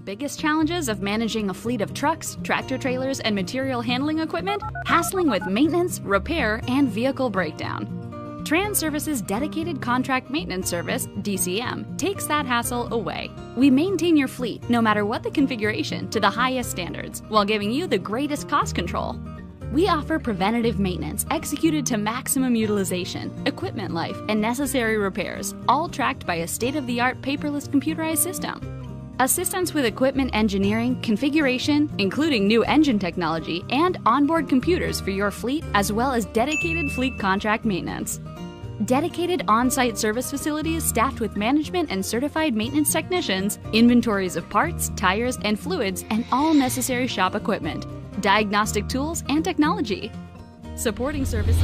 biggest challenges of managing a fleet of trucks, tractor trailers, and material handling equipment? Hassling with maintenance, repair, and vehicle breakdown. Transervice's dedicated contract maintenance service, DCM, takes that hassle away. We maintain your fleet, no matter what the configuration, to the highest standards, while giving you the greatest cost control. We offer preventative maintenance executed to maximum utilization, equipment life, and necessary repairs, all tracked by a state-of-the-art paperless computerized system. Assistance with equipment engineering, configuration, including new engine technology, and onboard computers for your fleet, as well as dedicated fleet contract maintenance. Dedicated on-site service facilities staffed with management and certified maintenance technicians, inventories of parts, tires, and fluids, and all necessary shop equipment, diagnostic tools, and technology. Supporting services.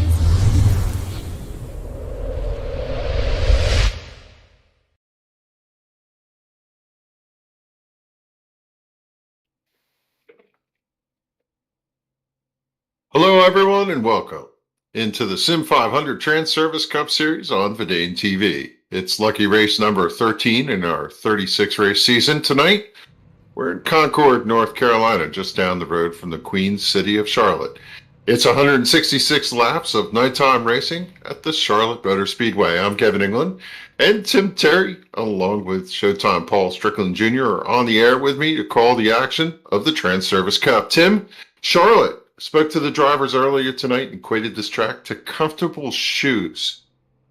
Hello, everyone, and welcome into the SIM500 Transervice Cup Series on Vidane TV. It's lucky race number 13 in our 36-race season. Tonight, we're in Concord, North Carolina, just down the road from the Queen City of Charlotte. It's 166 laps of nighttime racing at the Charlotte Motor Speedway. I'm Kevin England, and Tim Terry, along with Showtime Paul Strickland Jr., are on the air with me to call the action of the Transervice Cup. Tim, Charlotte spoke to the drivers earlier tonight and equated this track to comfortable shoes.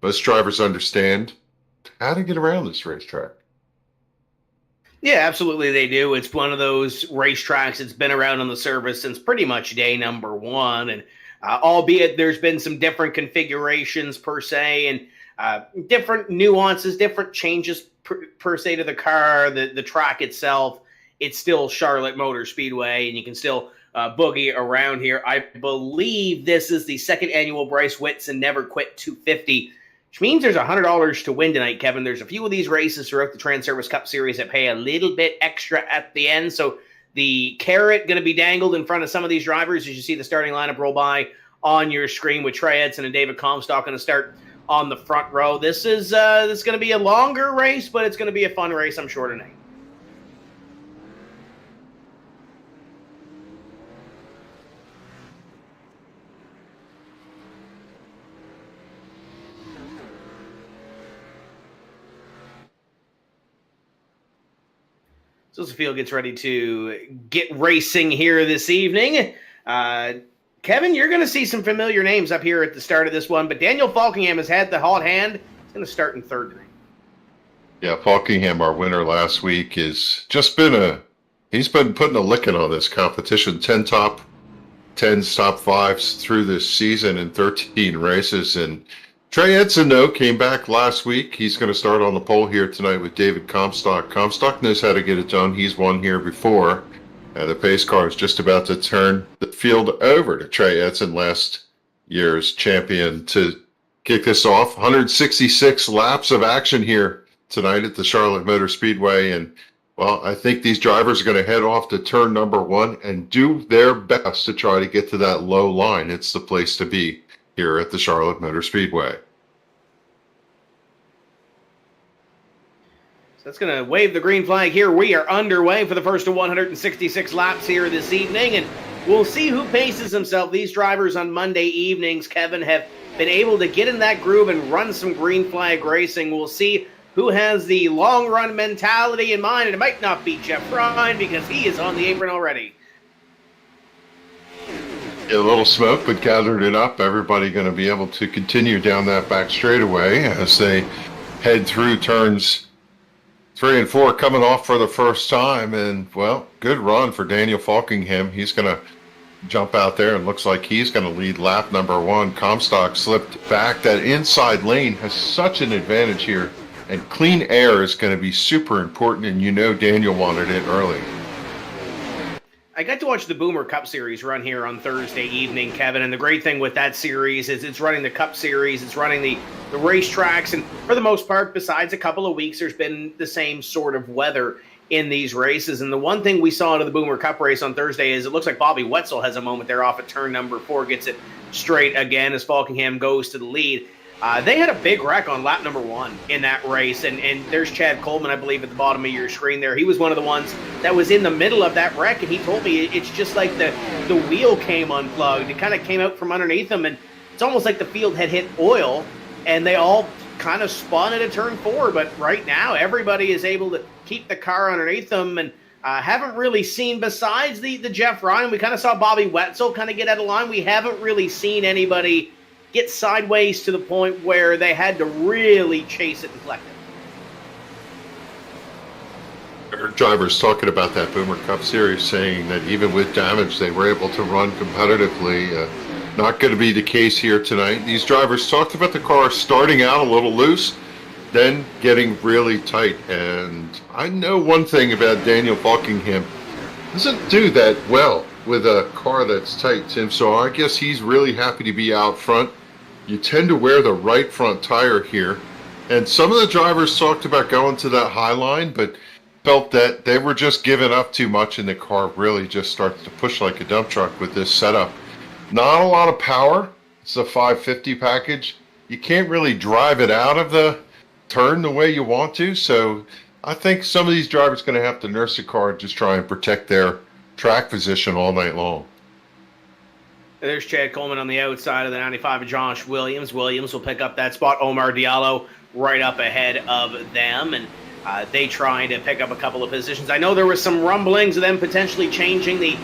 Most drivers understand how to get around this racetrack. Yeah, absolutely they do. It's one of those racetracks that's been around on the service since pretty much day number one. And albeit there's been some different configurations per se and different nuances, different changes per se to the car, the track itself, it's still Charlotte Motor Speedway, and you can still boogie around here. I believe this is the second annual Bryce Whitson Never Quit 250, which means there's $100 to win tonight, Kevin. There's a few of these races throughout the Transervice Cup Series that pay a little bit extra at the end. So the carrot going to be dangled in front of some of these drivers as you see the starting lineup roll by on your screen with Trey Edson and David Comstock going to start on the front row. This is going to be a longer race, but it's going to be a fun race, I'm sure, tonight. So as the field gets ready to get racing here this evening, Kevin, you're going to see some familiar names up here at the start of this one, but Daniel Faulkingham has had the hot hand. He's going to start in third tonight. Yeah, Faulkingham, our winner last week, he's been putting a licking on this competition. 10 top 10s, top 5s through this season in 13 races, and Trey Edson, though, came back last week. He's going to start on the pole here tonight with David Comstock. Comstock knows how to get it done. He's won here before. The pace car is just about to turn the field over to Trey Edson, last year's champion, to kick this off. 166 laps of action here tonight at the Charlotte Motor Speedway. And, well, I think these drivers are going to head off to turn number one and do their best to try to get to that low line. It's the place to be here at the Charlotte Motor Speedway. So that's going to wave the green flag here. We are underway for the first of 166 laps here this evening, and we'll see who paces himself. These drivers on Monday evenings, Kevin, have been able to get in that groove and run some green flag racing. We'll see who has the long run mentality in mind, and it might not be Jeff Ryan because he is on the apron already. A little smoke, but gathered it up. Everybody going to be able to continue down that back straightaway as they head through turns 3 and 4, coming off for the first time. And, well, good run for Daniel Faulkingham. He's going to jump out there and looks like he's going to lead lap number one. Comstock slipped back. That inside lane has such an advantage here, and clean air is going to be super important, and you know Daniel wanted it early. I got to watch the Boomer Cup Series run here on Thursday evening, Kevin, and the great thing with that series is it's running the Cup Series, it's running the racetracks, and for the most part, besides a couple of weeks, there's been the same sort of weather in these races. And the one thing we saw out of the Boomer Cup race on Thursday is it looks like Bobby Wetzel has a moment there off at turn number 4, gets it straight again as Faulkingham goes to the lead. They had a big wreck on lap number 1 in that race, and there's Chad Coleman, I believe, at the bottom of your screen there. He was one of the ones that was in the middle of that wreck, and he told me it's just like the wheel came unplugged. It kind of came out from underneath him, and it's almost like the field had hit oil, and they all kind of spun at a turn 4. But right now, everybody is able to keep the car underneath them, and haven't really seen, besides the Jeff Ryan, we kind of saw Bobby Wetzel kind of get out of line. We haven't really seen anybody get sideways to the point where they had to really chase it and collect it. Our drivers talking about that Boomer Cup Series, saying that even with damage, they were able to run competitively. Not going to be the case here tonight. These drivers talked about the car starting out a little loose, then getting really tight. And I know one thing about Daniel Faulkingham, doesn't do that well with a car that's tight, Tim. So I guess he's really happy to be out front. You tend to wear the right front tire here. And some of the drivers talked about going to that high line, but felt that they were just giving up too much and the car really just started to push like a dump truck with this setup. Not a lot of power. It's a 550 package. You can't really drive it out of the turn the way you want to. So I think some of these drivers are going to have to nurse the car and just try and protect their track position all night long. There's Chad Coleman on the outside of the 95 of Josh Williams. Williams will pick up that spot. Omar Diallo right up ahead of them, and they trying to pick up a couple of positions. I know there was some rumblings of them potentially changing the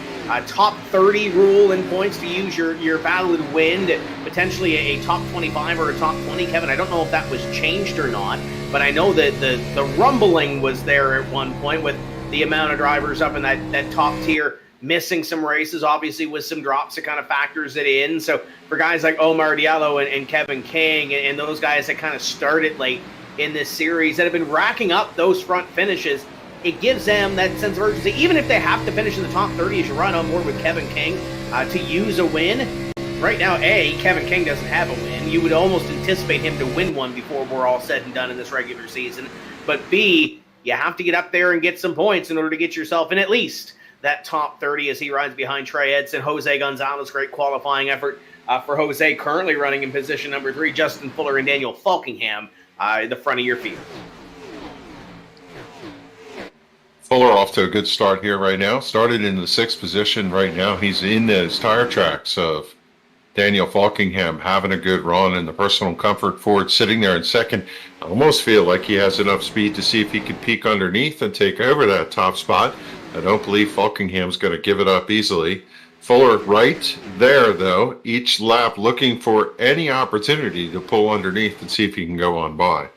top 30 rule in points to use your valid win, potentially a top 25 or a top 20. Kevin, I don't know if that was changed or not, but I know that the rumbling was there at one point with the amount of drivers up in that top tier missing some races, obviously with some drops that kind of factors it in. So for guys like Omar Diallo and Kevin King and those guys that kind of started late in this series that have been racking up those front finishes, it gives them that sense of urgency. Even if they have to finish in the top 30 as you run on board with Kevin King to use a win. Right now, Kevin King doesn't have a win. You would almost anticipate him to win one before we're all said and done in this regular season. But B, you have to get up there and get some points in order to get yourself in at least that top 30 as he rides behind Trey Edson. Jose Gonzalez, great qualifying effort for Jose, currently running in position number 3. Justin Fuller and Daniel Faulkingham in the front of your field. Fuller off to a good start here right now. Started in the 6th position right now. He's in those tire tracks of Daniel Faulkingham having a good run, and the personal comfort Ford sitting there in 2nd. I almost feel like he has enough speed to see if he can peek underneath and take over that top spot. I don't believe Faulkingham's going to give it up easily. Fuller right there, though, each lap looking for any opportunity to pull underneath and see if he can go on by.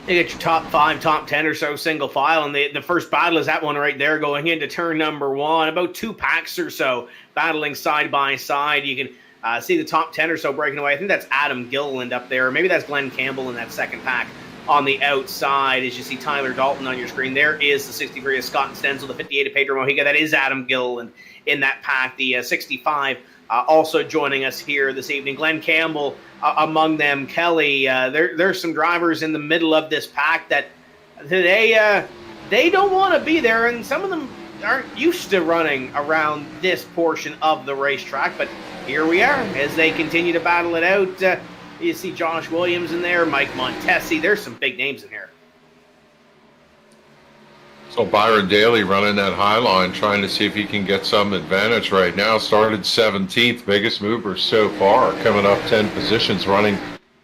You get your top 5, top 10 or so single file, and the first battle is that one right there going into turn number 1. About 2 packs or so battling side by side. You can see the top 10 or so breaking away. I think that's Adam Gilliland up there. Maybe that's Glenn Campbell in that second pack. On the outside, as you see Tyler Dalton on your screen, there is the 63 of Scott Stenzel, the 58 of Pedro Mojica. That is Adam Gilliland in that pack. The 65 also joining us here this evening. Glenn Campbell among them. Kelly, there's some drivers in the middle of this pack that they don't want to be there, and some of them aren't used to running around this portion of the racetrack. But here we are as they continue to battle it out. You see Josh Williams in there, Mike Montesi. There's some big names in here. So Byron Daly running that high line, trying to see if he can get some advantage right now. Started 17th, biggest mover so far, coming up 10 positions, running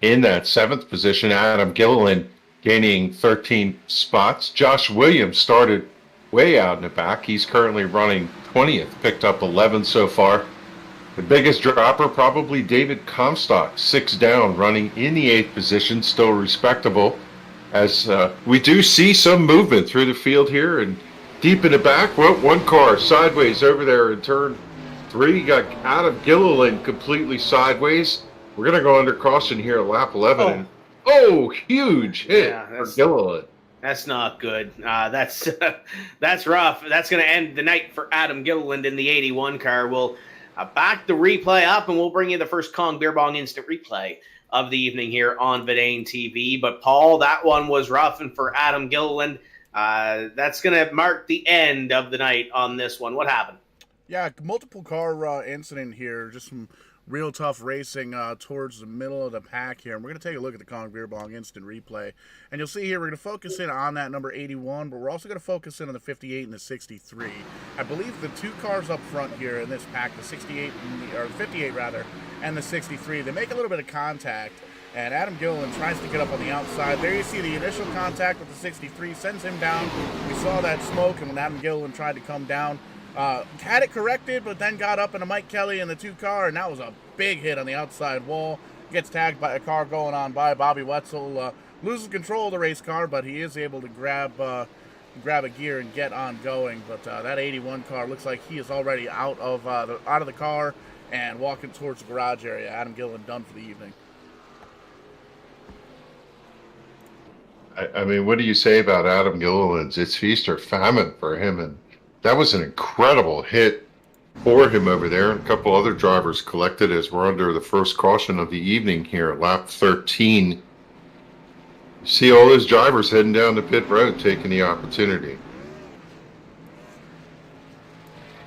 in that 7th position. Adam Gilliland gaining 13 spots. Josh Williams started way out in the back. He's currently running 20th, picked up 11 so far. The biggest dropper, probably David Comstock, 6 down, running in the 8th position, still respectable. As we do see some movement through the field here, and deep in the back, well, one car sideways over there in turn 3. You got Adam Gilliland completely sideways. We're going to go under caution here at lap 11. Huge hit for Gilliland. That's not good. That's rough. That's going to end the night for Adam Gilliland in the 81 car. We'll back the replay up, and we'll bring you the first Kong Beer Bong instant replay of the evening here on Vidane TV. But, Paul, that one was rough, and for Adam Gilliland, that's going to mark the end of the night on this one. What happened? Yeah, multiple car incident here. Just some real tough racing towards the middle of the pack here. And we're going to take a look at the Kong Beer Bong instant replay. And you'll see here we're going to focus in on that number 81, but we're also going to focus in on the 58 and the 63. I believe the two cars up front here in this pack, the 68, or the 58 rather, and the 63, they make a little bit of contact. And Adam Gilliland tries to get up on the outside. There you see the initial contact with the 63, sends him down. We saw that smoke, and when Adam Gilliland tried to come down, had it corrected, but then got up into Mike Kelly in the 2 car, and that was a big hit on the outside wall. Gets tagged by a car going on by. Bobby Wetzel loses control of the race car, but he is able to grab a gear and get on going. But that 81 car looks like he is already out of the car and walking towards the garage area. Adam Gilliland done for the evening. I mean, what do you say about Adam Gilliland's? It's feast or famine for him, and that was an incredible hit for him over there. And a couple other drivers collected as we're under the first caution of the evening here at lap 13. You see all those drivers heading down the pit road, taking the opportunity.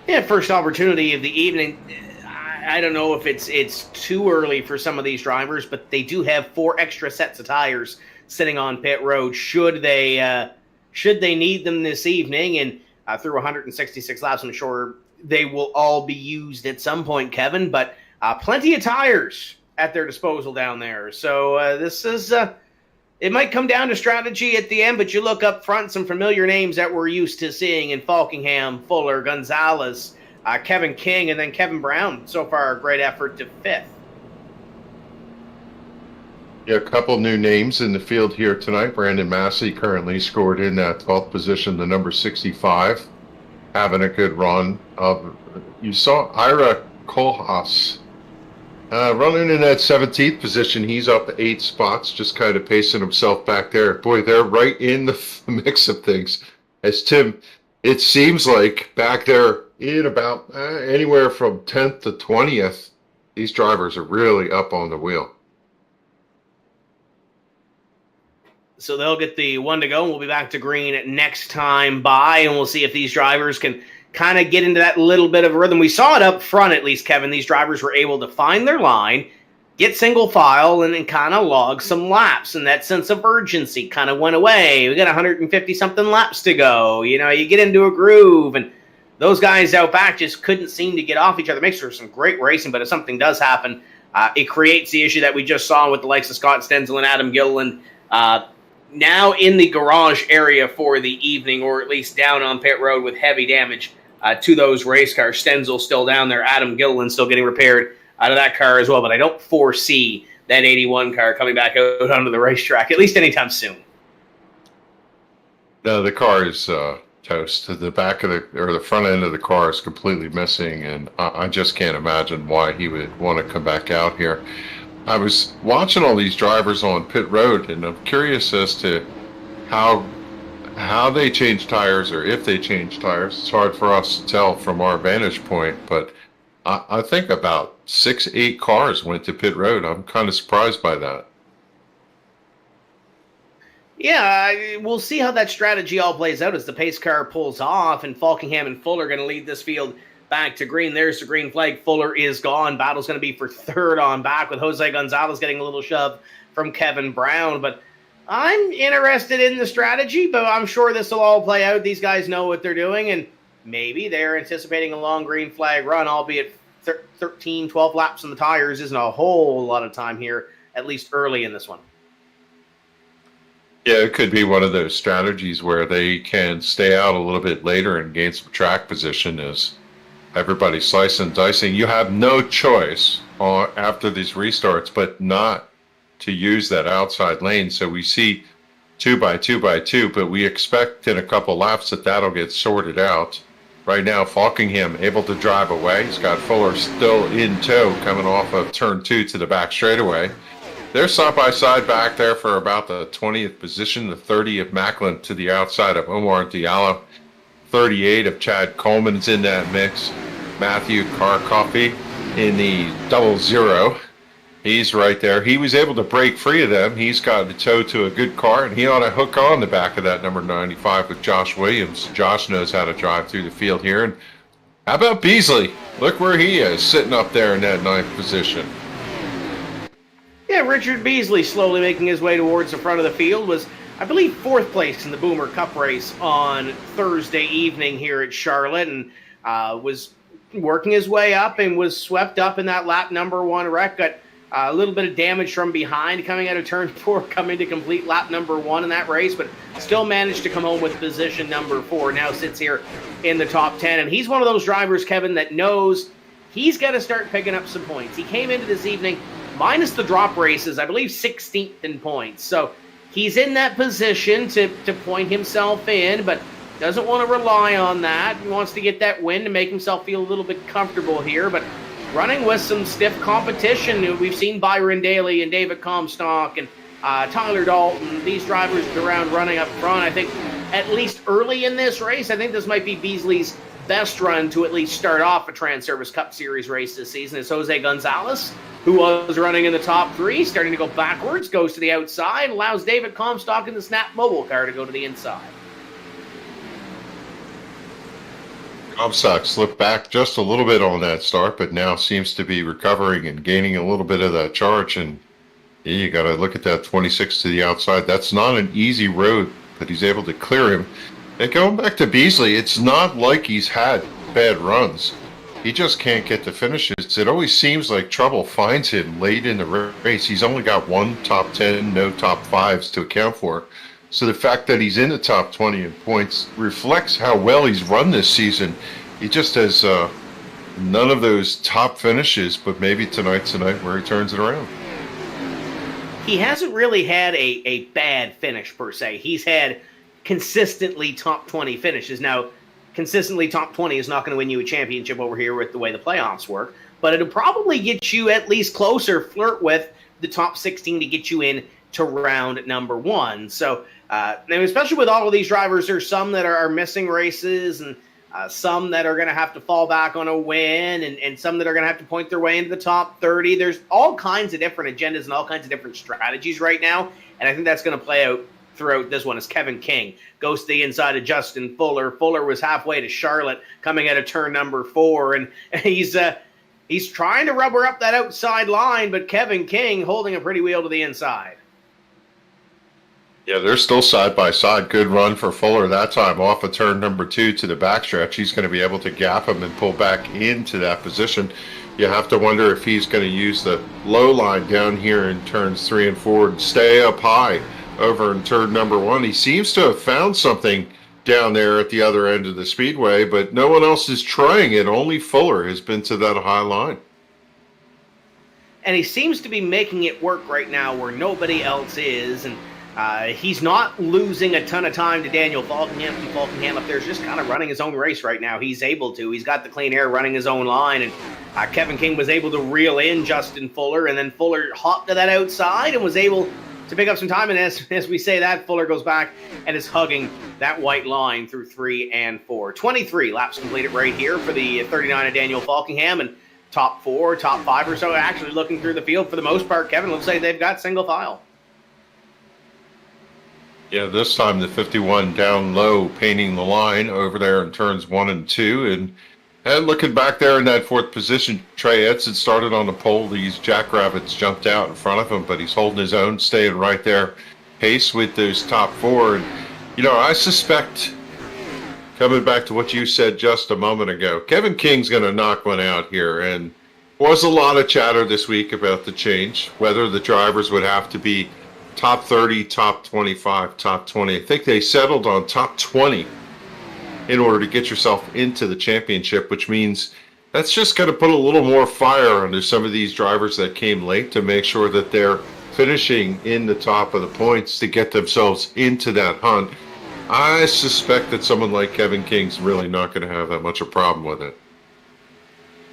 Yeah, first opportunity of the evening. I don't know if it's too early for some of these drivers, but they do have 4 extra sets of tires sitting on pit road should they need them this evening. And through 166 laps, I'm sure they will all be used at some point, Kevin, but plenty of tires at their disposal down there. So this is it might come down to strategy at the end, but you look up front, some familiar names that we're used to seeing in Faulkingham, Fuller, Gonzalez, Kevin King, and then Kevin Brown. So far, a great effort to 5th. Yeah, a couple new names in the field here tonight. Brandon Massey currently scored in that 12th position, the number 65, having a good run. You saw Ira Kohlhaas running in that 17th position. He's up 8 spots, just kind of pacing himself back there. Boy, they're right in the mix of things. As Tim, it seems like back there in about anywhere from 10th to 20th, these drivers are really up on the wheel. So they'll get the 1 to go, and we'll be back to green next time by, and we'll see if these drivers can kind of get into that little bit of a rhythm. We saw it up front, at least, Kevin. These drivers were able to find their line, get single file, and then kind of log some laps, and that sense of urgency kind of went away. We got 150-something laps to go. You know, you get into a groove, and those guys out back just couldn't seem to get off each other. Makes for some great racing, but if something does happen, it creates the issue that we just saw with the likes of Scott Stenzel and Adam Gilliland. Now in the garage area for the evening, or at least down on pit road with heavy damage to those race cars. Stenzel still down there. Adam Gilliland still getting repaired out of that car as well. But I don't foresee that 81 car coming back out onto the racetrack, at least anytime soon. No, the car is toast. The back of the front end of the car is completely missing, and I just can't imagine why he would want to come back out here. I was watching all these drivers on pit road, and I'm curious as to how they change tires, or if they change tires. It's hard for us to tell from our vantage point, but I think about 6-8 cars went to pit road. I'm kind of surprised by that. Yeah, we'll see how that strategy all plays out as the pace car pulls off, and Faulkingham and Fuller are going to lead this field back to green. There's the green flag. Fuller is gone. Battle's going to be for 3rd on back, with Jose Gonzalez getting a little shove from Kevin Brown. But I'm interested in the strategy, but I'm sure this will all play out. These guys know what they're doing, and maybe they're anticipating a long green flag run, albeit 13, 12 laps on the tires isn't a whole lot of time here, at least early in this one. Yeah, it could be one of those strategies where they can stay out a little bit later and gain some track position as everybody's slicing and dicing. You have no choice after these restarts but not to use that outside lane. So we see 2 by 2 by 2, but we expect in a couple laps that'll get sorted out. Right now, Faulkingham able to drive away. He's got Fuller still in tow coming off of turn 2 to the back straightaway. They're side by side back there for about the 20th position, the 30 of Macklin to the outside of Omar Diallo. 38 of Chad Coleman's in that mix. Matthew Carcoffey in the 00. He's right there. He was able to break free of them. He's got the tow to a good car, and he ought to hook on the back of that number 95 with Josh Williams. Josh knows how to drive through the field here. And How about Beasley? Look where he is, sitting up there in that ninth position. Yeah, Richard Beasley slowly making his way towards the front of the field was, I believe, fourth place in the Boomer Cup race on Thursday evening here at Charlotte, and was working his way up and was swept up in that lap number 1 wreck. Got a little bit of damage from behind coming out of turn 4, coming to complete lap number 1 in that race, but still managed to come home with position number 4. Now sits here in the top 10, and he's one of those drivers, Kevin, that knows he's got to start picking up some points. He came into this evening minus the drop races, I believe 16th in points. So he's in that position to point himself in, but doesn't want to rely on that. He wants to get that win to make himself feel a little bit comfortable here, but running with some stiff competition. We've seen Byron Daly and David Comstock and Tyler Dalton, these drivers around running up front. I think at least early in this race, I think this might be Beasley's best run to at least start off a Transervice Cup Series race this season. Is Jose Gonzalez, who was running in the top 3, starting to go backwards, goes to the outside, allows David Comstock in the Snap Mobile car to go to the inside. Comstock slipped back just a little bit on that start, but now seems to be recovering and gaining a little bit of that charge. And yeah, you got to look at that 26 to the outside. That's not an easy road, but he's able to clear him. And going back to Beasley, it's not like he's had bad runs. He just can't get the finishes. It always seems like trouble finds him late in the race. He's only got 1 top 10, no top 5s to account for. So the fact that he's in the top 20 in points reflects how well he's run this season. He just has none of those top finishes, but maybe tonight's the night where he turns it around. He hasn't really had a bad finish per se. He's had consistently top 20 finishes. Now, consistently top 20 is not going to win you a championship over here with the way the playoffs work, but it'll probably get you at least closer, flirt with the top 16 to get you in to round number 1. So, especially with all of these drivers, there's some that are missing races and some that are going to have to fall back on a win and some that are going to have to point their way into the top 30. There's all kinds of different agendas and all kinds of different strategies right now, and I think that's going to play out throughout this one as Kevin King goes to the inside of Justin Fuller. Fuller was halfway to Charlotte coming out of turn number 4, and he's trying to rubber up that outside line, but Kevin King holding a pretty wheel to the inside. Yeah, they're still side by side. Good run for Fuller that time off of turn number 2 to the backstretch. He's going to be able to gap him and pull back into that position. You have to wonder if he's going to use the low line down here in turns 3 and 4 and stay up high over in turn number 1. He seems to have found something down there at the other end of the speedway, but no one else is trying it. Only Fuller has been to that high line. And he seems to be making it work right now where nobody else is, and he's not losing a ton of time to Daniel Faulkingham. Faulkingham up there is just kind of running his own race right now. He's able to. He's got the clean air running his own line, and Kevin King was able to reel in Justin Fuller, and then Fuller hopped to that outside and was able to pick up some time. And as we say that, Fuller goes back and is hugging that white line through 3 and 4. 23 laps completed right here for the 39 of Daniel Faulkingham, and top 4, top 5 or so actually looking through the field for the most part. Kevin, looks like they've got single file. Yeah, this time the 51 down low, painting the line over there in turns 1 and 2. And looking back there in that 4th position, Trey Edson started on the pole. These Jackrabbits jumped out in front of him, but he's holding his own, staying right there, pace with those top 4. And, I suspect, coming back to what you said just a moment ago, Kevin King's going to knock one out here. And was a lot of chatter this week about the change, whether the drivers would have to be top 30, top 25, top 20. I think they settled on top 20 in order to get yourself into the championship, which means that's just going to put a little more fire under some of these drivers that came late to make sure that they're finishing in the top of the points to get themselves into that hunt. I suspect that someone like Kevin King's really not going to have that much of a problem with it.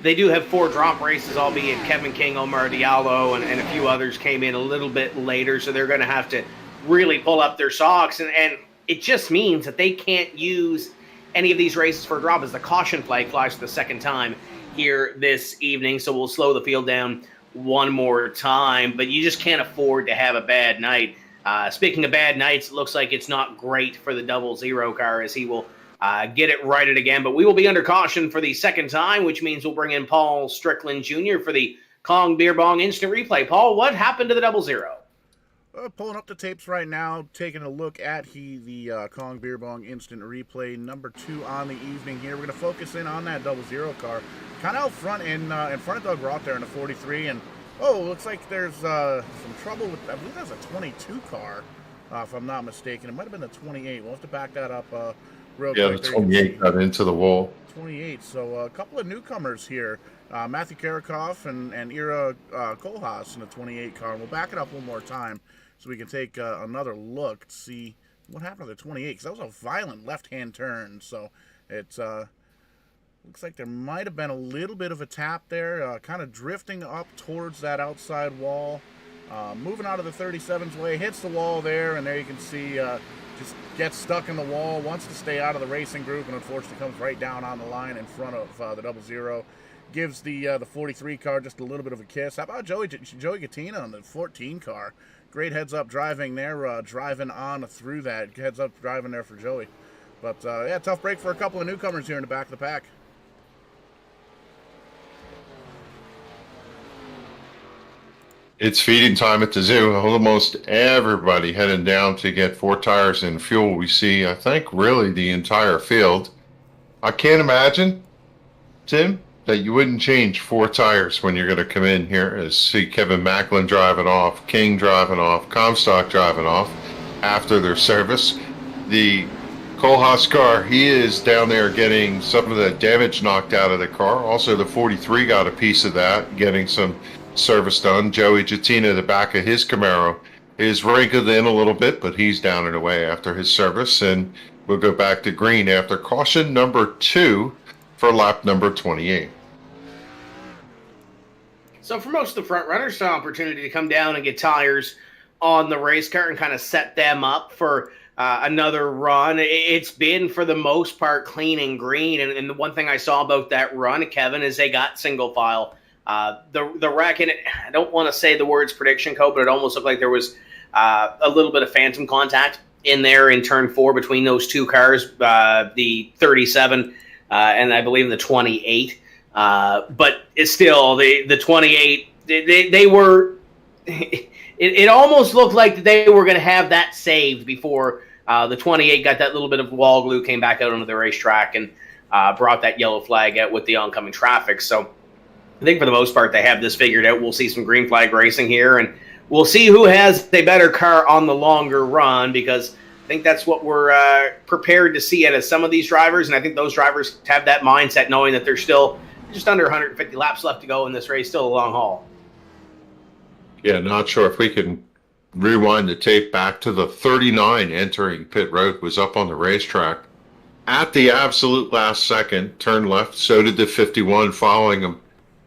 They do have 4 drop races, albeit Kevin King, Omar Diallo, and a few others came in a little bit later, so they're going to have to really pull up their socks. And it just means that they can't use any of these races for a drop as the caution flag flies for the second time here this evening. So we'll slow the field down one more time, but you just can't afford to have a bad night. Speaking of bad nights, it looks like it's not great for the 00 car as he will get it righted again. But we will be under caution for the second time, which means we'll bring in Paul Strickland Jr. for the Kong Beer Bong instant replay. Paul, what happened to the 00? Pulling up the tapes right now, taking a look at the Kong Beer Bong instant replay, number 2 on the evening here. We're going to focus in on that 00 car. Kind of out front in front of Doug Roth there in the 43. And, looks like there's some trouble with, I believe that's a 22 car, if I'm not mistaken. It might have been the 28. We'll have to back that up real quick. Yeah, the 28 got into the wall. 28. So a couple of newcomers here. Matthew Karakoff and Ira Kohlhaas in the 28 car. And we'll back it up one more time so we can take another look to see what happened to the 28, because that was a violent left-hand turn. So it looks like there might have been a little bit of a tap there, kind of drifting up towards that outside wall. Moving out of the 37's way, hits the wall there, and there you can see just gets stuck in the wall, wants to stay out of the racing group, and unfortunately comes right down on the line in front of the 00. Gives the 43 car just a little bit of a kiss. How about Joey Gattina on the 14 car? Great heads-up driving there, driving on through that. Heads-up driving there for Joey. But, yeah, tough break for a couple of newcomers here in the back of the pack. It's feeding time at the zoo. Almost everybody heading down to get 4 tires and fuel. We see, I think, really the entire field. I can't imagine, Tim, that you wouldn't change 4 tires when you're going to come in here. As see Kevin Macklin driving off, King driving off, Comstock driving off after their service. The Kohlhaas car, he is down there getting some of the damage knocked out of the car. Also, the 43 got a piece of that, getting some service done. Joey Gattina, the back of his Camaro, is wrinkled in a little bit, but he's down and away after his service. And we'll go back to green after caution number 2 for lap number 28. So for most of the front runners, an opportunity to come down and get tires on the race car and kind of set them up for another run. It's been, for the most part, clean and green. And the one thing I saw about that run, Kevin, is they got single file. The wreck, and I don't want to say the words prediction code, but it almost looked like there was a little bit of phantom contact in there in turn 4 between those 2 cars, the 37 and I believe the 28. But it's still the 28. They were. It almost looked like they were going to have that saved before the 28 got that little bit of wall glue, came back out onto the racetrack, and brought that yellow flag out with the oncoming traffic. So I think for the most part they have this figured out. We'll see some green flag racing here, and we'll see who has a better car on the longer run, because I think that's what we're prepared to see out of some of these drivers, and I think those drivers have that mindset, knowing that there's still just under 150 laps left to go in this race, still a long haul. Yeah, not sure if we can rewind the tape back to the 39 entering pit road, was up on the racetrack at the absolute last second, turned left, so did the 51 following him.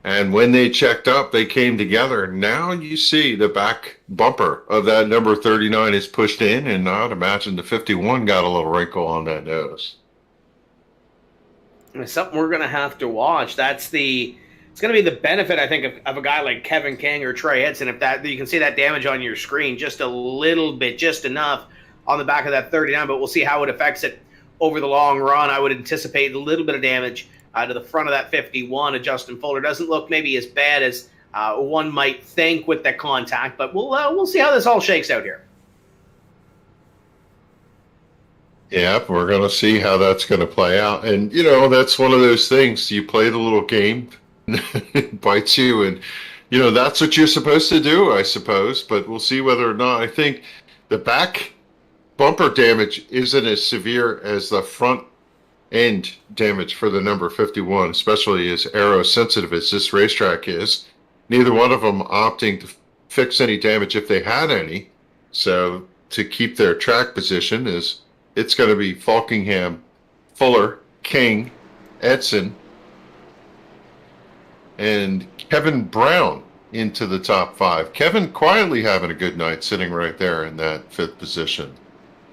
And when they checked up, they came together. Now you see the back bumper of that number 39 is pushed in, and I'd imagine the 51 got a little wrinkle on that nose. It's something we're going to have to watch. It's going to be the benefit, I think, of a guy like Kevin King or Trey Edson. If that, you can see that damage on your screen, just a little bit, just enough on the back of that 39, but we'll see how it affects it over the long run. I would anticipate a little bit of damage to the front of that 51 of Justin Fuller. Doesn't look maybe as bad as one might think with that contact, but we'll see how this all shakes out here. Yeah, we're going to see how that's going to play out. And, that's one of those things. You play the little game, it bites you, and, that's what you're supposed to do, I suppose. But we'll see whether or not. I think the back bumper damage isn't as severe as the front end damage for the number 51, especially as aero-sensitive as this racetrack is. Neither one of them opting to fix any damage if they had any. So to keep their track position it's going to be Faulkingham, Fuller, King, Edson, and Kevin Brown into the top 5. Kevin quietly having a good night, sitting right there in that 5th position.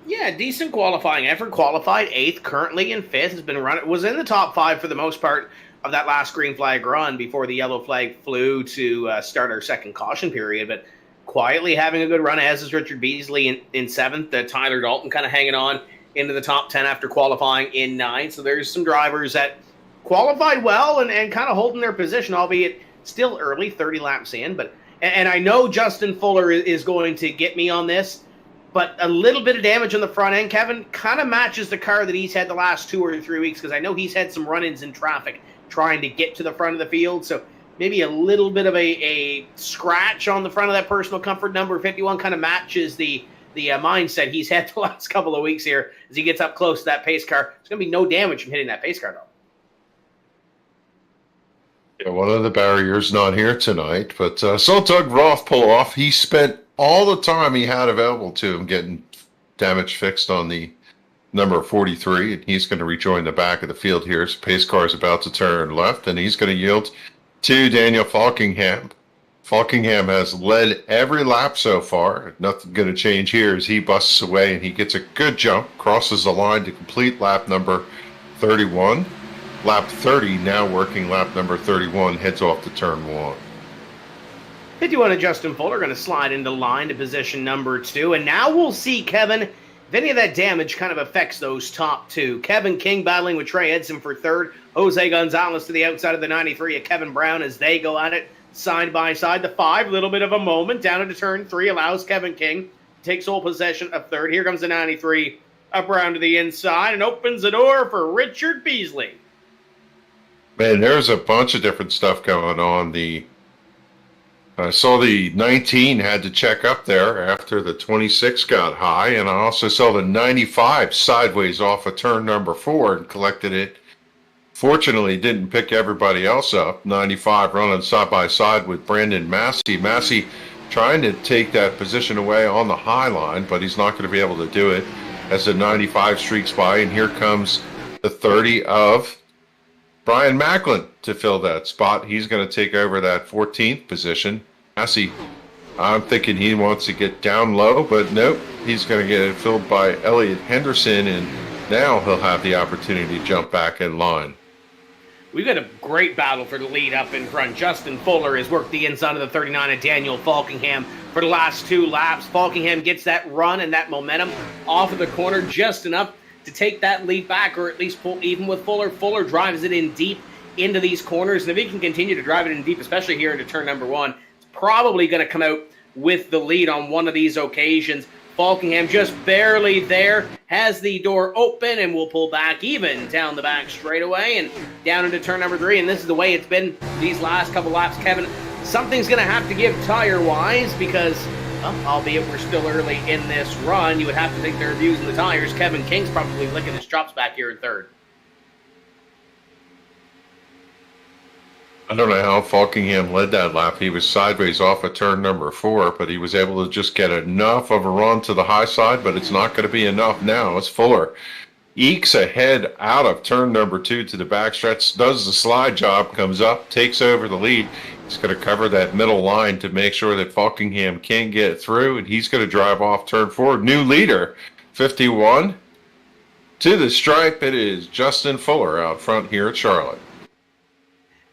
Yeah, decent qualifying effort. Qualified 8th, currently in 5th. Has been running. Was in the top 5 for the most part of that last green flag run before the yellow flag flew to start our second caution period. But quietly having a good run, as is Richard Beasley in 7th. Tyler Dalton kind of hanging on into the top 10 after qualifying in 9th. So there's some drivers that qualified well and kind of holding their position, albeit still early, 30 laps in. And I know Justin Fuller is going to get me on this, but a little bit of damage on the front end, Kevin, kind of matches the car that he's had the last 2 or 3 weeks, because I know he's had some run-ins in traffic trying to get to the front of the field. So maybe a little bit of a scratch on the front of that personal comfort number 51 kind of matches the mindset he's had the last couple of weeks here as he gets up close to that pace car. There's going to be no damage from hitting that pace car, though. Yeah, one of the barriers not here tonight, but saw Doug Roth pull off. He spent all the time he had available to him getting damage fixed on the number 43, and he's going to rejoin the back of the field here. His pace car is about to turn left, and he's going to yield to Daniel Faulkingham. Faulkingham has led every lap so far. Nothing going to change here as he busts away, and he gets a good jump, crosses the line to complete lap number 31. Lap 30, now working lap number 31, heads off to turn 1. 51 and Justin Fuller going to slide into line to position number 2. And now we'll see, Kevin, if any of that damage kind of affects those top 2. Kevin King battling with Trey Edson for 3rd. Jose Gonzalez to the outside of the 93 of Kevin Brown as they go at it side by side. The 5, a little bit of a moment. Down into turn 3 allows Kevin King to take sole possession of 3rd. Here comes the 93 up around to the inside and opens the door for Richard Beasley. Man, there's a bunch of different stuff going on. I saw the 19 had to check up there after the 26 got high, and I also saw the 95 sideways off of turn number 4 and collected it. Fortunately, didn't pick everybody else up. 95 running side by side with Brandon Massey. Massey trying to take that position away on the high line, but he's not going to be able to do it as the 95 streaks by, and here comes the 30 of Brian Macklin to fill that spot. He's going to take over that 14th position. Massey, I'm thinking he wants to get down low, but nope. He's going to get it filled by Elliot Henderson, and now he'll have the opportunity to jump back in line. We've got a great battle for the lead up in front. Justin Fuller has worked the inside of the 39 of Daniel Faulkingham for the last 2 laps. Faulkingham gets that run and that momentum off of the corner just enough to take that lead back, or at least pull even with Fuller. Fuller drives it in deep into these corners, and if he can continue to drive it in deep, especially here into turn number 1, it's probably going to come out with the lead on one of these occasions. Faulkingham just barely there, has the door open, and will pull back even down the back straightaway and down into turn number 3, and this is the way it's been these last couple laps, Kevin. Something's going to have to give tire-wise because, albeit we're still early in this run, you would have to think there are views in the tires. Kevin King's probably licking his chops back here in 3rd. I don't know how Faulkingham led that lap. He was sideways off of turn number 4, but he was able to just get enough of a run to the high side, but it's not going to be enough now. It's Fuller ekes ahead out of turn number 2 to the backstretch, does the slide job, comes up, takes over the lead. He's going to cover that middle line to make sure that Faulkingham can get through, and he's going to drive off turn 4. New leader, 51. To the stripe, it is Justin Fuller out front here at Charlotte.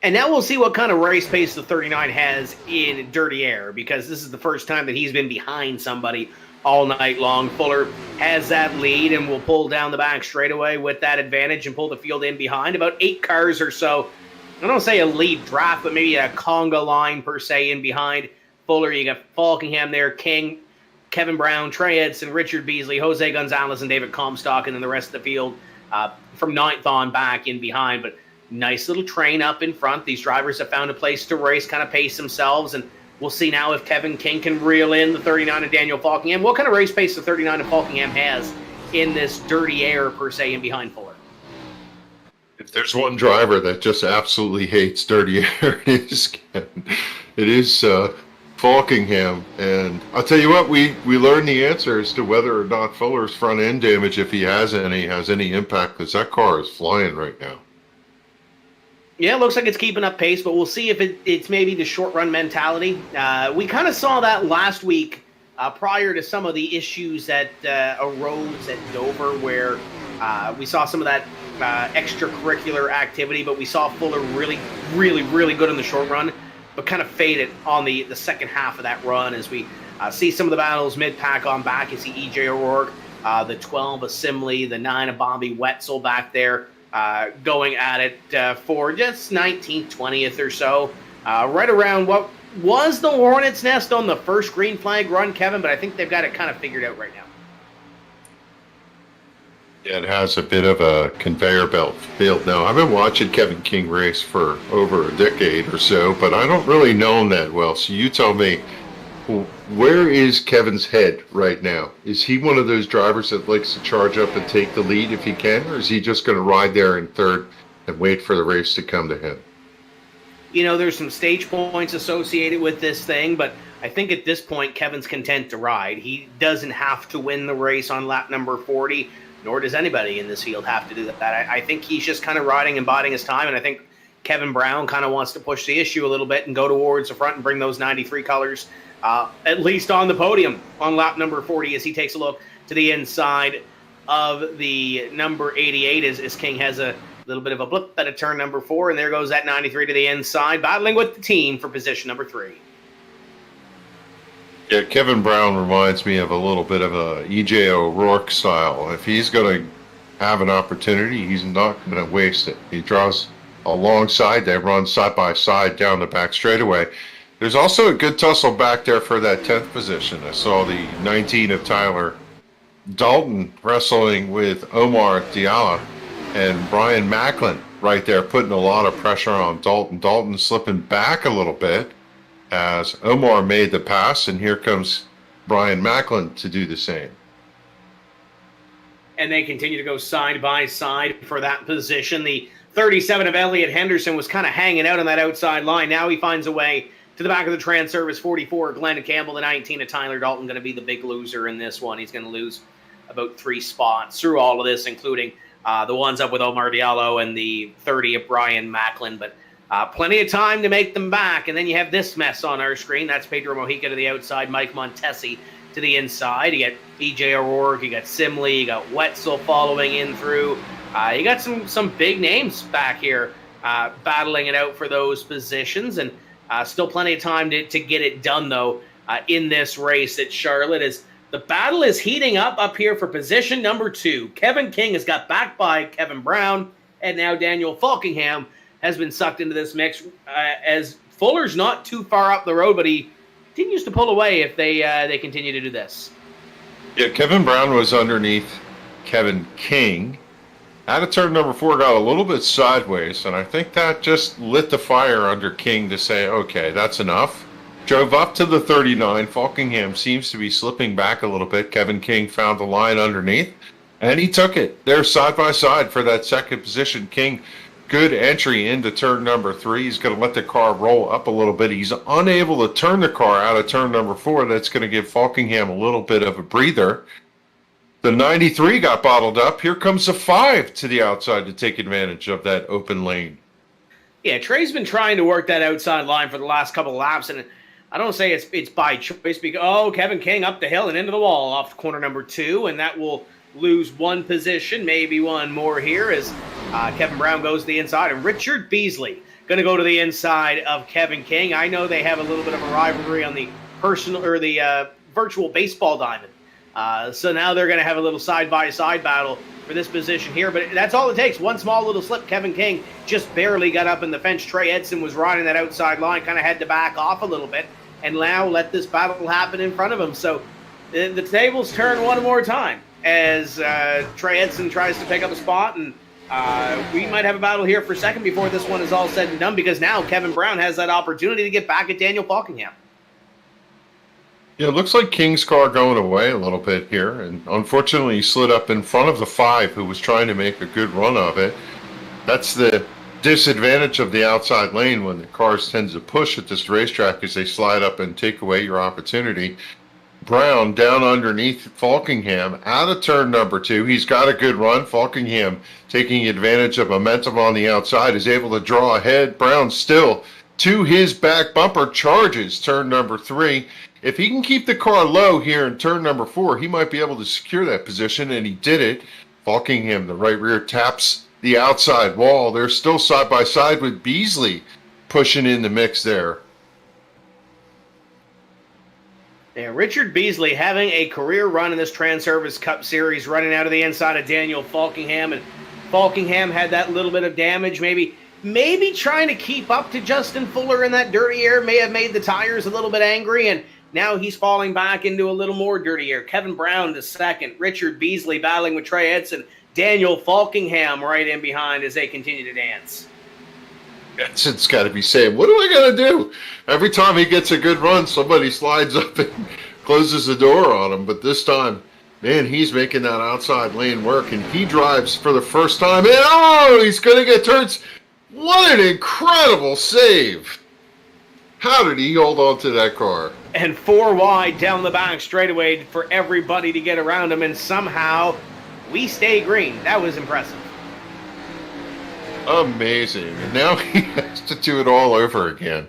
And now we'll see what kind of race pace the 39 has in dirty air, because this is the first time that he's been behind somebody all night long. Fuller has that lead and will pull down the back straightaway with that advantage and pull the field in behind. About 8 cars or so. I don't say a lead draft, but maybe a conga line per se in behind Fuller. You got Faulkingham there, King, Kevin Brown, Trey Edson, Richard Beasley, Jose Gonzalez, and David Comstock, and then the rest of the field from 9th on back in behind. But nice little train up in front. These drivers have found a place to race, kind of pace themselves, and we'll see now if Kevin King can reel in the 39 of Daniel Faulkingham. What kind of race pace the 39 of Faulkingham has in this dirty air, per se, in behind Fuller? If there's one driver that just absolutely hates dirty air, it is Faulkingham. And I'll tell you what, we learned the answer as to whether or not Fuller's front end damage, if he has any impact, because that car is flying right now. Yeah, it looks like it's keeping up pace, but we'll see if it's maybe the short-run mentality. We kind of saw that last week prior to some of the issues that arose at Dover, where we saw some of that extracurricular activity, but we saw Fuller really, really, really good in the short run, but kind of faded on the second half of that run as we see some of the battles mid-pack on back. You see E.J. O'Rourke the 12 of Simley, the 9 of Bobby Wetzel back there going at it for just 19th, 20th or so. Right around what was the Hornets' nest on the first green flag run, Kevin, but I think they've got it kind of figured out right now. Yeah, it has a bit of a conveyor belt field now. I've been watching Kevin King race for over a decade or so, but I don't really know him that well. So you tell me, where is Kevin's head right now? Is he one of those drivers that likes to charge up and take the lead if he can, or is he just going to ride there in third and wait for the race to come to him? You know, there's some stage points associated with this thing, but I think at this point, Kevin's content to ride. He doesn't have to win the race on lap number 40. Nor does anybody in this field have to do that. I think he's just kind of riding and biding his time, and I think Kevin Brown kind of wants to push the issue a little bit and go towards the front and bring those 93 colors at least on the podium on lap number 40 as he takes a look to the inside of the number 88 as King has a little bit of a blip at a turn number 4, and there goes that 93 to the inside, battling with the team for position number 3. Yeah, Kevin Brown reminds me of a little bit of a E.J. O'Rourke style. If he's going to have an opportunity, he's not going to waste it. He draws alongside, they run side by side down the back straightaway. There's also a good tussle back there for that 10th position. I saw the 19 of Tyler Dalton wrestling with Omar Diallo and Brian Macklin right there, putting a lot of pressure on Dalton. Dalton slipping back a little bit as Omar made the pass, and here comes Brian Macklin to do the same. And they continue to go side by side for that position. The 37 of Elliot Henderson was kind of hanging out on that outside line. Now he finds a way to the back of the Transervice 44. Glenn Campbell, the 19 of Tyler Dalton, going to be the big loser in this one. He's going to lose about 3 spots through all of this, including the ones up with Omar Diallo and the 30 of Brian Macklin. But plenty of time to make them back. And then you have this mess on our screen. That's Pedro Mojica to the outside, Mike Montesi to the inside. You got E.J. O'Rourke, you got Simley, you got Wetzel following in through. You got some big names back here battling it out for those positions. And still plenty of time to get it done, though, in this race at Charlotte. As the battle is heating up here for position number 2. Kevin King has got backed by Kevin Brown, and now Daniel Faulkingham has been sucked into this mix as Fuller's not too far up the road, but he continues to pull away if they continue to do this. Yeah, Kevin Brown was underneath Kevin King. Out of turn number 4, got a little bit sideways, and I think that just lit the fire under King to say, okay, that's enough. Drove up to the 39. Faulkingham seems to be slipping back a little bit. Kevin King found the line underneath, and he took it. They're side by side for that second position. King, good entry into turn number 3. He's going to let the car roll up a little bit. He's unable to turn the car out of turn number 4. That's going to give Faulkingham a little bit of a breather. The 93 got bottled up. Here comes the 5 to the outside to take advantage of that open lane. Yeah, Trey's been trying to work that outside line for the last couple of laps, and I don't say it's by choice because, Kevin King up the hill and into the wall off corner number 2, and that will lose 1 position, maybe 1 more here as Kevin Brown goes to the inside, and Richard Beasley going to go to the inside of Kevin King. I know they have a little bit of a rivalry on the personal or the virtual baseball diamond. So now they're going to have a little side-by-side battle for this position here. But that's all it takes. 1 small little slip. Kevin King just barely got up in the fence. Trey Edson was riding that outside line, kind of had to back off a little bit, and now let this battle happen in front of him. So the tables turn 1 more time as Trey Edson tries to pick up a spot, and we might have a battle here for second before this one is all said and done, because now Kevin Brown has that opportunity to get back at Daniel Faulkingham. Yeah, it looks like King's car going away a little bit here, and unfortunately he slid up in front of the 5 who was trying to make a good run of it. That's the disadvantage of the outside lane when the cars tend to push at this racetrack as they slide up and take away your opportunity. Brown down underneath Faulkingham out of turn number 2. He's got a good run. Faulkingham taking advantage of momentum on the outside is able to draw ahead. Brown still to his back bumper, charges turn number 3. If he can keep the car low here in turn number 4, he might be able to secure that position, and he did it. Faulkingham, the right rear, taps the outside wall. They're still side by side with Beasley pushing in the mix there. Yeah, Richard Beasley having a career run in this Transervice Cup Series, running out of the inside of Daniel Faulkingham, and Faulkingham had that little bit of damage, maybe trying to keep up to Justin Fuller in that dirty air may have made the tires a little bit angry, and now he's falling back into a little more dirty air. Kevin Brown to second, Richard Beasley battling with Trey Edson, Daniel Faulkingham right in behind as they continue to dance. Edson's got to be saying, what do I got to do? Every time he gets a good run, somebody slides up and closes the door on him. But this time, man, he's making that outside lane work, and he drives for the first time. And, he's going to get turns. What an incredible save. How did he hold on to that car? And 4 wide down the back straightaway for everybody to get around him, and somehow we stay green. That was impressive. Amazing. And now he has to do it all over again.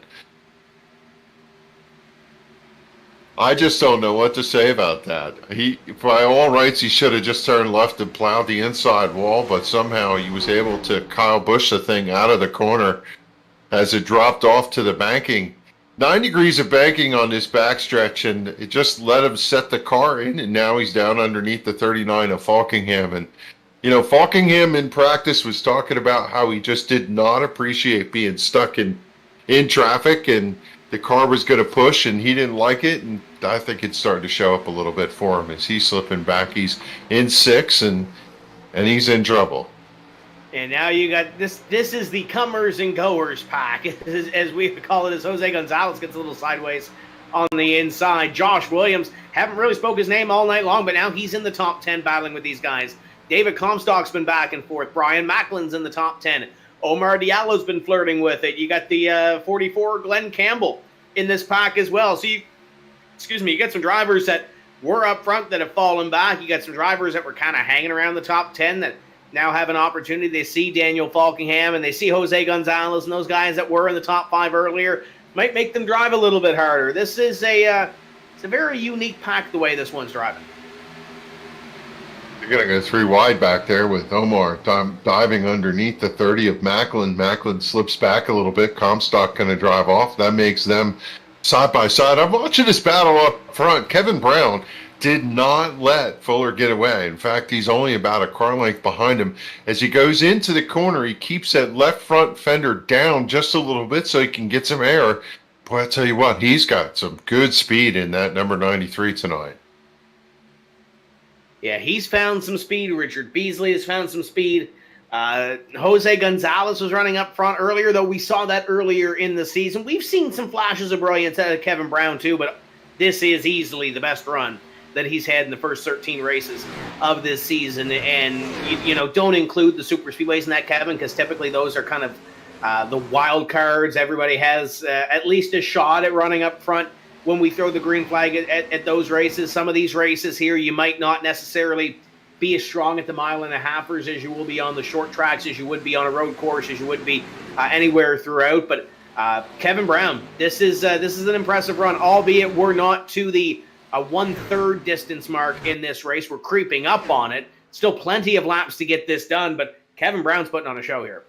I just don't know what to say about that. He, by all rights, he should have just turned left and plowed the inside wall, but somehow he was able to Kyle Busch the thing out of the corner as it dropped off to the banking. 9 degrees of banking on this backstretch, and it just let him set the car in, and now he's down underneath the 39 of Faulkingham. And Faulkingham in practice was talking about how he just did not appreciate being stuck in traffic, and the car was going to push, and he didn't like it. And I think it's starting to show up a little bit for him as he's slipping back. He's in 6, and he's in trouble. And now you got this. This is the comers and goers pack, as we call it, as Jose Gonzalez gets a little sideways on the inside. Josh Williams, haven't really spoke his name all night long, but now he's in the top 10 battling with these guys. David Comstock's been back and forth. Brian Macklin's in the top 10. Omar Diallo's been flirting with it. You got the 44 Glenn Campbell in this pack as well. So you got some drivers that were up front that have fallen back. You got some drivers that were kind of hanging around the top 10 that now have an opportunity. They see Daniel Faulkingham and they see Jose Gonzalez and those guys that were in the top 5 earlier. Might make them drive a little bit harder. This is it's a very unique pack the way this one's driving. They're going to go 3 wide back there with Omar diving underneath the 30 of Macklin. Macklin slips back a little bit. Comstock going to drive off. That makes them side by side. I'm watching this battle up front. Kevin Brown did not let Fuller get away. In fact, he's only about a car length behind him. As he goes into the corner, he keeps that left front fender down just a little bit so he can get some air. Boy, I tell you what, he's got some good speed in that number 93 tonight. Yeah, he's found some speed. Richard Beasley has found some speed. Jose Gonzalez was running up front earlier, though we saw that earlier in the season. We've seen some flashes of brilliance out of Kevin Brown, too, but this is easily the best run that he's had in the first 13 races of this season. And, don't include the super speedways in that, Kevin, because typically those are kind of the wild cards. Everybody has at least a shot at running up front when we throw the green flag at those races. Some of these races here, you might not necessarily be as strong at the 1.5-milers as you will be on the short tracks, as you would be on a road course, as you would be anywhere throughout. But Kevin Brown, this is an impressive run, albeit we're not to the 1/3 distance mark in this race. We're creeping up on it. Still plenty of laps to get this done, but Kevin Brown's putting on a show here.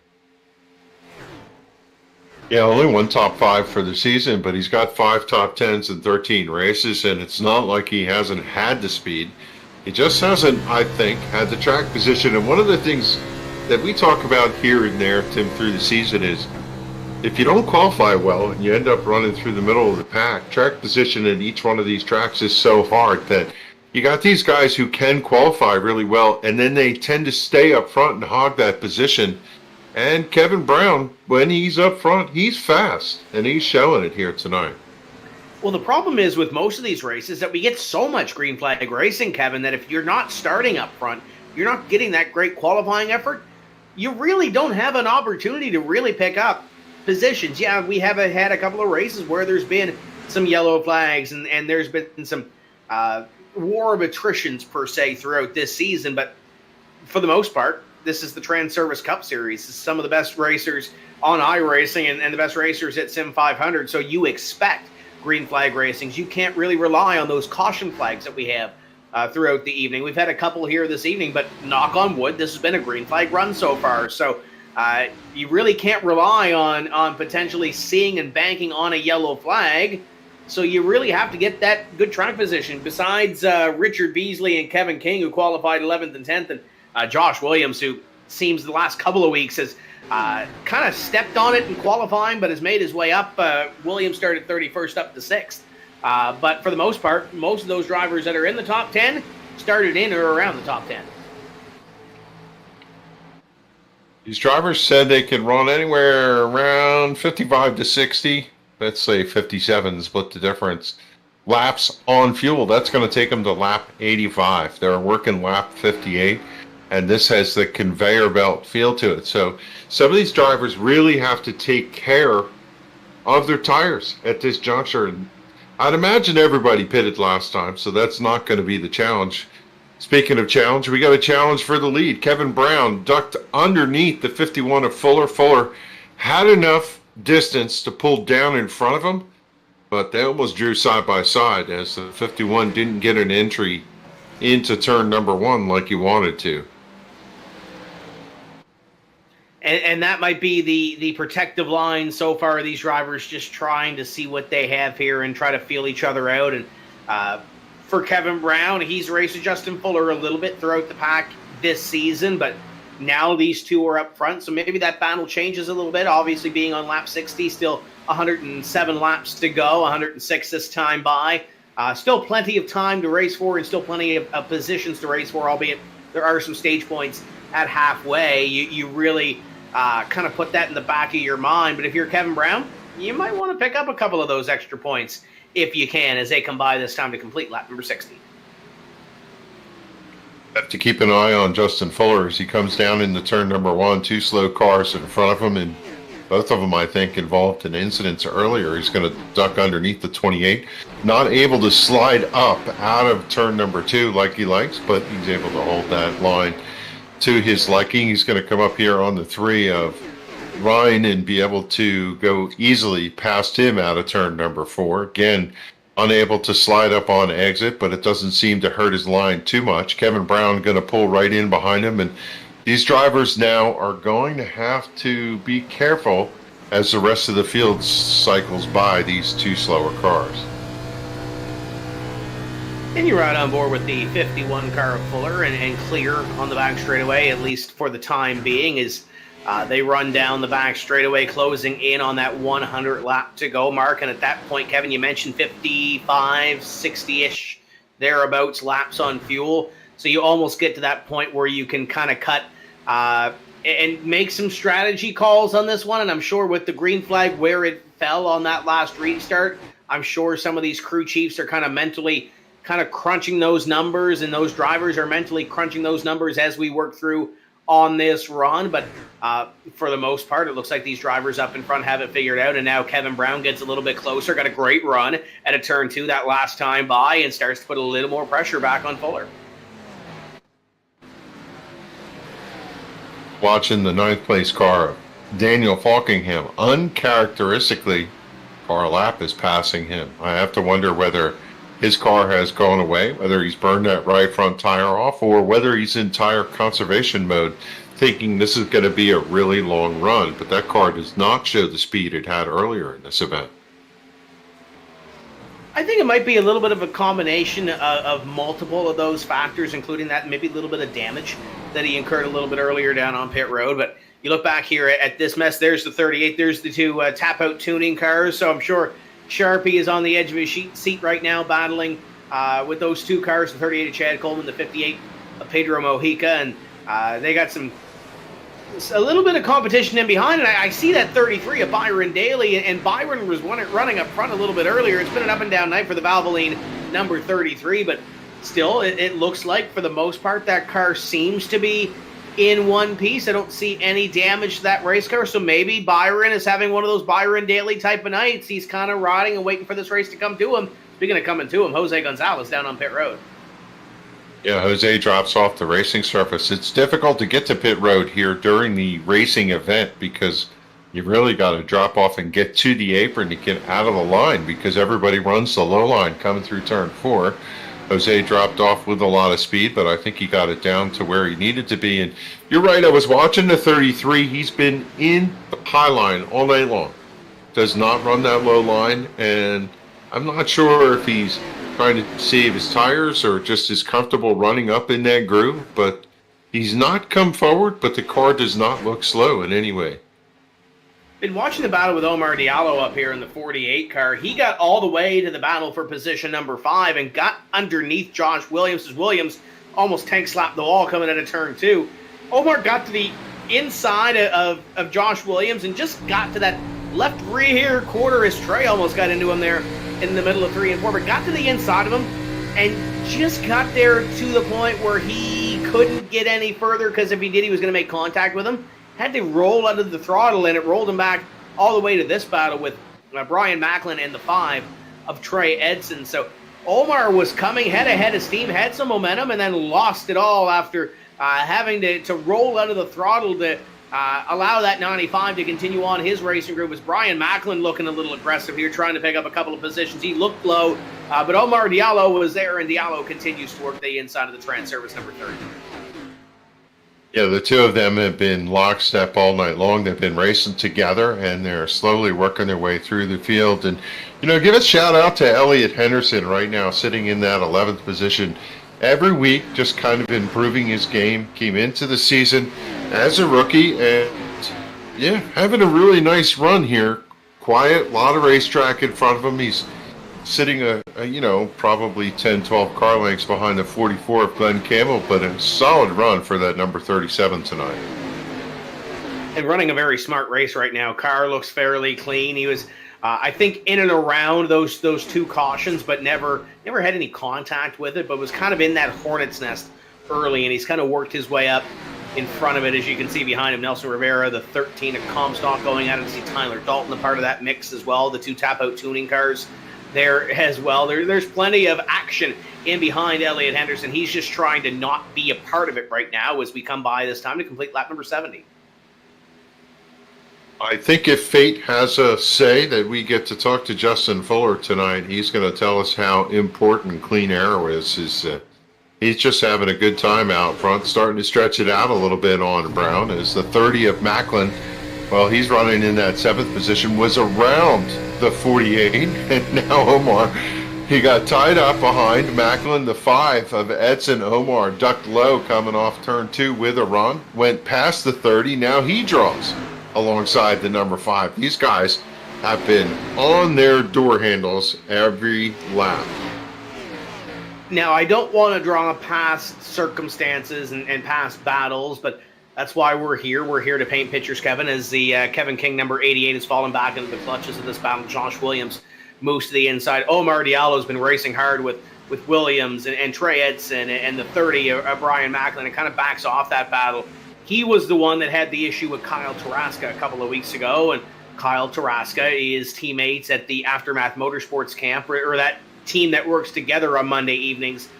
Yeah, only 1 top 5 for the season, but he's got 5 top 10s in 13 races, and it's not like he hasn't had the speed. He just hasn't, I think, had the track position. And one of the things that we talk about here and there, Tim, through the season is if you don't qualify well and you end up running through the middle of the pack, track position at each one of these tracks is so hard that you got these guys who can qualify really well, and then they tend to stay up front and hog that position. And Kevin Brown, when he's up front, he's fast, and he's showing it here tonight. Well, the problem is with most of these races that we get so much green flag racing, Kevin, that if you're not starting up front, you're not getting that great qualifying effort, you really don't have an opportunity to really pick up positions. Yeah, we have had a couple of races where there's been some yellow flags and there's been some war of attritions, per se, throughout this season, but for the most part, this is the Transervice Cup Series. This is some of the best racers on iRacing and the best racers at SIM500. So you expect green flag racings. You can't really rely on those caution flags that we have throughout the evening. We've had a couple here this evening, but knock on wood, this has been a green flag run so far. So you really can't rely on potentially seeing and banking on a yellow flag So you really have to get that good track position. Besides Richard Beasley and Kevin King, who qualified 11th and 10th, and Josh Williams, who seems the last couple of weeks has kind of stepped on it in qualifying, but has made his way up. Williams started 31st up to 6th. But for the most part, most of those drivers that are in the top 10 started in or around the top 10. These drivers said they can run anywhere around 55 to 60. Let's say 57, split the difference. Laps on fuel, that's going to take them to lap 85. They're working lap 58, and this has the conveyor belt feel to it. So some of these drivers really have to take care of their tires at this juncture. I'd imagine everybody pitted last time, so that's not going to be the challenge. Speaking of challenge, we got a challenge for the lead. Kevin Brown ducked underneath the 51 of Fuller. Fuller had enough distance to pull down in front of him, but they almost drew side by side as the 51 didn't get an entry into turn number 1 like he wanted to. And that might be the protective line so far. These drivers just trying to see what they have here and try to feel each other out. And for Kevin Brown, he's raced Justin Fuller a little bit throughout the pack this season, but now these two are up front, so maybe that battle changes a little bit. Obviously, being on lap 60, still 107 laps to go, 106 this time by. Still plenty of time to race for and still plenty of positions to race for, albeit there are some stage points at halfway. You really kind of put that in the back of your mind. But if you're Kevin Brown, you might want to pick up a couple of those extra points if you can as they come by this time to complete lap number 60. Have to keep an eye on Justin Fuller as he comes down into turn number 1. 2 slow cars in front of him, and both of them, I think, involved in incidents earlier. He's going to duck underneath the 28. Not able to slide up out of turn number 2 like he likes, but he's able to hold that line to his liking. He's going to come up here on the 3 of Ryan and be able to go easily past him out of turn number 4. Again, unable to slide up on exit, but it doesn't seem to hurt his line too much. Kevin Brown going to pull right in behind him, and these drivers now are going to have to be careful as the rest of the field cycles by these 2 slower cars. And you're right on board with the 51 car of Fuller and clear on the back straightaway, at least for the time being, as they run down the back straightaway, closing in on that 100 lap to go mark. And at that point, Kevin, you mentioned 55, 60-ish, thereabouts laps on fuel. So you almost get to that point where you can kind of cut and make some strategy calls on this one. And I'm sure with the green flag where it fell on that last restart, I'm sure some of these crew chiefs are kind of mentally kind of crunching those numbers, and those drivers are mentally crunching those numbers as we work through on this run. But for the most part, it looks like these drivers up in front have it figured out, and now Kevin Brown gets a little bit closer, got a great run at a turn 2 that last time by, and starts to put a little more pressure back on Fuller. Watching the 9th place car, Daniel Faulkingham, uncharacteristically, car lap is passing him. I have to wonder whether his car has gone away, whether he's burned that right front tire off, or whether he's in tire conservation mode, thinking this is going to be a really long run. But that car does not show the speed it had earlier in this event. I think it might be a little bit of a combination of multiple of those factors, including that maybe a little bit of damage that he incurred a little bit earlier down on pit road. But you look back here at this mess, there's the 38, there's the 2 tap-out tuning cars, so I'm sure Sharpie is on the edge of his seat right now, battling with those 2 cars, the 38 of Chad Coleman, the 58 of Pedro Mojica, and they got a little bit of competition in behind, and I see that 33 of Byron Daly, and Byron was running up front a little bit earlier. It's been an up-and-down night for the Valvoline number 33, but still, it looks like, for the most part, that car seems to be in one piece. I don't see any damage to that race car, so maybe Byron is having one of those Byron Daly type of nights. He's kind of riding and waiting for this race to come to him. Speaking of coming to him, Jose Gonzalez down on pit road. Yeah, Jose drops off the racing surface. It's difficult to get to pit road here during the racing event because you really got to drop off and get to the apron to get out of the line because everybody runs the low line coming through turn 4. Jose dropped off with a lot of speed, but I think he got it down to where he needed to be. And you're right, I was watching the 33. He's been in the high line all day long. Does not run that low line, and I'm not sure if he's trying to save his tires or just is comfortable running up in that groove, but he's not come forward, but the car does not look slow in any way. Been watching the battle with Omar Diallo up here in the 48 car. He got all the way to the battle for position number 5 and got underneath Josh Williams as Williams almost tank slapped the wall coming out of turn 2. Omar got to the inside of Josh Williams and just got to that left rear quarter as Trey almost got into him there in the middle of 3 and 4, but got to the inside of him and just got there to the point where he couldn't get any further, because if he did, he was going to make contact with him. Had to roll out of the throttle, and it rolled him back all the way to this battle with Brian Macklin and the 5 of Trey Edson. So Omar was coming head ahead of steam, had some momentum, and then lost it all after having to roll out of the throttle to allow that 95 to continue on his racing group. Was Brian Macklin looking a little aggressive here, trying to pick up a couple of positions. He looked low, but Omar Diallo was there, and Diallo continues to work the inside of the Transervice number 30. Yeah, the two of them have been lockstep all night long. They've been racing together, and they're slowly working their way through the field. And, give a shout out to Elliot Henderson right now, sitting in that 11th position. Every week, just kind of improving his game. Came into the season as a rookie, and, yeah, having a really nice run here. Quiet, a lot of racetrack in front of him. He's sitting probably 10, 12 car lengths behind the 44 of Glenn Campbell, but a solid run for that number 37 tonight. And running a very smart race right now. Car looks fairly clean. He was, I think, in and around those 2 cautions, but never had any contact with it, but was kind of in that hornet's nest early, and he's kind of worked his way up in front of it. As you can see behind him, Nelson Rivera, the 13 of Comstock going at it. See Tyler Dalton, a part of that mix as well. The 2 tap-out tuning cars there as well. There's plenty of action in behind Elliot Henderson. He's just trying to not be a part of it right now as we come by this time to complete lap number 70. I think if fate has a say that we get to talk to Justin Fuller tonight, he's going to tell us how important Clean Aero is. He's just having a good time out front, starting to stretch it out a little bit on Brown. As the 30 of Macklin, well, he's running in that 7th position, was around the 48, and now Omar, he got tied up behind Macklin. The 5 of Edson. Omar ducked low coming off turn 2 with a run, went past the 30. Now he draws alongside the number 5. These guys have been on their door handles every lap. Now, I don't want to draw past circumstances and past battles, but that's why we're here. We're here to paint pictures, Kevin, as the Kevin King number 88 has fallen back into the clutches of this battle. Josh Williams moves to the inside. Omar Diallo has been racing hard with Williams and Trey Edson and the 30 of Brian Macklin, and kind of backs off that battle. He was the one that had the issue with Kyle Tarasca a couple of weeks ago, and Kyle Tarasca is teammates at the Aftermath Motorsports camp, or that team that works together on Monday evenings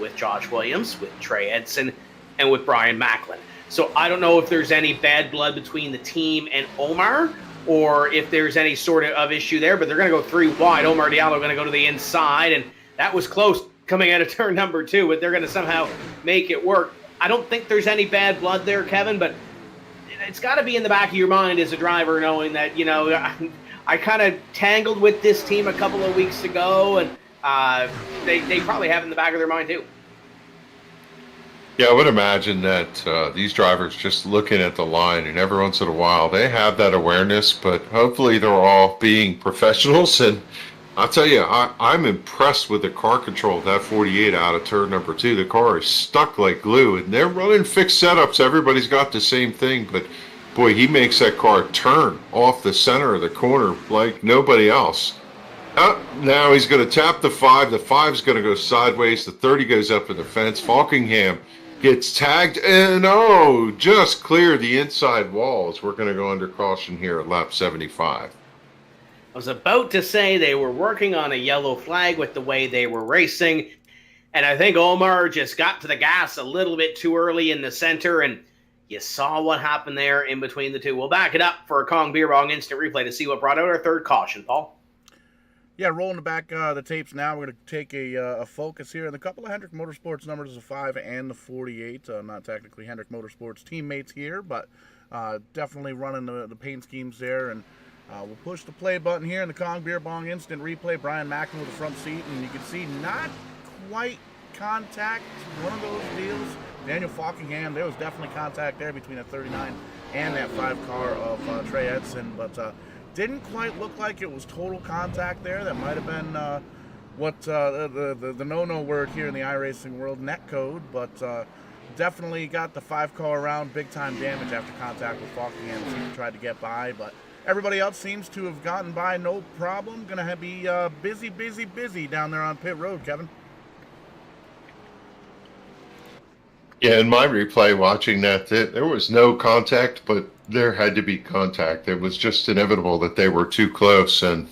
with Josh Williams, with Trey Edson, and with Brian Macklin. So I don't know if there's any bad blood between the team and Omar, or if there's any sort of issue there, but they're going to go 3 wide. Omar Diallo going to go to the inside, and that was close coming out of turn number 2, but they're going to somehow make it work. I don't think there's any bad blood there, Kevin, but it's got to be in the back of your mind as a driver, knowing that, I kind of tangled with this team a couple of weeks ago, and they probably have it in the back of their mind too. Yeah, I would imagine that these drivers just looking at the line, and every once in a while they have that awareness, but hopefully they're all being professionals. And I'll tell you, I'm impressed with the car control of that 48 out of turn number 2. The car is stuck like glue, and they're running fixed setups. Everybody's got the same thing, but boy, he makes that car turn off the center of the corner like nobody else. Now he's going to tap the 5. The 5 is going to go sideways. The 30 goes up in the fence. Faulkingham gets tagged, and just clear the inside walls. We're going to go under caution here at lap 75. I was about to say they were working on a yellow flag with the way they were racing, and I think Omar just got to the gas a little bit too early in the center, and you saw what happened there in between the two. We'll back it up for a Kong Beer Bong instant replay to see what brought out our 3rd caution, Paul. Yeah, rolling back the tapes now. We're going to take a focus here. And a couple of Hendrick Motorsports numbers, the 5 and the 48. Not technically Hendrick Motorsports teammates here, but definitely running the paint schemes there. And We'll push the play button here in the Kong Beer Bong instant replay. Brian Macklin with the front seat, and you can see not quite contact, one of those deals. Daniel Faulkingham, there was definitely contact there between that 39 and that 5 car of Trey Edson, but didn't quite look like it was total contact there. That might have been what the no-no word here in the iRacing world, net code, but definitely got the 5 car around, big time damage after contact with Faulkingham. He tried to get by, but everybody else seems to have gotten by no problem. Gonna be busy down there on pit road, Kevin. Yeah, in my replay watching that, there was no contact, but there had to be contact. It was just inevitable that they were too close, and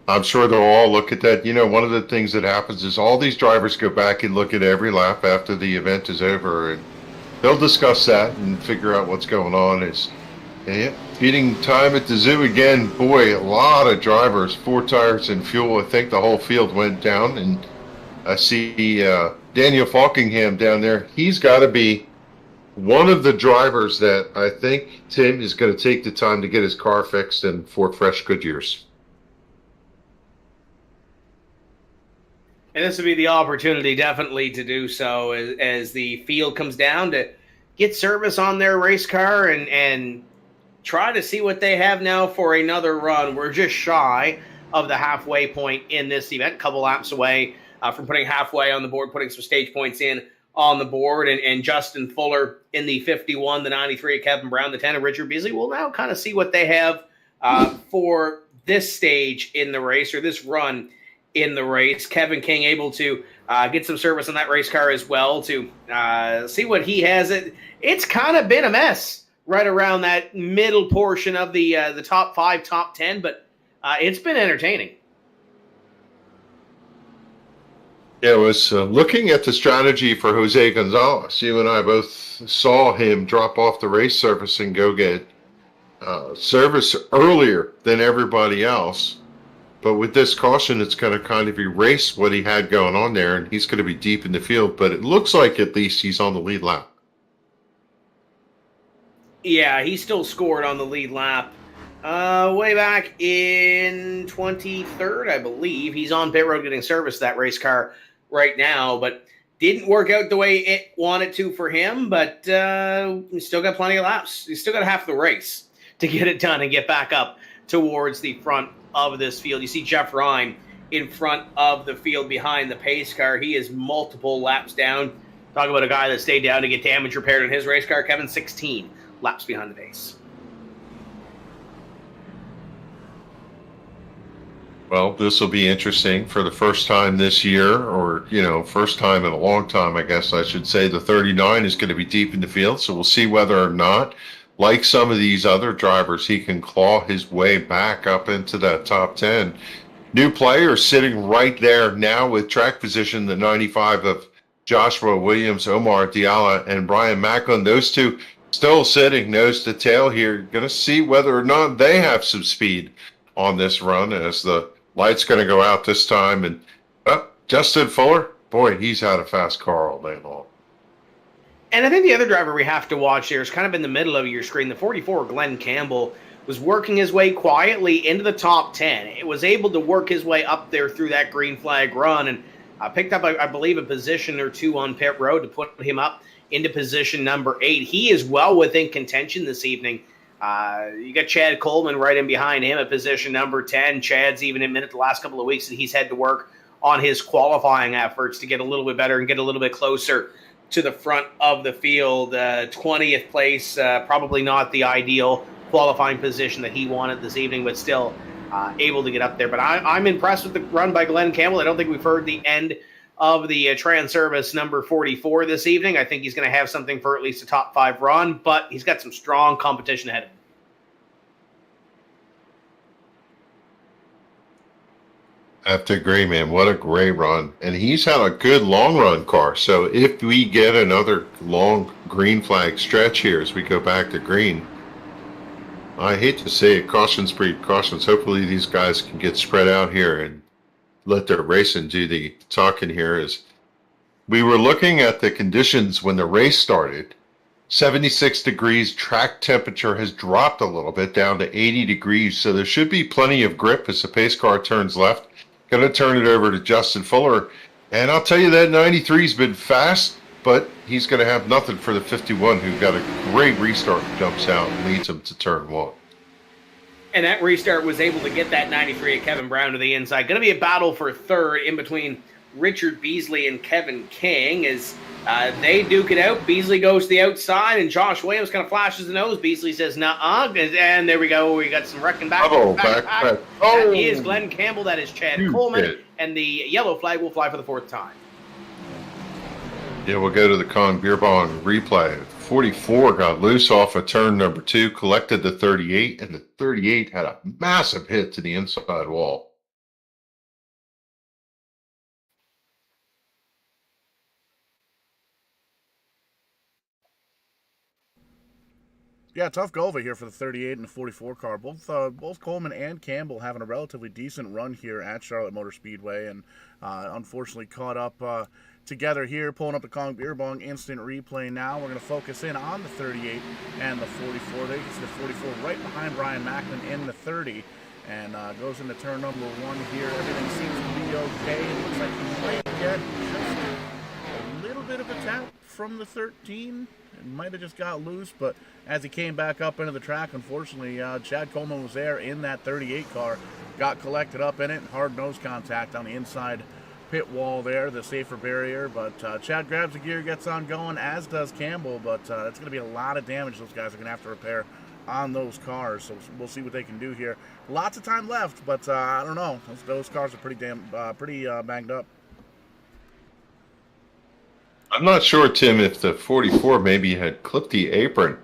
I'm sure they'll all look at that. You know, one of the things that happens is all these drivers go back and look at every lap after the event is over, and they'll discuss that and figure out what's going on. Beating time at the zoo again. Boy, a lot of drivers, 4 tires and fuel. I think the whole field went down, and I see Daniel Faulkingham down there. He's got to be one of the drivers that I think Tim is going to take the time to get his car fixed and for fresh Goodyears. And this would be the opportunity definitely to do so as the field comes down to get service on their race car and try to see what they have now for another run. We're just shy of the halfway point in this event, a couple laps away from putting halfway on the board, putting some stage points in on the board. And Justin Fuller in the 51, the 93, Kevin Brown, the 10 of Richard Beasley. We'll now kind of see what they have for this stage in the race, or this run in the race. Kevin King able to get some service on that race car as well to see what he has. It's kind of been a mess right around that middle portion of the top 5, top 10, but it's been entertaining. Yeah, I was looking at the strategy for Jose Gonzalez. You and I both saw him drop off the race surface and go get service earlier than everybody else. But with this caution, it's going to kind of erase what he had going on there, and he's going to be deep in the field. But it looks like at least he's on the lead lap. Yeah, he still scored on the lead lap way back in 23rd, I believe. He's on pit road getting service that race car right now, but didn't work out the way it wanted to for him. But he's still got plenty of laps. He's still got half the race to get it done and get back up towards the front of this field. You see Jeff Ryan in front of the field behind the pace car. He is multiple laps down. Talk about a guy that stayed down to get damage repaired in his race car. Kevin, 16 laps behind the pace. Well, this will be interesting for the first time this year, or, first time in a long time, I guess I should say. The 39 is going to be deep in the field, so we'll see whether or not, like some of these other drivers, he can claw his way back up into that top 10. New player sitting right there now with track position, the 95 of Joshua Williams, Omar Diallo, and Brian Macklin. Those two still sitting nose to tail here. Going to see whether or not they have some speed on this run as the light's going to go out this time. And Justin Fuller, boy, he's had a fast car all day long. And I think the other driver we have to watch here is kind of in the middle of your screen. The 44, Glenn Campbell, was working his way quietly into the top 10. It was able to work his way up there through that green flag run and picked up, I believe, a position or two on pit road to put him up into position number 8. He is well within contention this evening. You got Chad Coleman right in behind him at position number 10. Chad's even admitted the last couple of weeks that he's had to work on his qualifying efforts to get a little bit better and get a little bit closer to the front of the field. 20th place, probably not the ideal qualifying position that he wanted this evening, but still able to get up there. But I'm impressed with the run by Glenn Campbell. I don't think we've heard the end of the Transervice number 44 this evening. I think he's going to have something for at least a top 5 run, but he's got some strong competition ahead of him. I have to agree, man. What a great run. And he's had a good long run car. So if we get another long green flag stretch here as we go back to green, I hate to say it, cautions breed cautions. Hopefully these guys can get spread out here and let their racing do the talking here. As we were looking at the conditions when the race started, 76 degrees. Track temperature has dropped a little bit down to 80 degrees, so there should be plenty of grip as the pace car turns left. Going to turn it over to Justin Fuller, and I'll tell you that 93's been fast, but he's going to have nothing for the 51, who got a great restart, jumps out and leads him to turn 1. And that restart was able to get that 93 of Kevin Brown to the inside. Going to be a battle for third in between Richard Beasley and Kevin King as they duke it out. Beasley goes to the outside, and Josh Williams kind of flashes the nose. Beasley says, "Nuh-uh," and there we go. We got some wrecking back. Back. That is Glenn Campbell. That is Chad Coleman. And the yellow flag will fly for the 4th time. Yeah, we'll go to the Kong Beer Bong replay. 44 got loose off of turn number 2, collected the 38, and the 38 had a massive hit to the inside wall. Yeah, tough go over here for the 38 and the 44 car. Both Coleman and Campbell having a relatively decent run here at Charlotte Motor Speedway, and unfortunately caught up together here. Pulling up the Kong Beer Bong instant replay now. We're going to focus in on the 38 and the 44. There you can see the 44 right behind Brian Macklin in the 30, and goes into turn number 1 here. Everything seems to be okay. It looks like he might get just a little bit of a tap from the 13. It might have just got loose, but as he came back up into the track, unfortunately, Chad Coleman was there in that 38 car, got collected up in it, hard nose contact on the inside pit wall there, the safer barrier, but Chad grabs the gear, gets on going, as does Campbell, but it's going to be a lot of damage those guys are going to have to repair on those cars, so we'll see what they can do here. Lots of time left, but I don't know. Those cars are pretty banged up. I'm not sure, Tim, if the 44 maybe had clipped the apron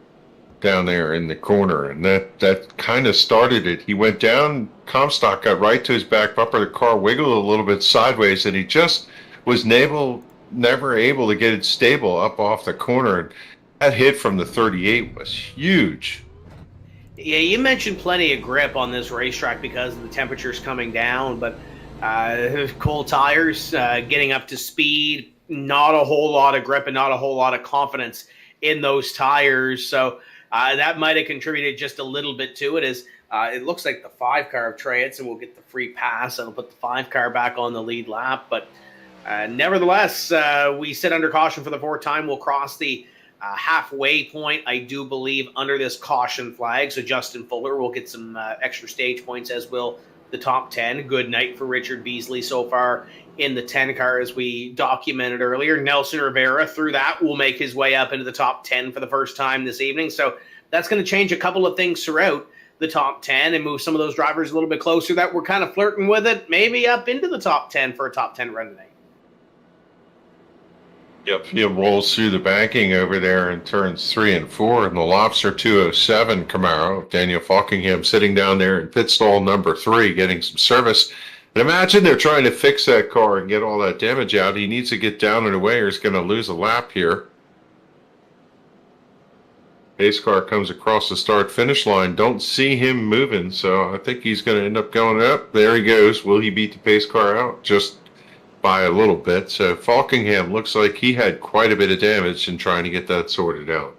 down there in the corner, and that kind of started it. He went down, Comstock got right to his back bumper, the car wiggled a little bit sideways, and he just was never able to get it stable up off the corner. And that hit from the 38 was huge. Yeah, you mentioned plenty of grip on this racetrack because of the temperatures coming down, but cold tires, getting up to speed, not a whole lot of grip and not a whole lot of confidence in those tires. So that might have contributed just a little bit to it, as it looks like the 5 car of Trey Edson will get the free pass. It'll put the 5 car back on the lead lap. But nevertheless, we sit under caution for the 4th time. We'll cross the halfway point, I do believe, under this caution flag. So Justin Fuller will get some extra stage points, as will the top 10. Good night for Richard Beasley so far in the 10 car, as we documented earlier. Nelson Rivera, through that, will make his way up into the top 10 for the first time this evening. So that's going to change a couple of things throughout the top 10 and move some of those drivers a little bit closer that were kind of flirting with it, maybe up into the top 10 for a top 10 run today. Yep, he rolls through the banking over there in turns 3 and 4, and the Lobster 207 Camaro, Daniel Faulkingham, sitting down there in pit stall number 3, getting some service. And imagine they're trying to fix that car and get all that damage out. He needs to get down and away, or he's going to lose a lap here. Pace car comes across the start-finish line. Don't see him moving, so I think he's going to end up going up. There he goes. Will he beat the pace car out? Just by a little bit. So Faulkingham looks like he had quite a bit of damage in trying to get that sorted out.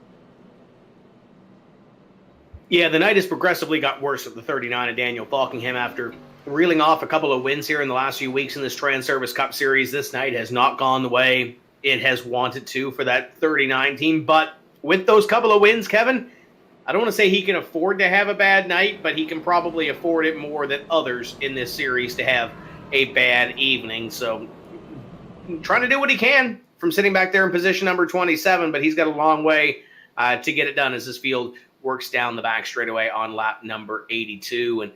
Yeah, the night has progressively got worse at the 39 of Daniel Faulkingham after reeling off a couple of wins here in the last few weeks in this Transervice Cup Series. This night has not gone the way it has wanted to for that 39 team. But with those couple of wins, Kevin, I don't want to say he can afford to have a bad night, but he can probably afford it more than others in this series to have a bad evening. So trying to do what he can from sitting back there in position number 27, but he's got a long way to get it done as this field works down the back straightaway on lap number 82. And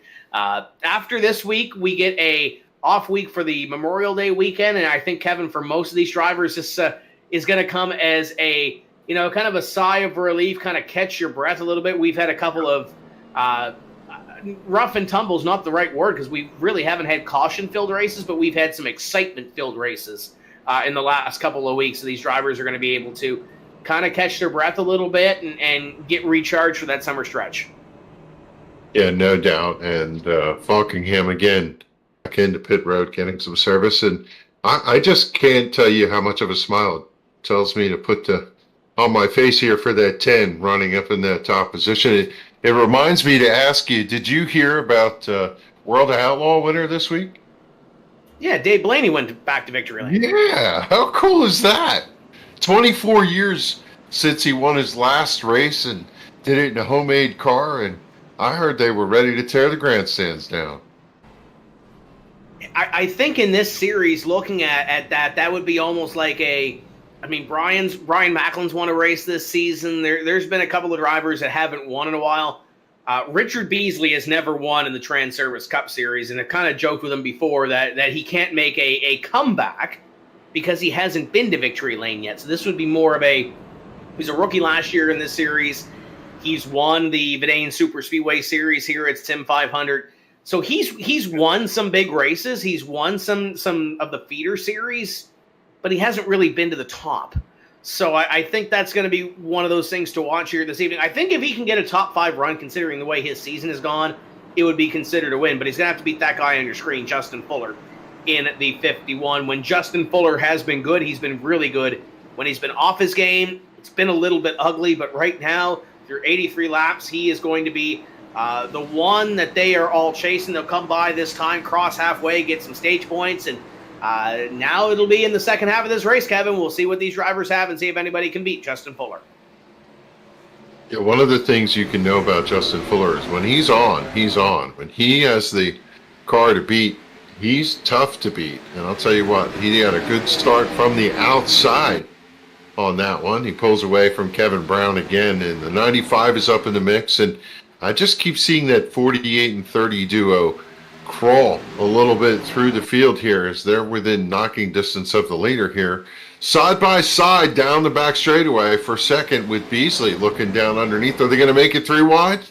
after this week, we get a off week for the Memorial Day weekend. And I think, Kevin, for most of these drivers, this is going to come as a, kind of a sigh of relief, kind of catch your breath a little bit. We've had a couple of rough and tumbles, not the right word, because we really haven't had caution-filled races, but we've had some excitement-filled races in the last couple of weeks. So these drivers are going to be able to kind of catch their breath a little bit and get recharged for that summer stretch. Yeah, no doubt. And Faulkingham, again, back into pit road, getting some service. And I just can't tell you how much of a smile it tells me to put the on my face here for that 10 running up in that top position. It reminds me to ask you, did you hear about World Outlaw winner this week? Yeah, Dave Blaney went back to victory lane. Yeah, how cool is that? 24 years since he won his last race and did it in a homemade car, and I heard they were ready to tear the grandstands down. I think in this series, looking at that would be almost like Brian Macklin's won a race this season. There's been a couple of drivers that haven't won in a while. Richard Beasley has never won in the Transervice Cup Series, and I kind of joked with him before that he can't make a comeback because he hasn't been to victory lane yet. So this would be more of he's a rookie last year in this series. He's won the Verdane Super Speedway Series here at SIM500. So he's won some big races. He's won some of the feeder series, but he hasn't really been to the top. So I think that's going to be one of those things to watch here this evening. I think if he can get a top 5 run, considering the way his season has gone, it would be considered a win. But he's going to have to beat that guy on your screen, Justin Fuller, in the 51. When Justin Fuller has been good, he's been really good. When he's been off his game, it's been a little bit ugly. But right now, through 83 laps, he is going to be the one that they are all chasing. They'll come by this time, cross halfway, get some stage points, and now it'll be in the second half of this race, Kevin. We'll see what these drivers have and see if anybody can beat Justin Fuller. Yeah, one of the things you can know about Justin Fuller is when he's on, he's on. When he has the car to beat, he's tough to beat. And I'll tell you what, he had a good start from the outside on that one. He pulls away from Kevin Brown again, and the 95 is up in the mix. And I just keep seeing that 48 and 30 duo crawl a little bit through the field here as they're within knocking distance of the leader here. Side by side down the back straightaway for second with Beasley looking down underneath. Are they going to make it 3 wide?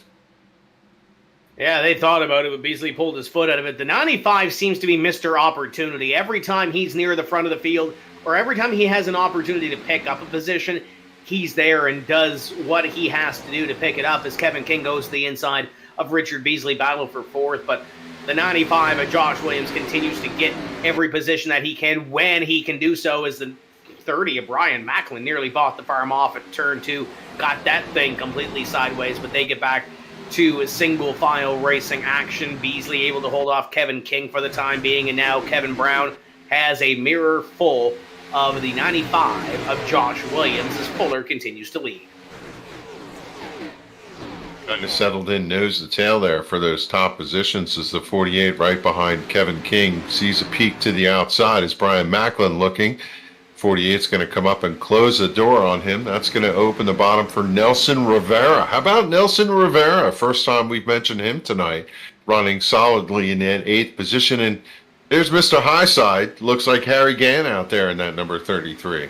Yeah, they thought about it, but Beasley pulled his foot out of it. The 95 seems to be Mr. Opportunity. Every time he's near the front of the field, or every time he has an opportunity to pick up a position, he's there and does what he has to do to pick it up as Kevin King goes to the inside of Richard Beasley, battle for 4th. But the 95 of Josh Williams continues to get every position that he can when he can do so, as the 30 of Brian Macklin nearly bought the farm off at turn 2, got that thing completely sideways, but they get back to single file racing action. Beasley able to hold off Kevin King for the time being, and now Kevin Brown has a mirror full of the 95 of Josh Williams as Fuller continues to lead. Kind of settled in nose to tail there for those top positions as the 48 right behind Kevin King sees a peek to the outside as Brian Macklin looking. 48's going to come up and close the door on him. That's going to open the bottom for Nelson Rivera. How about Nelson Rivera? First time we've mentioned him tonight, running solidly in that 8th position. And there's Mr. Highside. Looks like Harry Gann out there in that number 33.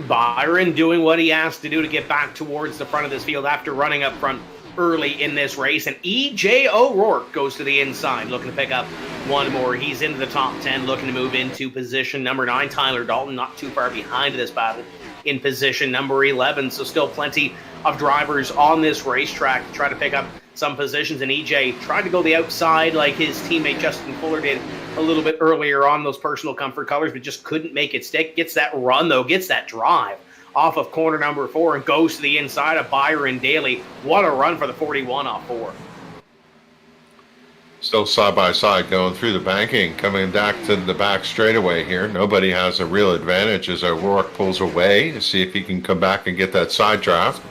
Byron doing what he has to do to get back towards the front of this field after running up front early in this race. And E.J. O'Rourke goes to the inside, looking to pick up one more. He's into the top 10, looking to move into position number 9. Tyler Dalton not too far behind this battle in position number 11. So still plenty of drivers on this racetrack to try to pick up some positions. And E.J. tried to go the outside like his teammate Justin Fuller did a little bit earlier on those personal comfort colors, but just couldn't make it stick. Gets that run, though, gets that drive off of corner number 4 and goes to the inside of Byron Daly. What a run for the 41 off 4. Still side by side going through the banking, coming back to the back straightaway here. Nobody has a real advantage as O'Rourke pulls away to see if he can come back and get that side draft.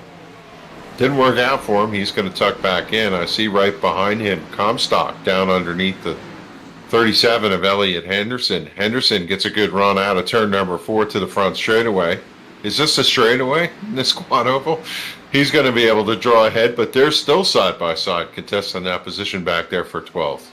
Didn't work out for him. He's going to tuck back in. I see right behind him Comstock down underneath the 37 of Elliott Henderson. Henderson gets a good run out of turn number 4 to the front straightaway. Is this a straightaway in this quad oval? He's going to be able to draw ahead, but they're still side by side contesting that position back there for 12th.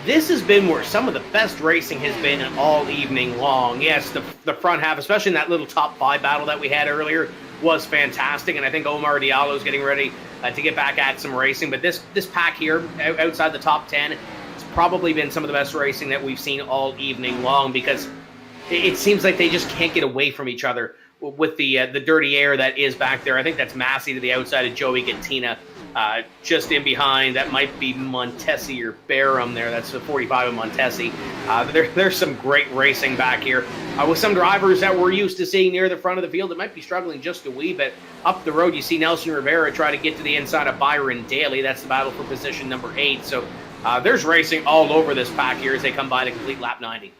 This has been where some of the best racing has been all evening long. Yes, the front half, especially in that little top 5 battle that we had earlier, was fantastic, and I think Omar Diallo is getting ready to get back at some racing. But this pack here, outside the top 10, it's probably been some of the best racing that we've seen all evening long, because it seems like they just can't get away from each other with the dirty air that is back there. I think that's Massey to the outside of Joey Gattina. Just in behind, that might be Montesi or Barham there. That's the 45 of Montesi. There's some great racing back here. With some drivers that we're used to seeing near the front of the field, it might be struggling just a wee bit. Up the road, you see Nelson Rivera try to get to the inside of Byron Daly. That's the battle for position number 8. So there's racing all over this pack here as they come by to complete lap 90.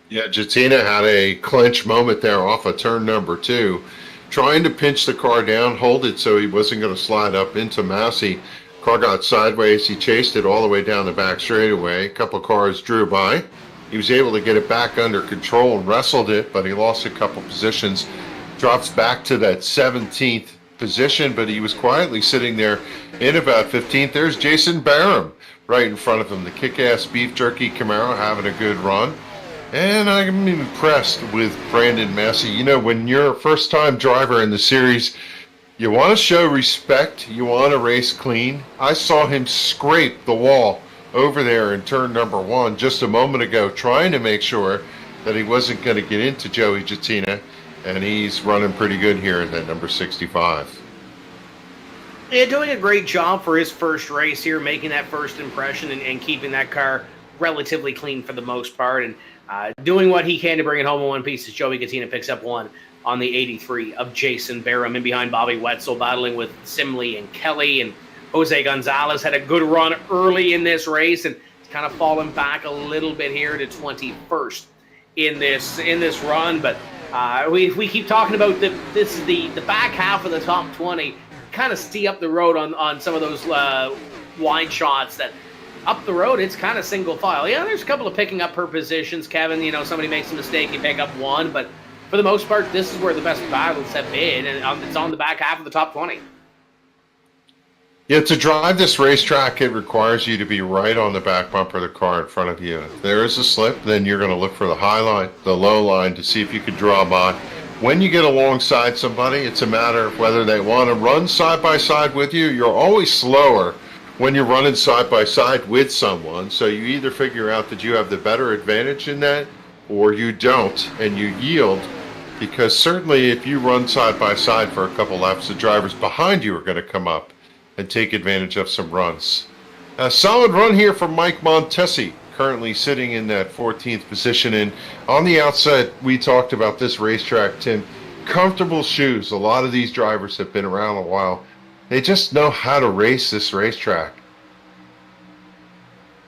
Yeah, Gattina had a clinch moment there off of turn number 2. Trying to pinch the car down, hold it so he wasn't going to slide up into Massey. Car got sideways. He chased it all the way down the back straightaway. A couple cars drew by. He was able to get it back under control and wrestled it, but he lost a couple positions. Drops back to that 17th position, but he was quietly sitting there in about 15th. There's Jason Barham right in front of him. The kick-ass beef jerky Camaro having a good run. And I'm impressed with Brandon Massey. You know, when you're a first-time driver in the series, you want to show respect. You want to race clean. I saw him scrape the wall over there in turn number 1 just a moment ago, trying to make sure that he wasn't going to get into Joey Gattina, and he's running pretty good here at that number 65. Yeah, doing a great job for his first race here, making that first impression and keeping that car relatively clean for the most part, and doing what he can to bring it home in one piece as Joey Gattina picks up 1 on the 83 of Jason Barham. In behind Bobby Wetzel, battling with Simley and Kelly, and Jose Gonzalez had a good run early in this race and kind of fallen back a little bit here to 21st in this run. But we keep talking about this is the back half of the top 20, kind of stee up the road on some of those wide shots that. Up the road, it's kind of single file. Yeah, there's a couple of picking up per positions. Kevin, you know, somebody makes a mistake, you pick up 1. But for the most part, this is where the best battles have been, and it's on the back half of the top 20. Yeah, to drive this racetrack, it requires you to be right on the back bumper of the car in front of you. If there is a slip, then you're going to look for the high line, the low line, to see if you can draw by. When you get alongside somebody, it's a matter of whether they want to run side by side with you. You're always slower when you're running side by side with someone, so you either figure out that you have the better advantage in that, or you don't, and you yield, because certainly if you run side by side for a couple laps, the drivers behind you are going to come up and take advantage of some runs. A solid run here from Mike Montesi, currently sitting in that 14th position. And on the outside, we talked about this racetrack, Tim. Comfortable shoes. A lot of these drivers have been around a while. They just know how to race this racetrack.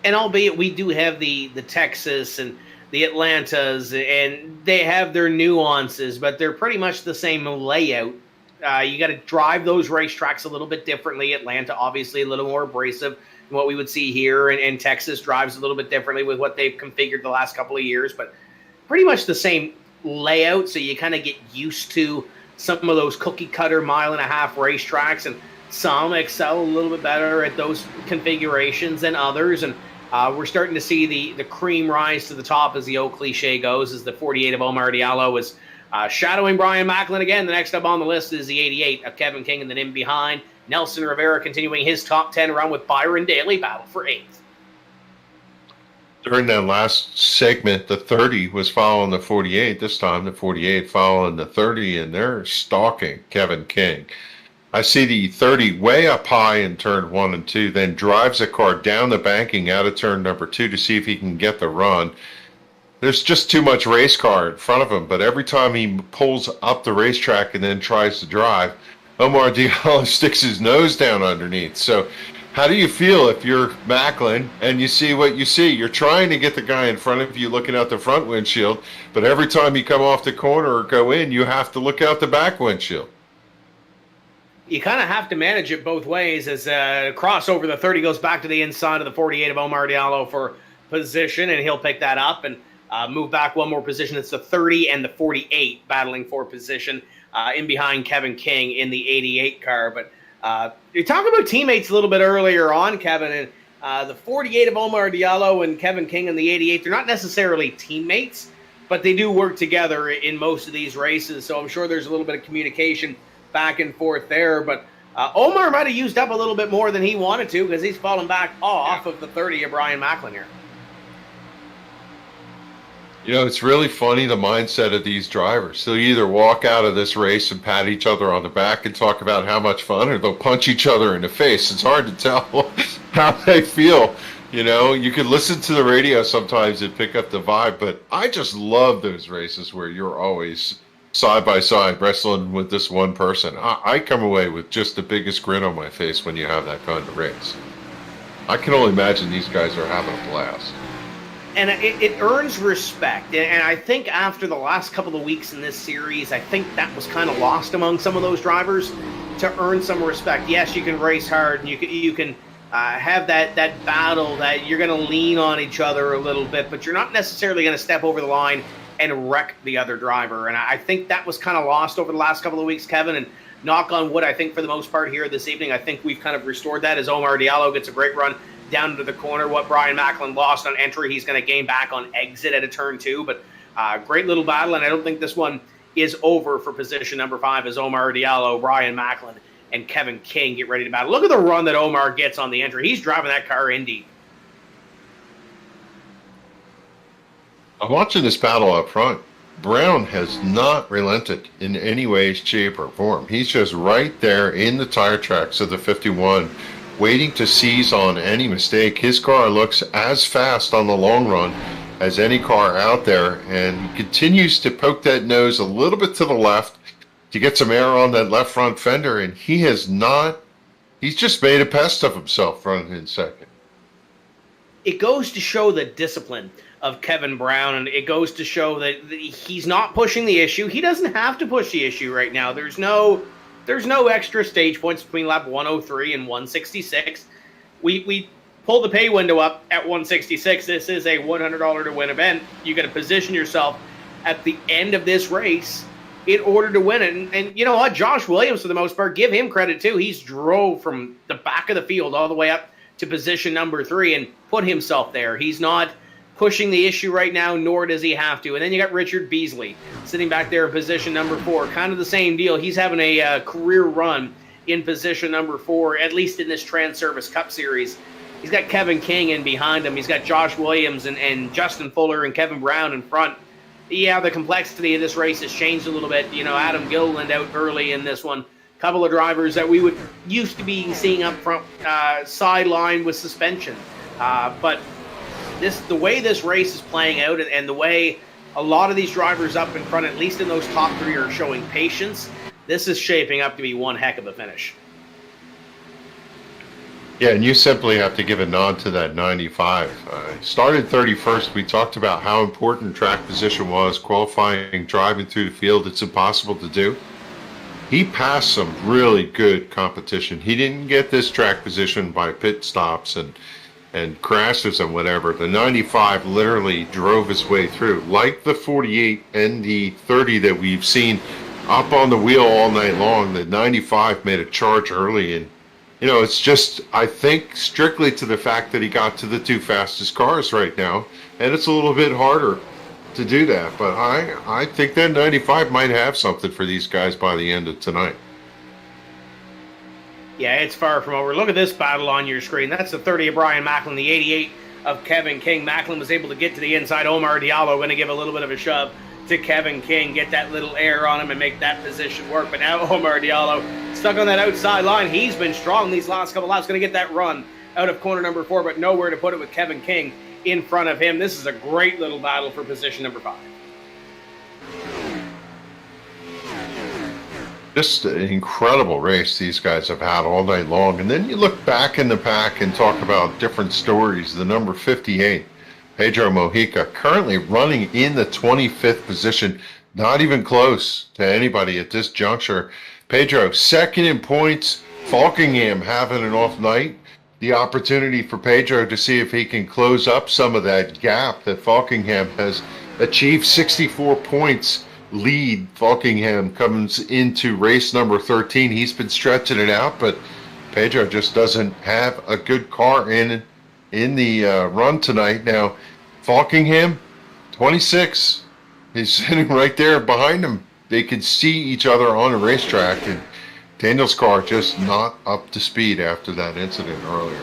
And albeit we do have the Texas and the Atlantas, and they have their nuances, but they're pretty much the same layout. You got to drive those racetracks a little bit differently. Atlanta, obviously, a little more abrasive than what we would see here, and Texas drives a little bit differently with what they've configured the last couple of years, but pretty much the same layout, so you kind of get used to some of those cookie-cutter mile-and-a-half racetracks, and some excel a little bit better at those configurations than others, and we're starting to see the cream rise to the top, as the old cliche goes, as the 48 of Omar Diallo is shadowing Brian Macklin again. The next up on the list is the 88 of Kevin King, and then in behind, Nelson Rivera continuing his top 10 run with Byron Daly, battle for 8th. During that last segment, the 30 was following the 48. This time, the 48 following the 30, and they're stalking Kevin King. I see the 30 way up high in turn 1 and 2, then drives the car down the banking out of turn number 2 to see if he can get the run. There's just too much race car in front of him, but every time he pulls up the racetrack and then tries to drive, Omar Diallo sticks his nose down underneath. So how do you feel if you're Macklin and you see what you see? You're trying to get the guy in front of you looking out the front windshield, but every time you come off the corner or go in, you have to look out the back windshield. You kind of have to manage it both ways, as crossover the 30 goes back to the inside of the 48 of Omar Diallo for position, and he'll pick that up and move back one more position. It's the 30 and the 48 battling for position in behind Kevin King in the 88 car. But you're talking about teammates a little bit earlier on, Kevin, and the 48 of Omar Diallo and Kevin King in the 88, they're not necessarily teammates, but they do work together in most of these races. So I'm sure there's a little bit of communication back and forth there, but Omar might have used up a little bit more than he wanted to, because he's fallen back off of the 30 of Brian Macklin here. It's really funny, the mindset of these drivers. They'll either walk out of this race and pat each other on the back and talk about how much fun, or they'll punch each other in the face. It's hard to tell how they feel. You can listen to the radio sometimes and pick up the vibe, but I just love those races where you're always side by side wrestling with this one person. I come away with just the biggest grin on my face when you have that kind of race. I can only imagine these guys are having a blast. And it earns respect. And I think after the last couple of weeks in this series, I think that was kind of lost among some of those drivers to earn some respect. Yes, you can race hard, and you can have that battle that you're going to lean on each other a little bit, but you're not necessarily going to step over the line and wreck the other driver. And I think that was kind of lost over the last couple of weeks, Kevin. And knock on wood, I think for the most part here this evening, I think we've kind of restored that as Omar Diallo gets a great run down into the corner. What Brian Macklin lost on entry, he's going to gain back on exit at a turn 2. But great little battle, and I don't think this one is over for position number 5 as Omar Diallo, Brian Macklin, and Kevin King get ready to battle. Look at the run that Omar gets on the entry. He's driving that car in deep. I'm watching this battle up front. Brown has not relented in any way, shape, or form. He's just right there in the tire tracks of the 51, waiting to seize on any mistake. His car looks as fast on the long run as any car out there, and he continues to poke that nose a little bit to the left to get some air on that left front fender, and he's just made a pest of himself running in second. It goes to show the discipline of Kevin Brown, and it goes to show that he's not pushing the issue. He doesn't have to push the issue right now. There's no extra stage points between lap 103 and 166. We pull the pay window up at 166. This is a $100 to win event. You got to position yourself at the end of this race in order to win it. And you know what? Josh Williams, for the most part, give him credit too. He's drove from the back of the field all the way up to position number 3 and put himself there. He's not pushing the issue right now, nor does he have to. And then you got Richard Beasley sitting back there in position number 4. Kind of the same deal. He's having a career run in position number 4, at least in this Transervice Cup Series. He's got Kevin King in behind him. He's got Josh Williams and Justin Fuller and Kevin Brown in front. Yeah, the complexity of this race has changed a little bit. Adam Gilliland out early in this one. A couple of drivers that we would used to be seeing up front, sideline with suspension. But the way this race is playing out, and the way a lot of these drivers up in front, at least in those top 3, are showing patience, this is shaping up to be one heck of a finish. Yeah, and you simply have to give a nod to that 95. Started 31st. We talked about how important track position was, qualifying, driving through the field. It's impossible to do. He passed some really good competition. He didn't get this track position by pit stops and crashes and whatever. The 95 literally drove his way through. Like the 48 and the 30 that we've seen up on the wheel all night long, the 95 made a charge early, and it's just, I think, strictly to the fact that he got to the 2 fastest cars right now, and it's a little bit harder to do that. But I think that 95 might have something for these guys by the end of tonight. Yeah, it's far from over. Look at this battle on your screen. That's the 30 of Brian Macklin, the 88 of Kevin King. Macklin was able to get to the inside. Omar Diallo going to give a little bit of a shove to Kevin King, get that little air on him and make that position work. But now Omar Diallo stuck on that outside line. He's been strong these last couple laps. Going to get that run out of corner number 4, but nowhere to put it with Kevin King in front of him. This is a great little battle for position number 5. Just an incredible race these guys have had all night long. And then you look back in the pack and talk about different stories. The number 58, Pedro Mojica, currently running in the 25th position, not even close to anybody at this juncture. Pedro, second in points. Faulkingham having an off night. The opportunity for Pedro to see if he can close up some of that gap that Faulkingham has achieved. 64 points lead. Faulkingham comes into race number 13. He's been stretching it out, but Pedro just doesn't have a good car in the run tonight. Now, Faulkingham, 26. He's sitting right there behind him. They can see each other on the racetrack, and Daniel's car just not up to speed after that incident earlier.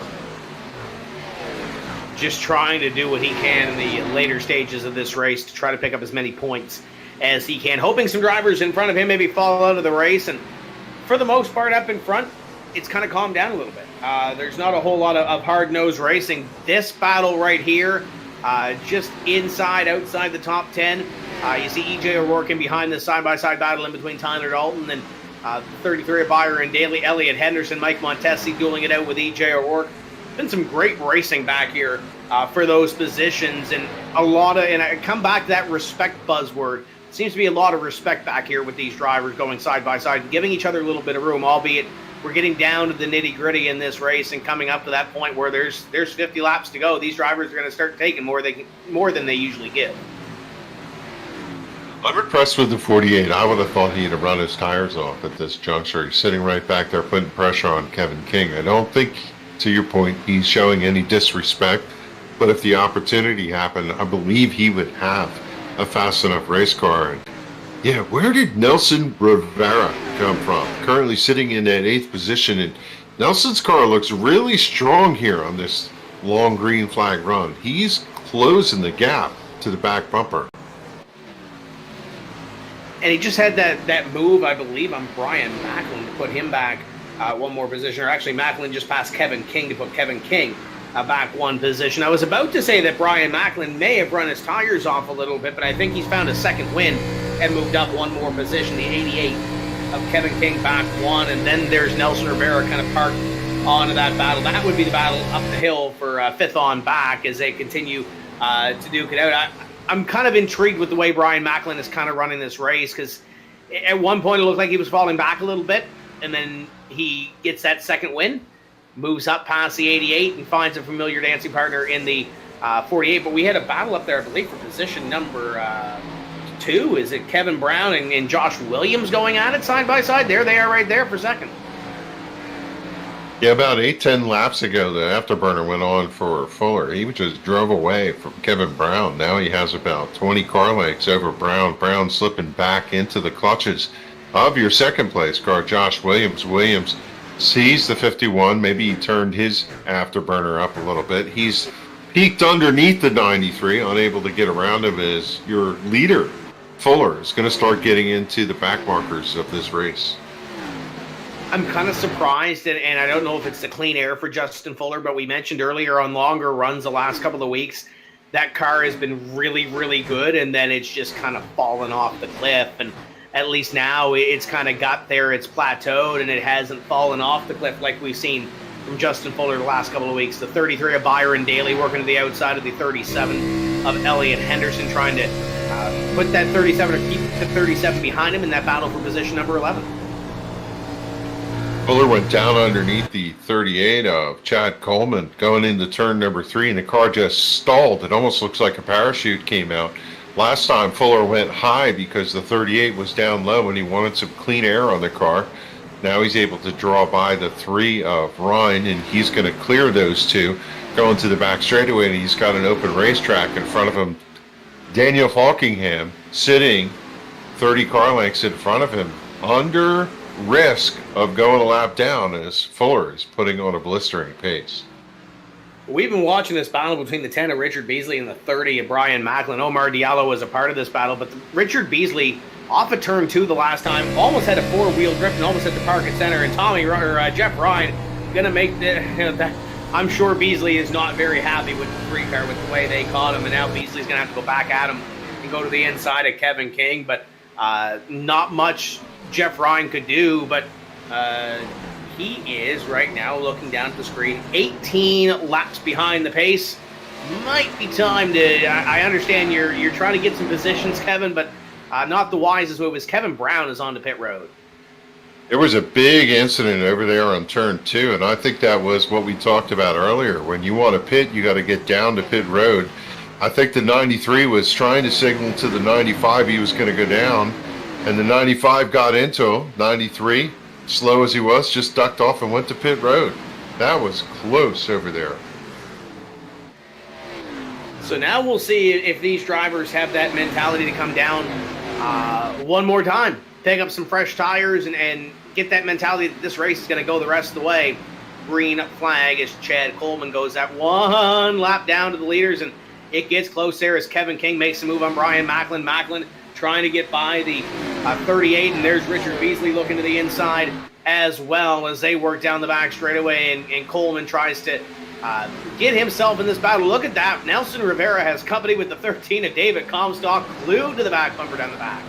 just trying to do what he can in the later stages of this race to try to pick up as many points as he can, hoping some drivers in front of him maybe fall out of the race. And for the most part up in front, it's kind of calmed down a little bit. There's not a whole lot of hard-nosed racing. This battle right here, just outside the top 10. You see EJ O'Rourke in behind this side-by-side battle in between Tyler Dalton and the 33 of Byron Daly, Elliot Henderson, Mike Montesi dueling it out with EJ O'Rourke. Been some great racing back here for those positions, and I come back to that respect buzzword. Seems to be a lot of respect back here with these drivers going side by side, giving each other a little bit of room, albeit we're getting down to the nitty-gritty in this race and coming up to that point where there's 50 laps to go. These drivers are going to start taking more than they usually give. I'm impressed with the 48. I would have thought he'd have run his tires off at this juncture. He's sitting right back there putting pressure on Kevin King. I don't think, to your point, he's showing any disrespect, but if the opportunity happened, I believe he would have a fast enough race car. And yeah, where did Nelson Rivera come from? Currently sitting in that 8th position, and Nelson's car looks really strong here on this long green flag run. He's closing the gap to the back bumper. And he just had that move, I believe, on Brian Macklin to put him back one more position. Or actually, Macklin just passed Kevin King to put Kevin King back one position. I was about to say that Brian Macklin may have run his tires off a little bit, but I think he's found a second win and moved up one more position, the 88 of Kevin King back one, and then there's Nelson Rivera kind of parked onto that battle. That would be the battle up the hill for 5th on back as they continue to duke it out. I'm kind of intrigued with the way Brian Macklin is kind of running this race, because at one point it looked like he was falling back a little bit, and then he gets that second win, moves up past the 88 and finds a familiar dancing partner in the 48. But we had a battle up there, I believe, for position number 2. Is it Kevin Brown and Josh Williams going at it side by side? There they are right there for second. Yeah, about 8-10 laps ago, the afterburner went on for Fuller. He just drove away from Kevin Brown. Now he has about 20 car lengths over Brown. Brown slipping back into the clutches of your second place car, Josh Williams. Williams sees the 51. Maybe he turned his afterburner up a little bit. He's peaked underneath the 93, unable to get around him as your leader, Fuller, is going to start getting into the back markers of this race. I'm kind of surprised, and I don't know if it's the clean air for Justin Fuller, but we mentioned earlier on longer runs the last couple of weeks, that car has been really, really good, and then it's just kind of fallen off the cliff. And at least now it's kind of got there, it's plateaued, and it hasn't fallen off the cliff like we've seen from Justin Fuller the last couple of weeks. The 33 of Byron Daly working to the outside of the 37 of Elliot Henderson, trying to put that 37 or keep the 37 behind him in that battle for position number 11. Fuller went down underneath the 38 of Chad Coleman going into turn number 3, and the car just stalled. It almost looks like a parachute came out. Last time Fuller went high because the 38 was down low and he wanted some clean air on the car. Now he's able to draw by the 3 of Ryan, and he's going to clear those two going to the back straightaway, and he's got an open racetrack in front of him. Daniel Faulkingham sitting 30 car lengths in front of him, under risk of going a lap down as Fuller is putting on a blistering pace. We've been watching this battle between the 10 of Richard Beasley and the 30 of Brian Macklin. Omar Diallo was a part of this battle, but Richard Beasley off of turn 2 the last time almost had a 4-wheel drift and almost had to park at center, and Jeff Ryan gonna make that. I'm sure Beasley is not very happy with the 3-car with the way they caught him, and now Beasley's gonna have to go back at him and go to the inside of Kevin King, but not much Jeff Ryan could do, but he is right now looking down at the screen 18 laps behind the pace. Might be time to, I understand you're trying to get some positions, Kevin, but not the wisest move as Kevin Brown is on the pit road. There was a big incident over there on turn 2, and I think that was what we talked about earlier. When you want to pit, you got to get down to pit road. I think the 93 was trying to signal to the 95 he was going to go down, and the 95 got into him. 93, slow as he was, just ducked off and went to pit road. That was close over there. So now we'll see if these drivers have that mentality to come down one more time, pick up some fresh tires, and get that mentality that this race is going to go the rest of the way. green flag as Chad Coleman goes that one lap down to the leaders, and it gets close there as Kevin King makes a move on Brian Macklin. Macklin trying to get by the 38, and there's Richard Beasley looking to the inside as well as they work down the back straightaway, and Coleman tries to get himself in this battle. Look at that. Nelson Rivera has company with the 13 of David Comstock glued to the back bumper down the back.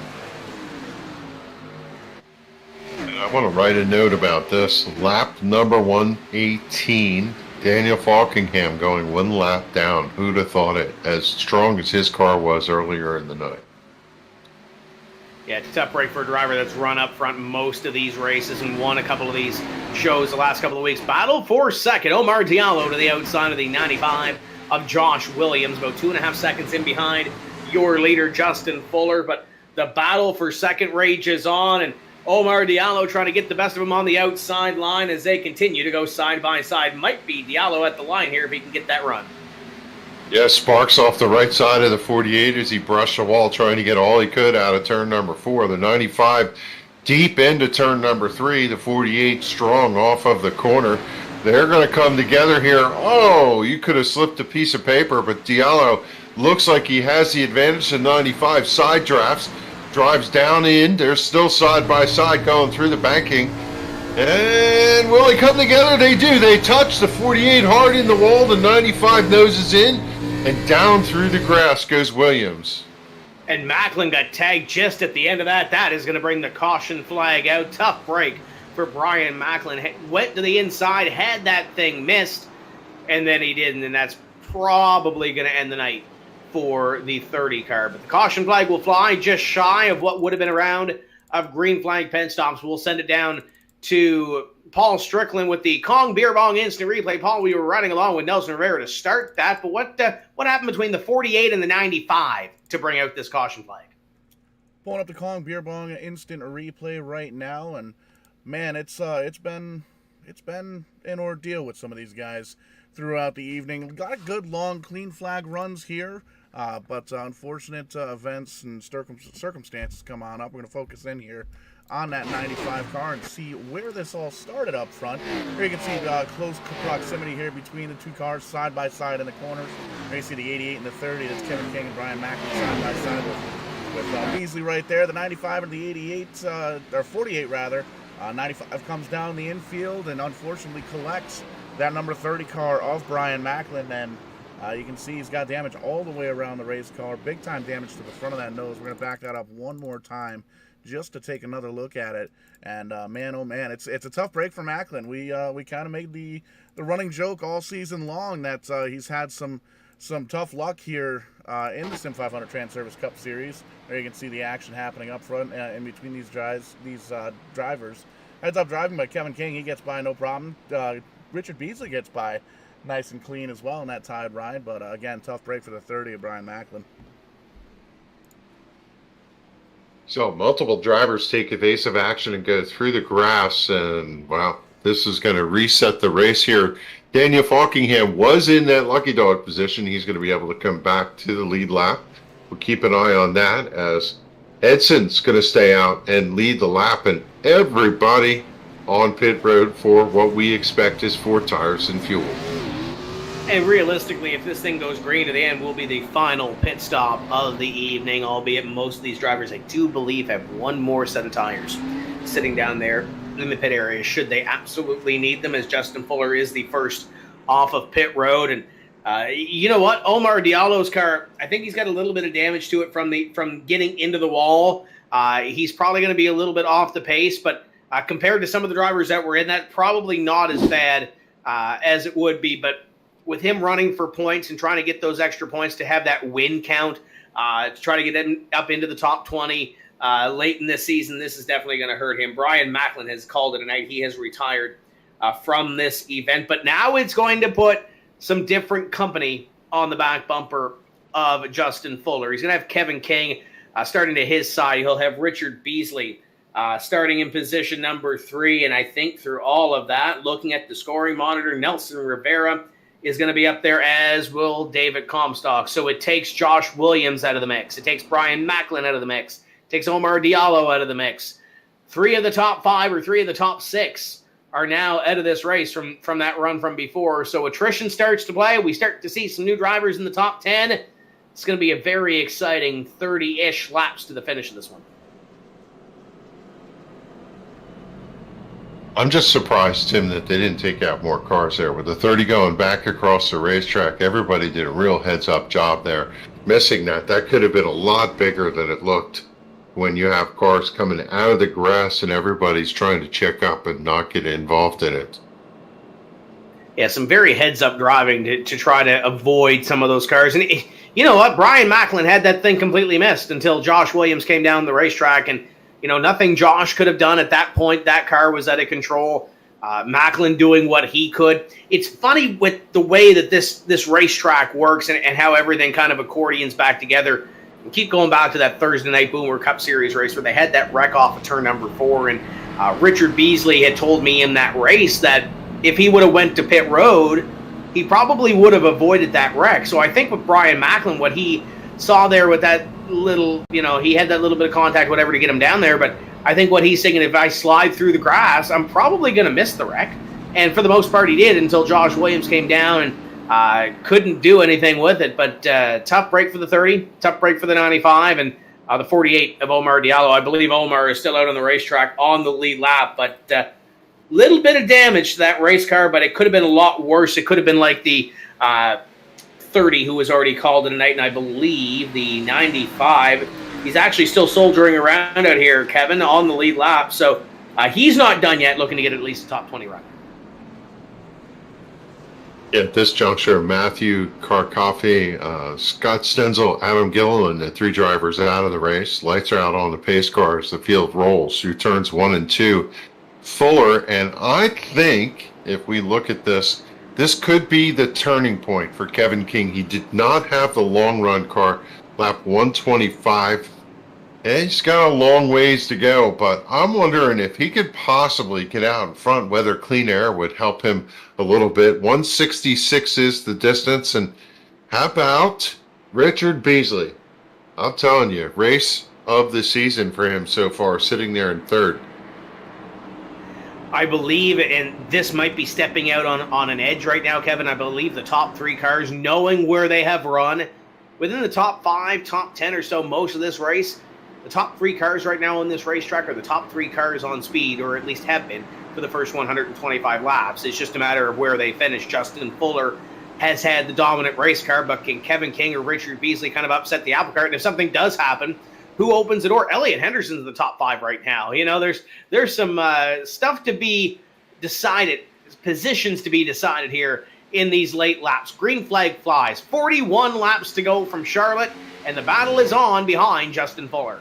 I want to write a note about this. Lap number 118, Daniel Faulkingham going one lap down. Who'd have thought it, as strong as his car was earlier in the night. Yeah, it's a tough break for a driver that's run up front most of these races and won a couple of these shows the last couple of weeks. Battle for second. Omar Diallo to the outside of the 95 of Josh Williams, about 2.5 seconds in behind your leader, Justin Fuller. But the battle for second rages on, and Omar Diallo trying to get the best of him on the outside line as they continue to go side by side. Might be Diallo at the line here if he can get that run. Yeah, Sparks off the right side of the 48 as he brushed the wall trying to get all he could out of turn number 4. The 95 deep into turn number 3. The 48 strong off of the corner. They're going to come together here. Oh, you could have slipped a piece of paper, but Diallo looks like he has the advantage. The 95 side drives down in. They're still side by side going through the banking. And will they come together? They do. They touch the 48 hard in the wall. The 95 noses in. And down through the grass goes Williams. And Macklin got tagged just at the end of that. That is going to bring the caution flag out. Tough break for Brian Macklin. Went to the inside, had that thing missed, and then he didn't. And that's probably going to end the night for the 30 car. But the caution flag will fly just shy of what would have been a round of green flag pen stops. We'll send it down to Paul Strickland with the Kong Beer Bong instant replay. Paul, we were riding along with Nelson Rivera to start that, but what happened between the 48 and the 95 to bring out this caution flag? Pulling up the Kong Beer Bong instant replay right now, and man, it's been an ordeal with some of these guys throughout the evening. Got good long clean flag runs here, but unfortunate events and circumstances come on up. We're going to focus in here on that 95 car and see where this all started up front. Here you can see close proximity here between the two cars side by side in the corners. Here you see the 88 and the 30. That's Kevin King and Brian Macklin side by side with Beasley right there. The 95 and the 88, or 48 rather. 95 comes down the infield and unfortunately collects that number 30 car of Brian Macklin, and you can see he's got damage all the way around the race car. Big time damage to the front of that nose. We're going to back that up one more time just to take another look at it. And man, oh man, it's a tough break for Macklin. We kind of made the running joke all season long that he's had some tough luck here in the SIM500 Transervice Cup Series. There you can see the action happening up front in between these drivers. Heads up driving by Kevin King. He gets by no problem. Richard Beasley gets by nice and clean as well in that tied ride. But again, tough break for the 30 of Brian Macklin. So multiple drivers take evasive action and go through the grass, and wow, this is going to reset the race here. Daniel Faulkingham was in that lucky dog position. He's going to be able to come back to the lead lap. We'll keep an eye on that as Edson's going to stay out and lead the lap, and everybody on pit road for what we expect is 4 tires and fuel. And realistically, if this thing goes green to the end, will be the final pit stop of the evening, albeit most of these drivers, I do believe, have one more set of tires sitting down there in the pit area, should they absolutely need them, as Justin Fuller is the first off of pit road. And you know what? Omar Diallo's car, I think he's got a little bit of damage to it from getting into the wall. He's probably going to be a little bit off the pace, but compared to some of the drivers that were in that, probably not as bad as it would be. But with him running for points and trying to get those extra points to have that win count, to try to get him up into the top 20 late in this season, this is definitely going to hurt him. Brian Macklin has called it a night. He has retired from this event. But now it's going to put some different company on the back bumper of Justin Fuller. He's going to have Kevin King starting to his side. He'll have Richard Beasley starting in position number 3. And I think through all of that, looking at the scoring monitor, Nelson Rivera is going to be up there, as will David Comstock. So it takes Josh Williams out of the mix. It takes Brian Macklin out of the mix. It takes Omar Diallo out of the mix. 3 of the top 5 or 3 of the top 6 are now out of this race from that run from before. So attrition starts to play. We start to see some new drivers in the top 10. It's going to be a very exciting 30-ish laps to the finish of this one. I'm just surprised, Tim, that they didn't take out more cars there. With the 30 going back across the racetrack, everybody did a real heads-up job there. Missing that could have been a lot bigger than it looked when you have cars coming out of the grass and everybody's trying to check up and not get involved in it. Yeah, some very heads-up driving to try to avoid some of those cars. And you know what? Brian Macklin had that thing completely missed until Josh Williams came down the racetrack, and nothing Josh could have done at that point. That car was out of control. Macklin doing what he could. It's funny with the way that this racetrack works and how everything kind of accordions back together. We keep going back to that Thursday night Boomer Cup Series race where they had that wreck off of turn number 4. And Richard Beasley had told me in that race that if he would have went to pit road, he probably would have avoided that wreck. So I think with Brian Macklin, what he saw there with that little, he had that little bit of contact, whatever, to get him down there. But I think what he's thinking, if I slide through the grass, I'm probably going to miss the wreck. And for the most part, he did until Josh Williams came down and couldn't do anything with it. But tough break for the 30, tough break for the 95, and the 48 of Omar Diallo. I believe Omar is still out on the racetrack on the lead lap, but little bit of damage to that race car, but it could have been a lot worse. It could have been like the 30 who was already called in tonight, and I believe the 95. He's actually still soldiering around out here, Kevin, on the lead lap. So he's not done yet, looking to get at least a top 20 run. At this juncture, Matthew Carcoffey, Scott Stenzel, Adam Gilliland, the 3 drivers out of the race. Lights are out on the pace cars. The field rolls through turns 1 and 2. Fuller, and I think if we look at this could be the turning point for Kevin King. He did not have the long run car, lap 125. And he's got a long ways to go, but I'm wondering if he could possibly get out in front, whether clean air would help him a little bit. 166 is the distance, and how about Richard Beasley? I'm telling you, race of the season for him so far, sitting there in 3rd. I believe, and this might be stepping out on an edge right now, Kevin, I believe the top 3 cars, knowing where they have run, within the top 5, top 10 or so most of this race, the top 3 cars right now on this racetrack are the top 3 cars on speed, or at least have been for the first 125 laps. It's just a matter of where they finish. Justin Fuller has had the dominant race car, but can Kevin King or Richard Beasley kind of upset the apple cart? And if something does happen, who opens the door? Elliot Henderson's in the top 5 right now. There's some stuff to be decided, positions to be decided here in these late laps. Green flag flies. 41 laps to go from Charlotte, and the battle is on behind Justin Fuller.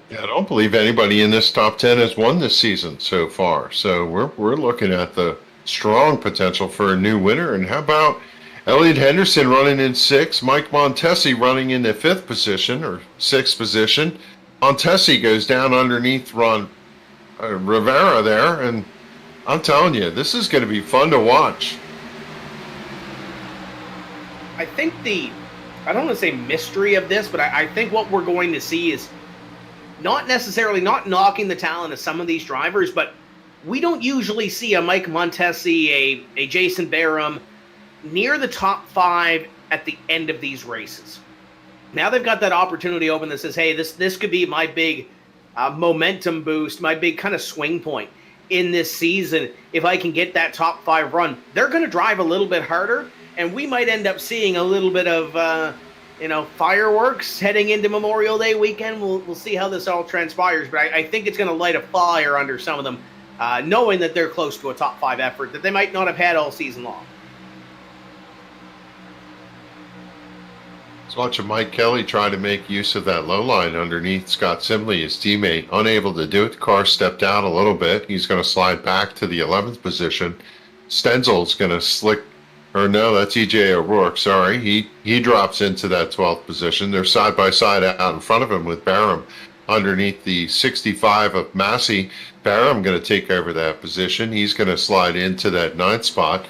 Yeah, I don't believe anybody in this top 10 has won this season so far. So we're looking at the strong potential for a new winner. And how about Elliot Henderson running in 6th, Mike Montesi running in the 5th position or 6th position. Montesi goes down underneath Ron Rivera there, and I'm telling you, this is going to be fun to watch. I think I don't want to say mystery of this, but I think what we're going to see is not necessarily not knocking the talent of some of these drivers, but we don't usually see a Mike Montesi, a Jason Barham near the top 5 at the end of these races. Now they've got that opportunity open that says, hey, this could be my big momentum boost, my big kind of swing point in this season. If I can get that top 5 run, they're going to drive a little bit harder, and we might end up seeing a little bit of fireworks heading into Memorial Day weekend. We'll see how this all transpires, but I think it's going to light a fire under some of them, knowing that they're close to a top 5 effort that they might not have had all season long. Watching Mike Kelly try to make use of that low line underneath Scott Simley, his teammate, unable to do it. The car stepped down a little bit. He's going to slide back to the 11th position. Stenzel's going to slick, or no, that's EJ O'Rourke, sorry. He drops into that 12th position. They're side by side out in front of him with Barham underneath the 65 of Massey. Barham going to take over that position. He's going to slide into that 9th spot.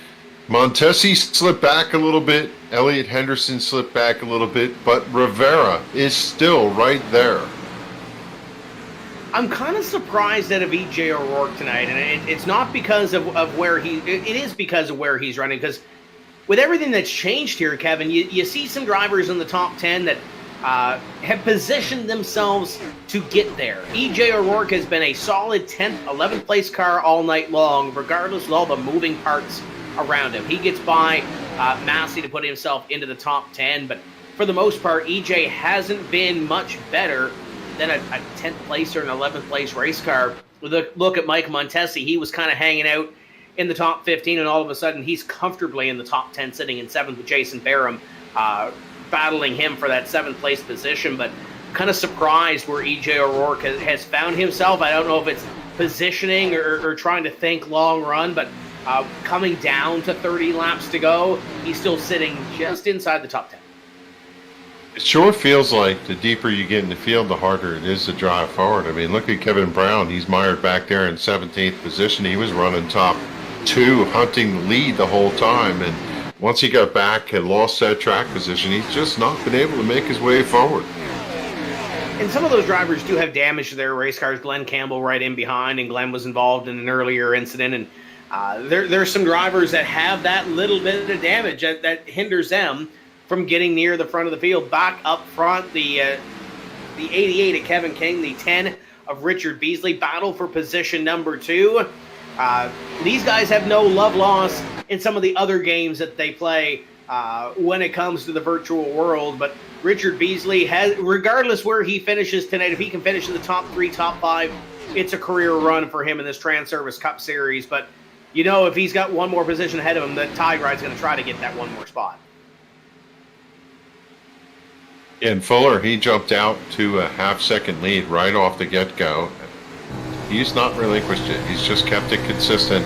Montesi slipped back a little bit. Elliot Henderson slipped back a little bit, but Rivera is still right there. I'm kind of surprised out of EJ O'Rourke tonight, and it's not because of where it is because of where he's running, because with everything that's changed here, Kevin, you see some drivers in the top 10 that have positioned themselves to get there. EJ O'Rourke has been a solid 10th, 11th place car all night long, regardless of all the moving parts around him. He gets by Massey to put himself into the top 10, but for the most part, EJ hasn't been much better than a 10th place or an 11th place race car. Look at Mike Montesi. He was kind of hanging out in the top 15, and all of a sudden he's comfortably in the top 10, sitting in 7th with Jason Barham, battling him for that 7th place position. But kind of surprised where EJ O'Rourke has found himself. I don't know if it's positioning or trying to think long run, but coming down to 30 laps to go, he's still sitting just inside the top 10. It sure feels like the deeper you get in the field, the harder it is to drive forward. I mean, look at Kevin Brown. He's mired back there in 17th position. He was running top 2, hunting the lead the whole time. And once he got back and lost that track position, he's just not been able to make his way forward. And some of those drivers do have damage to their race cars. Glenn Campbell right in behind, and Glenn was involved in an earlier incident. And there's some drivers that have that little bit of damage that hinders them from getting near the front of the field. Back up front, the 88 of Kevin King, the 10 of Richard Beasley, battle for position number 2. These guys have no love lost in some of the other games that they play when it comes to the virtual world. But Richard Beasley has, regardless where he finishes tonight, if he can finish in the top 3, top 5, it's a career run for him in this Transervice Cup Series. But you know, if he's got one more position ahead of him, the Tide Ride's going to try to get that one more spot. And Fuller, he jumped out to a half-second lead right off the get-go. He's not relinquished it. He's just kept it consistent.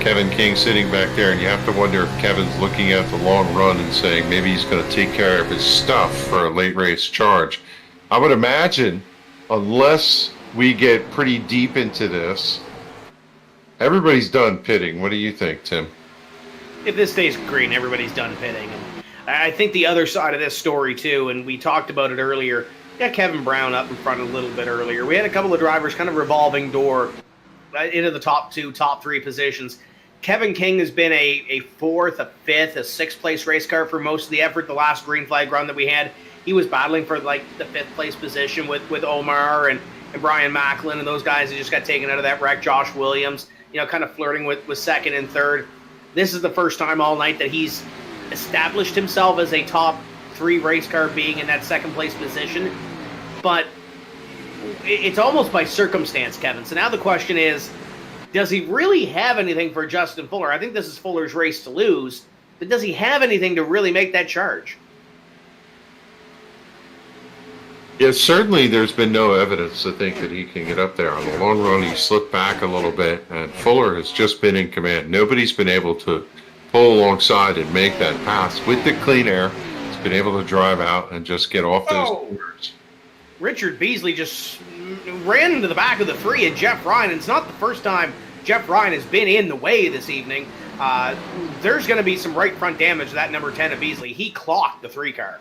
Kevin King sitting back there, and you have to wonder if Kevin's looking at the long run and saying maybe he's going to take care of his stuff for a late race charge. I would imagine, unless we get pretty deep into this, everybody's done pitting. What do you think, Tim? If this stays green, everybody's done pitting. I think the other side of this story, too, and we talked about it earlier, got Kevin Brown up in front a little bit earlier. We had a couple of drivers kind of revolving door into the top 2, top 3 positions. Kevin King has been a 4th, a 5th, a 6th place race car for most of the effort. The last green flag run that we had, he was battling for like the 5th place position with Omar and Brian Macklin and those guys that just got taken out of that wreck. Josh Williams, you know, kind of flirting with 2nd and 3rd. This is the first time all night that he's established himself as a top 3 race car, being in that 2nd place position. But it's almost by circumstance, Kevin. So now the question is, does he really have anything for Justin Fuller? I think this is Fuller's race to lose, but does he have anything to really make that charge? Yeah, certainly there's been no evidence to think that he can get up there. On the long run, he slipped back a little bit, and Fuller has just been in command. Nobody's been able to pull alongside and make that pass. With the clean air, he's been able to drive out and just get off those corners. Richard Beasley just ran into the back of the 3 and Jeff Ryan. And it's not the first time Jeff Ryan has been in the way this evening. There's going to be some right front damage to that number 10 of Beasley. He clocked the 3 car.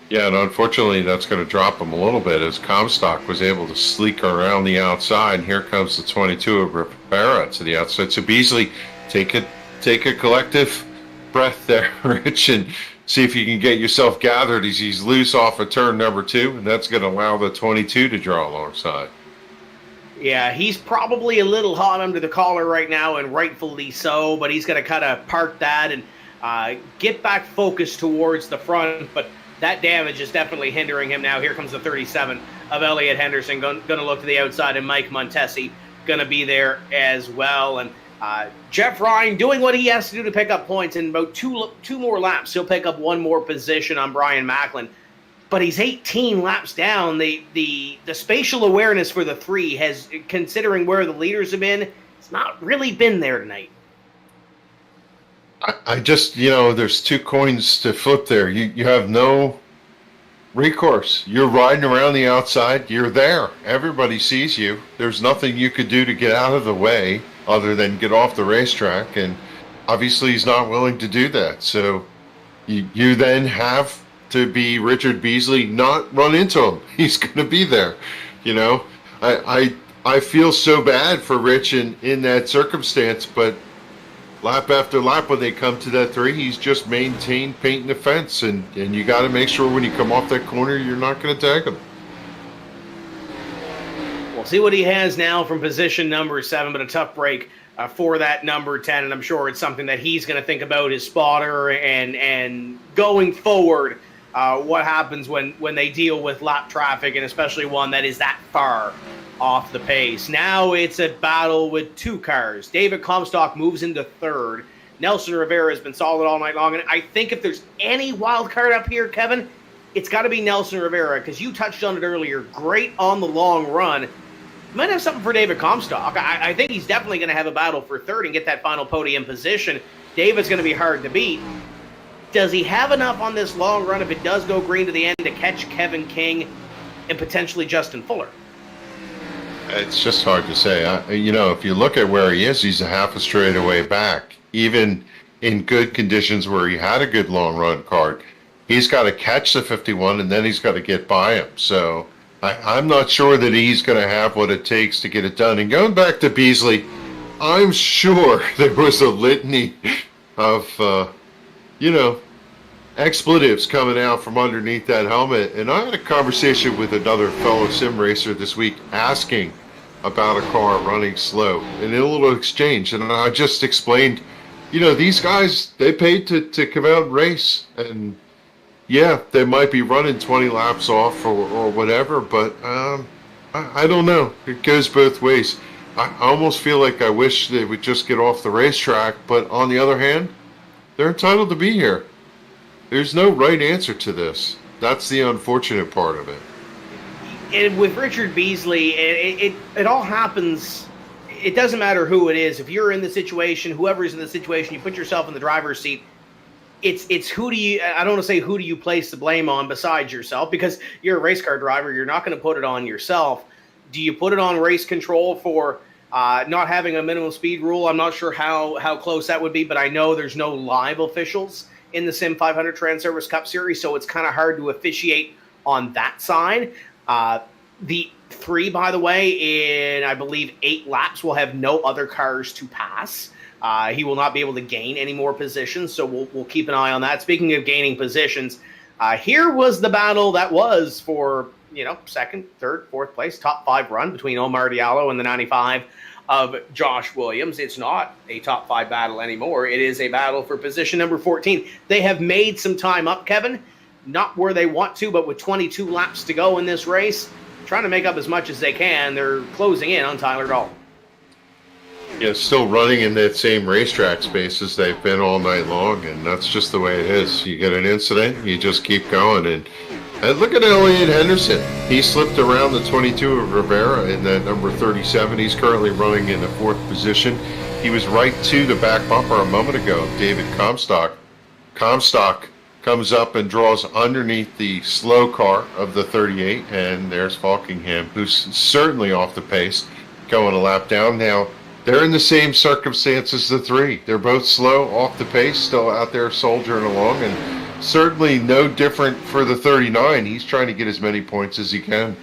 Yeah, and unfortunately that's going to drop him a little bit as Comstock was able to sleek around the outside. And here comes the 22 of Rivera to the outside. So Beasley, take a collective breath there, Rich, and see if you can get yourself gathered as he's loose off of turn number 2, and that's going to allow the 22 to draw alongside. Yeah, he's probably a little hot under the collar right now, and rightfully so, but he's going to kind of park that and get back focused towards the front. But that damage is definitely hindering him now. Here comes the 37 of Elliot Henderson, going to look to the outside, and Mike Montesi going to be there as well. And Jeff Ryan doing what he has to do to pick up points. In about two more laps, he'll pick up 1 more position on Brian Macklin. But he's 18 laps down. The spatial awareness for the 3 has, considering where the leaders have been, it's not really been there tonight. I just, there's 2 coins to flip there. You have no recourse. You're riding around the outside. You're there. Everybody sees you. There's nothing you could do to get out of the way other than get off the racetrack. And obviously he's not willing to do that. So you then have to be Richard Beasley, not run into him. He's going to be there. You know, I feel so bad for Rich in that circumstance, but lap after lap when they come to that 3, he's just maintained painting the fence, and you got to make sure when you come off that corner you're not going to tag him. We'll see what he has now from position number 7, but a tough break for that number 10, and I'm sure it's something that he's going to think about, his spotter, and going forward, what happens when they deal with lap traffic, and especially one that is that far off the pace. Now it's a battle with 2 cars. David Comstock moves into 3rd. Nelson Rivera has been solid all night long, and I think if there's any wild card up here, Kevin, it's got to be Nelson Rivera, because you touched on it earlier. Great on the long run. Might have something for David Comstock. I think he's definitely going to have a battle for 3rd and get that final podium position. David's going to be hard to beat. Does he have enough on this long run, if it does go green to the end, to catch Kevin King and potentially Justin Fuller? It's just hard to say. If you look at where he is, he's a half a straightaway back. Even in good conditions where he had a good long run card, he's got to catch the 51 and then he's got to get by him. So I'm not sure that he's going to have what it takes to get it done. And going back to Beasley, I'm sure there was a litany of, expletives coming out from underneath that helmet. And I had a conversation with another fellow sim racer this week asking about a car running slow in a little exchange. And I just explained, these guys, they paid to come out and race. And yeah, they might be running 20 laps off or whatever, but I don't know. It goes both ways. I almost feel like I wish they would just get off the racetrack, but on the other hand, they're entitled to be here. There's no right answer to this. That's the unfortunate part of it. And with Richard Beasley, it all happens. It doesn't matter who it is. If you're in the situation, whoever's in the situation, you put yourself in the driver's seat. It's who do you, I don't want to say who do you place the blame on besides yourself, because you're a race car driver. You're not going to put it on yourself. Do you put it on race control for not having a minimum speed rule? I'm not sure how close that would be, but I know there's no live officials in the SIM500 Transervice Cup Series, so it's kind of hard to officiate on that side. The 3, by the way, in I believe 8 laps, will have no other cars to pass. He will not be able to gain any more positions, so we'll keep an eye on that. Speaking of gaining positions, here was the battle that was for 2nd, 3rd, 4th place, top 5 run between Omar Diallo and the 95 of Josh Williams. It's not a top 5 battle anymore. It is a battle for position number 14. They have made some time up, Kevin. Not where they want to, but with 22 laps to go in this race, trying to make up as much as they can. They're closing in on Tyler Dalton. Yeah, still running in that same racetrack space as they've been all night long, and that's just the way it is. You get an incident, you just keep going. And look at Elliot Henderson. He slipped around the 22 of Rivera in that number 37. He's currently running in the 4th position. He was right to the back bumper a moment ago, David Comstock. Comstock comes up and draws underneath the slow car of the 38, and there's Faulkingham, who's certainly off the pace, going a lap down. Now, they're in the same circumstances, the 3. They're both slow, off the pace, still out there soldiering along, and certainly no different for the 39. He's trying to get as many points as he can.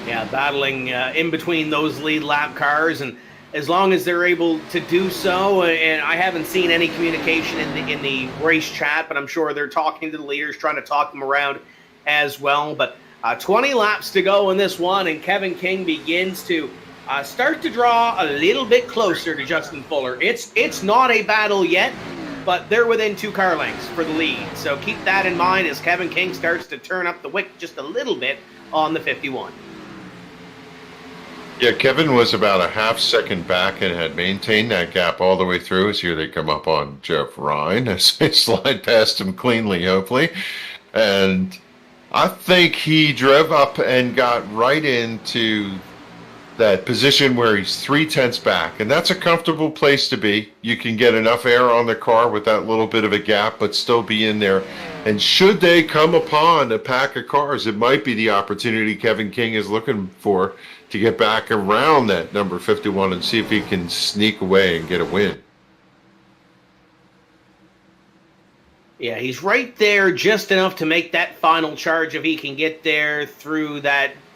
Yeah, battling in between those lead lap cars, and as long as they're able to do so, and I haven't seen any communication in the race chat, but I'm sure they're talking to the leaders, trying to talk them around as well. But 20 laps to go in this one, and Kevin King begins to start to draw a little bit closer to Justin Fuller. It's not a battle yet, but they're within 2 car lengths for the lead. So keep that in mind as Kevin King starts to turn up the wick just a little bit on the 51. Yeah, Kevin was about a half second back and had maintained that gap all the way through. As here they come up on Jeff Ryan as they slide past him cleanly, hopefully. And I think he drove up and got right into that position where he's 3/10 back. And that's a comfortable place to be. You can get enough air on the car with that little bit of a gap, but still be in there. And should they come upon a pack of cars, it might be the opportunity Kevin King is looking for to get back around that number 51 and see if he can sneak away and get a win. Yeah, he's right there just enough to make that final charge if he can get there through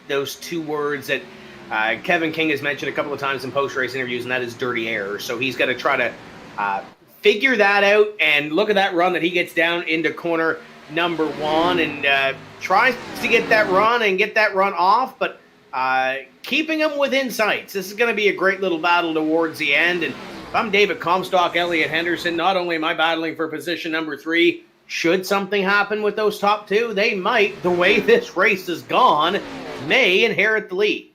those two words that Kevin King has mentioned a couple of times in post-race interviews, and that is dirty air. So he's got to try to figure that out, and look at that run that he gets down into corner number 1 and tries to get that run off, but keeping him within sights. This is going to be a great little battle towards the end, and if I'm David Comstock, Elliot Henderson, not only am I battling for position number 3, should something happen with those top 2, they might, the way this race has gone, may inherit the lead.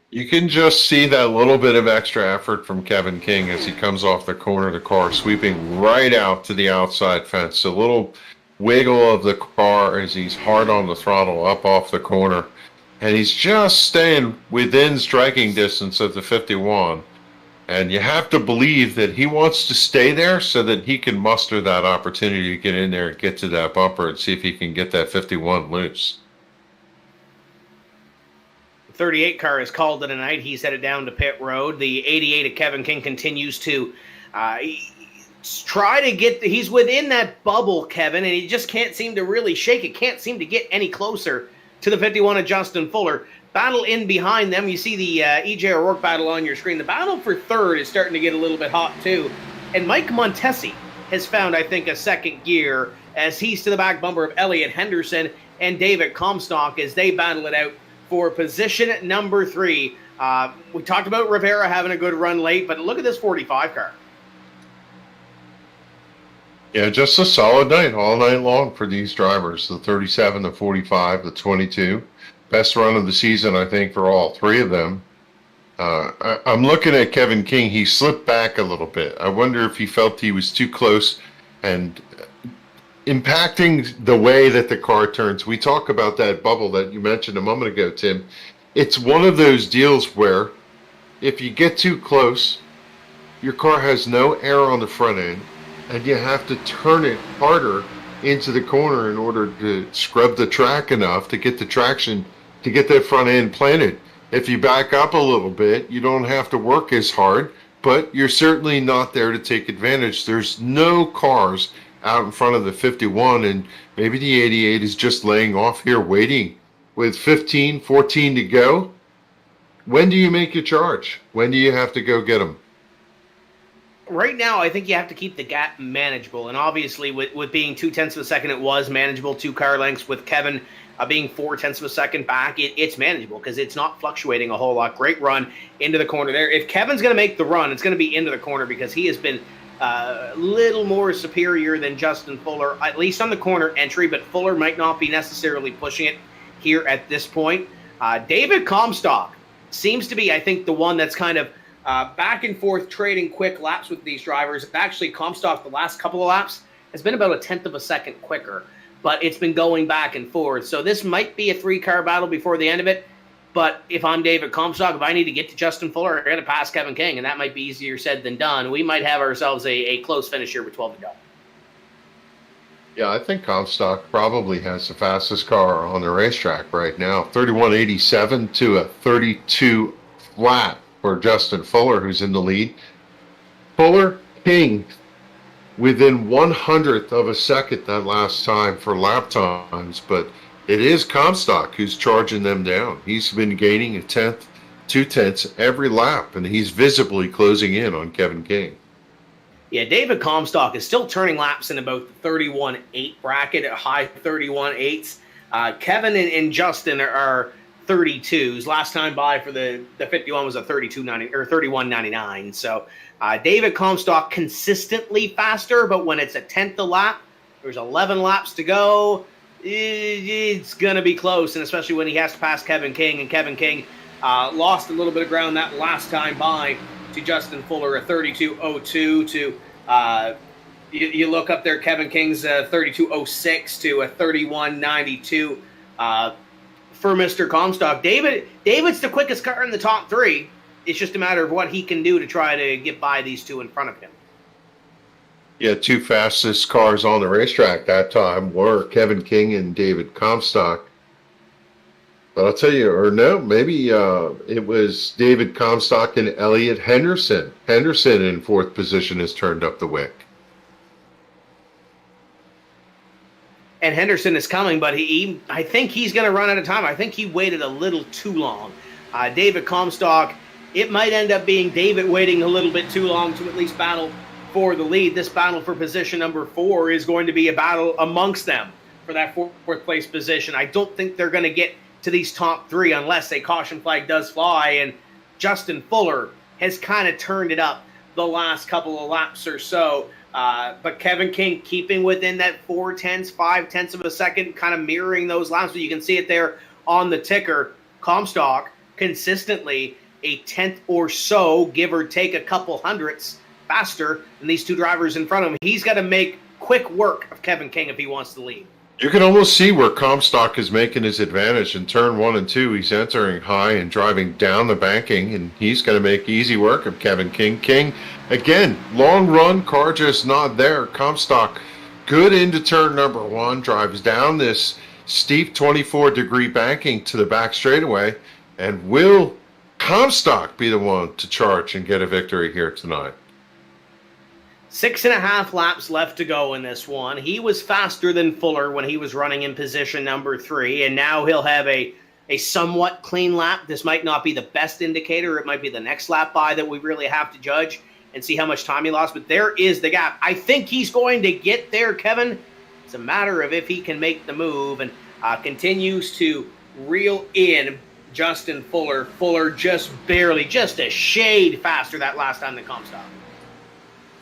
You can just see that little bit of extra effort from Kevin King as he comes off the corner of the car, sweeping right out to the outside fence. A little wiggle of the car as he's hard on the throttle up off the corner. And he's just staying within striking distance of the 51. And you have to believe that he wants to stay there so that he can muster that opportunity to get in there and get to that bumper and see if he can get that 51 loose. 38 car has called it a night. He's headed down to pit road. The 88 of Kevin King continues to try to get... He's within that bubble, Kevin, and he just can't seem to really shake it. Can't seem to get any closer to the 51 of Justin Fuller. Battle in behind them. You see the E.J. O'Rourke battle on your screen. The battle for third is starting to get a little bit hot, too. And Mike Montesi has found, I think, a second gear as he's to the back bumper of Elliot Henderson and David Comstock as they battle it out for position number 3. We talked about Rivera having a good run late, but look at this 45 car. Yeah, just a solid night all night long for these drivers. The 37, the 45, the 22. Best run of the season, I think, for all 3 of them. I'm looking at Kevin King. He slipped back a little bit. I wonder if he felt he was too close and impacting the way that the car turns. We talk about that bubble that you mentioned a moment ago, Tim. It's one of those deals where if you get too close, your car has no air on the front end, and you have to turn it harder into the corner in order to scrub the track enough to get the traction to get that front end planted. If you back up a little bit, you don't have to work as hard, but you're certainly not there to take advantage. There's no cars out in front of the 51, and maybe the 88 is just laying off here waiting with 15, 14 to go. When do you make your charge? When do you have to go get them? Right now, I think you have to keep the gap manageable, and obviously with being 0.2 of a second, it was manageable. 2 car lengths with Kevin being 0.4 of a second back, it's manageable because it's not fluctuating a whole lot. Great run into the corner there. If Kevin's going to make the run, it's going to be into the corner because he has been a little more superior than Justin Fuller, at least on the corner entry, but Fuller might not be necessarily pushing it here at this point. David Comstock seems to be, I think, the one that's kind of back and forth trading quick laps with these drivers. Actually, Comstock, the last couple of laps, has been about 1/10 of a second quicker, but it's been going back and forth. So this might be a 3-car battle before the end of it. But if I'm David Comstock, if I need to get to Justin Fuller, I got to pass Kevin King, and that might be easier said than done. We might have ourselves a close finish here with 12 to go. Yeah, I think Comstock probably has the fastest car on the racetrack right now. 31.87 to a 32 flat for Justin Fuller, who's in the lead. Fuller, King, within 1/100th of a second that last time for lap times, but it is Comstock who's charging them down. He's been gaining 1/10, 2/10 every lap, and he's visibly closing in on Kevin King. Yeah, David Comstock is still turning laps in about the 31.8 bracket, a high 31.8s. Kevin and Justin are 32s. Last time by for the 51 was a 32.90 or 31.99. So David Comstock consistently faster, but when it's 1/10 a lap, there's 11 laps to go. It's going to be close, and especially when he has to pass Kevin King, and Kevin King lost a little bit of ground that last time by to Justin Fuller, a 32.02 to, you look up there, Kevin King's 32.06 to a 31.92 for Mr. Comstock. David's the quickest car in the top 3. It's just a matter of what he can do to try to get by these 2 in front of him. Yeah, 2 fastest cars on the racetrack that time were Kevin King and David Comstock. But I'll tell you, or no, maybe it was David Comstock and Elliot Henderson. Henderson in 4th position has turned up the wick. and Henderson is coming, but I think he's going to run out of time. I think he waited a little too long. David Comstock, it might end up being David waiting a little bit too long to at least battle for the lead. This battle for position number 4 is going to be a battle amongst them for that fourth place position. I don't think they're going to get to these top 3 unless a caution flag does fly, and Justin Fuller has kind of turned it up the last couple of laps or so. But Kevin King keeping within that 5/10 of a second, kind of mirroring those laps. But you can see it there on the ticker. Comstock consistently a 10th or so, give or take a couple hundredths faster than these 2 drivers in front of him. He's got to make quick work of Kevin King if he wants to lead. You can almost see where Comstock is making his advantage in turn 1 and 2. He's entering high and driving down the banking, and he's going to make easy work of Kevin King. King, again, long run, car just not there. Comstock, good into turn number 1, drives down this steep 24-degree banking to the back straightaway, and will Comstock be the one to charge and get a victory here tonight? 6.5 laps left to go in this one. He was faster than Fuller when he was running in position number 3, and now he'll have a somewhat clean lap. This might not be the best indicator. It might be the next lap by that we really have to judge and see how much time he lost, but there is the gap. I think he's going to get there, Kevin. It's a matter of if he can make the move, and continues to reel in Justin Fuller. Fuller just barely, just a shade faster that last time than Comstock.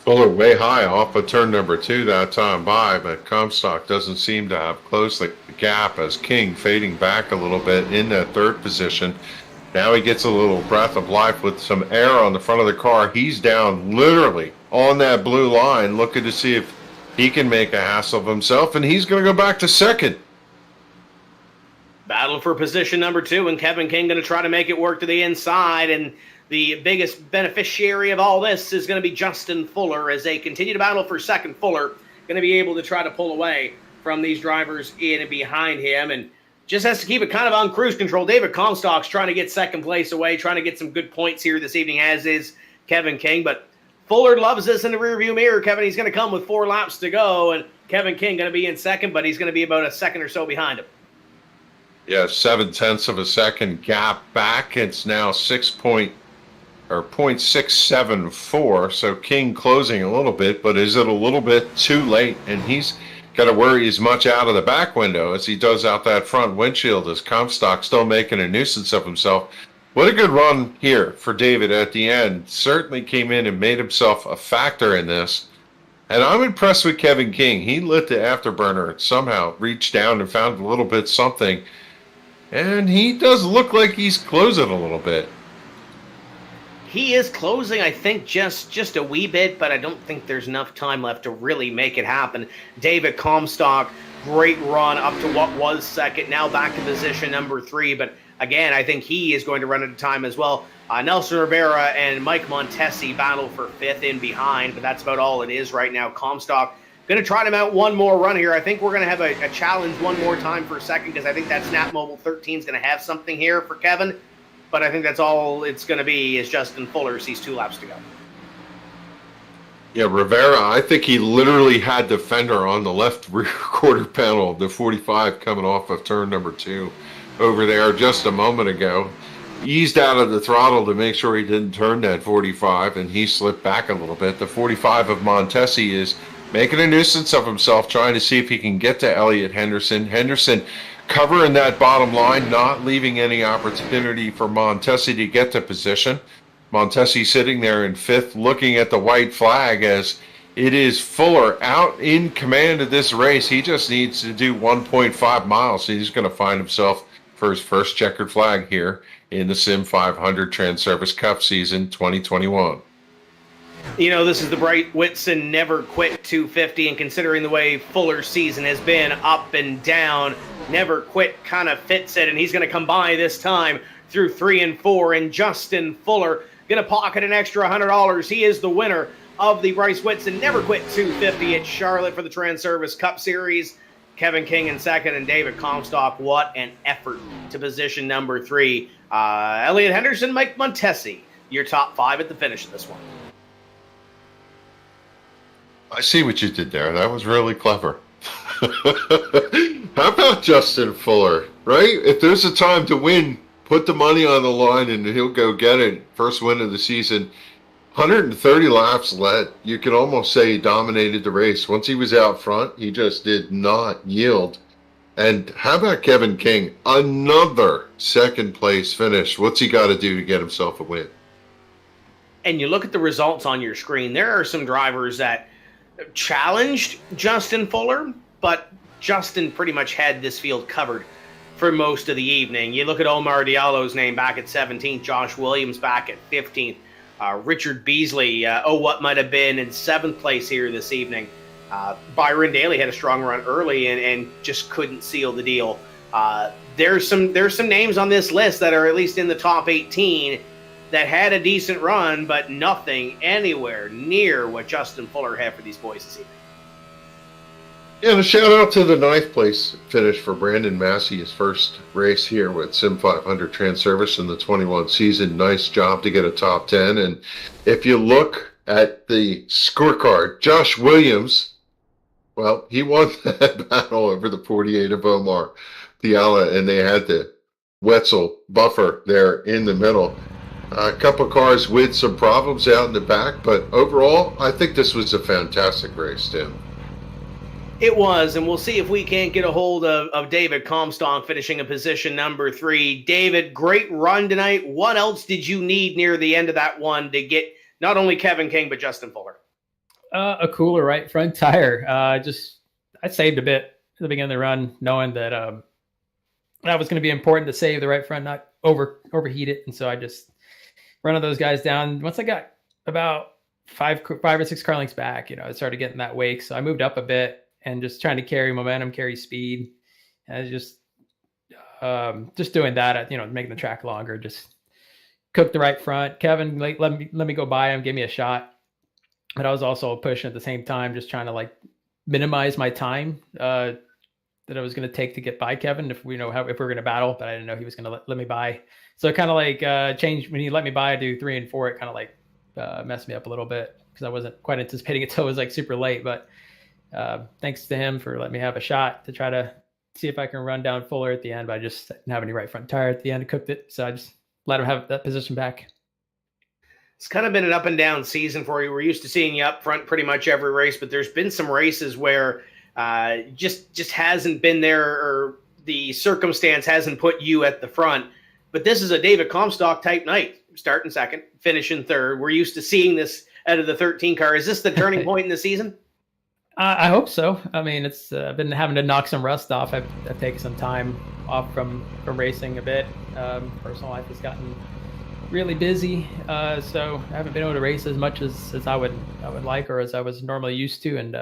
Fuller way high off of turn number 2 that time by, but Comstock doesn't seem to have closed the gap as King fading back a little bit in that 3rd position. Now he gets a little breath of life with some air on the front of the car. He's down literally on that blue line, looking to see if he can make a hassle of himself, and he's going to go back to 2nd. Battle for position number 2, and Kevin King going to try to make it work to the inside, and the biggest beneficiary of all this is going to be Justin Fuller as they continue to battle for 2nd. Fuller going to be able to try to pull away from these drivers in and behind him, and just has to keep it kind of on cruise control. David Comstock's trying to get 2nd place away, trying to get some good points here this evening, as is Kevin King, but Fuller loves this in the rearview mirror, Kevin. He's going to come with 4 laps to go, and Kevin King going to be in 2nd, but he's going to be about a second or so behind him. Yeah, 0.7 of a second gap back. It's now 0.674. So King closing a little bit, but is it a little bit too late? And he's got to worry as much out of the back window as he does out that front windshield, as Comstock still making a nuisance of himself. What a good run here for David at the end. Certainly came in and made himself a factor in this. And I'm impressed with Kevin King. He lit the afterburner and somehow reached down and found a little bit something. And he does look like he's closing a little bit. He is closing, I think, just a wee bit, but I don't think there's enough time left to really make it happen. David Comstock, great run up to what was 2nd, now back to position number 3. But again, I think he is going to run out of time as well. Nelson Rivera and Mike Montesi battle for 5th in behind, but that's about all it is right now. Comstock going to try to mount one more run here. I think we're going to have a challenge one more time for 2nd, because I think that Snap Mobile 13 is going to have something here for Kevin. But I think that's all it's going to be is Justin Fuller sees 2 laps to go. Yeah, Rivera, I think he literally had the fender on the left rear quarter panel, the 45 coming off of turn number 2 over there just a moment ago. Eased out of the throttle to make sure he didn't turn that 45, and he slipped back a little bit. The 45 of Montesi is making a nuisance of himself, trying to see if he can get to Elliott Henderson. Henderson covering that bottom line, not leaving any opportunity for Montesi to get to position. Montesi sitting there in 5th, looking at the white flag as it is Fuller out in command of this race. He just needs to do 1.5 miles. He's going to find himself for his first checkered flag here in the SIM500 Transervice Cup season 2021. You know, this is the Bryce Whitson Never Quit 250, and considering the way Fuller's season has been up and down, Never Quit kind of fits it, and he's going to come by this time through 3 and 4, and Justin Fuller going to pocket an extra $100. He is the winner of the Bryce Whitson Never Quit 250 at Charlotte for the Transervice Cup Series. Kevin King in 2nd, and David Comstock, what an effort to position number 3. Elliott Henderson, Mike Montesi, your top 5 at the finish of this one. I see what you did there. That was really clever. How about Justin Fuller, right? If there's a time to win, put the money on the line and he'll go get it. First win of the season. 130 laps led. You can almost say he dominated the race. Once he was out front, he just did not yield. And how about Kevin King? Another second place finish. What's he got to do to get himself a win? And you look at the results on your screen, there are some drivers that challenged Justin Fuller, but Justin pretty much had this field covered for most of the evening. You look at Omar Diallo's name back at 17th, Josh Williams back at 15th, Richard Beasley, what might have been in 7th place here this evening. Byron Daly had a strong run early and just couldn't seal the deal. There's some names on this list that are at least in the top 18 that had a decent run, but nothing anywhere near what Justin Fuller had for these boys this evening. Yeah, and a shout out to the 9th place finish for Brandon Massey, his first race here with SIM500 Transervice in the 21 season. Nice job to get a top 10. And if you look at the scorecard, Josh Williams, well, he won that battle over the 48 of Omar Diallo, and they had the Wetzel buffer there in the middle. A couple cars with some problems out in the back, but overall, I think this was a fantastic race, Tim. It was, and we'll see if we can't get a hold of David Comstock finishing in position number 3. David, great run tonight. What else did you need near the end of that one to get not only Kevin King, but Justin Fuller? A cooler right front tire. I saved a bit at the beginning of the run, knowing that that was going to be important to save the right front, not overheat it. And so I just running those guys down. Once I got about five or six car lengths back, it started getting that wake. So I moved up a bit and just trying to carry momentum, carry speed, and just doing that, making the track longer, just cooked the right front. Kevin, let me go by him, give me a shot. But I was also pushing at the same time, just trying to minimize my time that I was going to take to get by Kevin if we if we we're going to battle, but I didn't know he was going to let me by. So it kind of changed when he let me by, I do 3 and 4. It kind of messed me up a little bit because I wasn't quite anticipating it till it was super late. But thanks to him for letting me have a shot to try to see if I can run down Fuller at the end. But I just didn't have any right front tire at the end. I cooked it, so I just let him have that position back. It's kind of been an up and down season for you. We're used to seeing you up front pretty much every race, but there's been some races where just hasn't been there, or the circumstance hasn't put you at the front. But this is a David Comstock type night. Starting second, finishing third. We're used to seeing this out of the 13 car. Is this the turning point in the season? I hope so. I mean, it's I've been having to knock some rust off. I've taken some time off from racing a bit. Personal life has gotten really busy, so I haven't been able to race as much as I would like, or as I was normally used to, and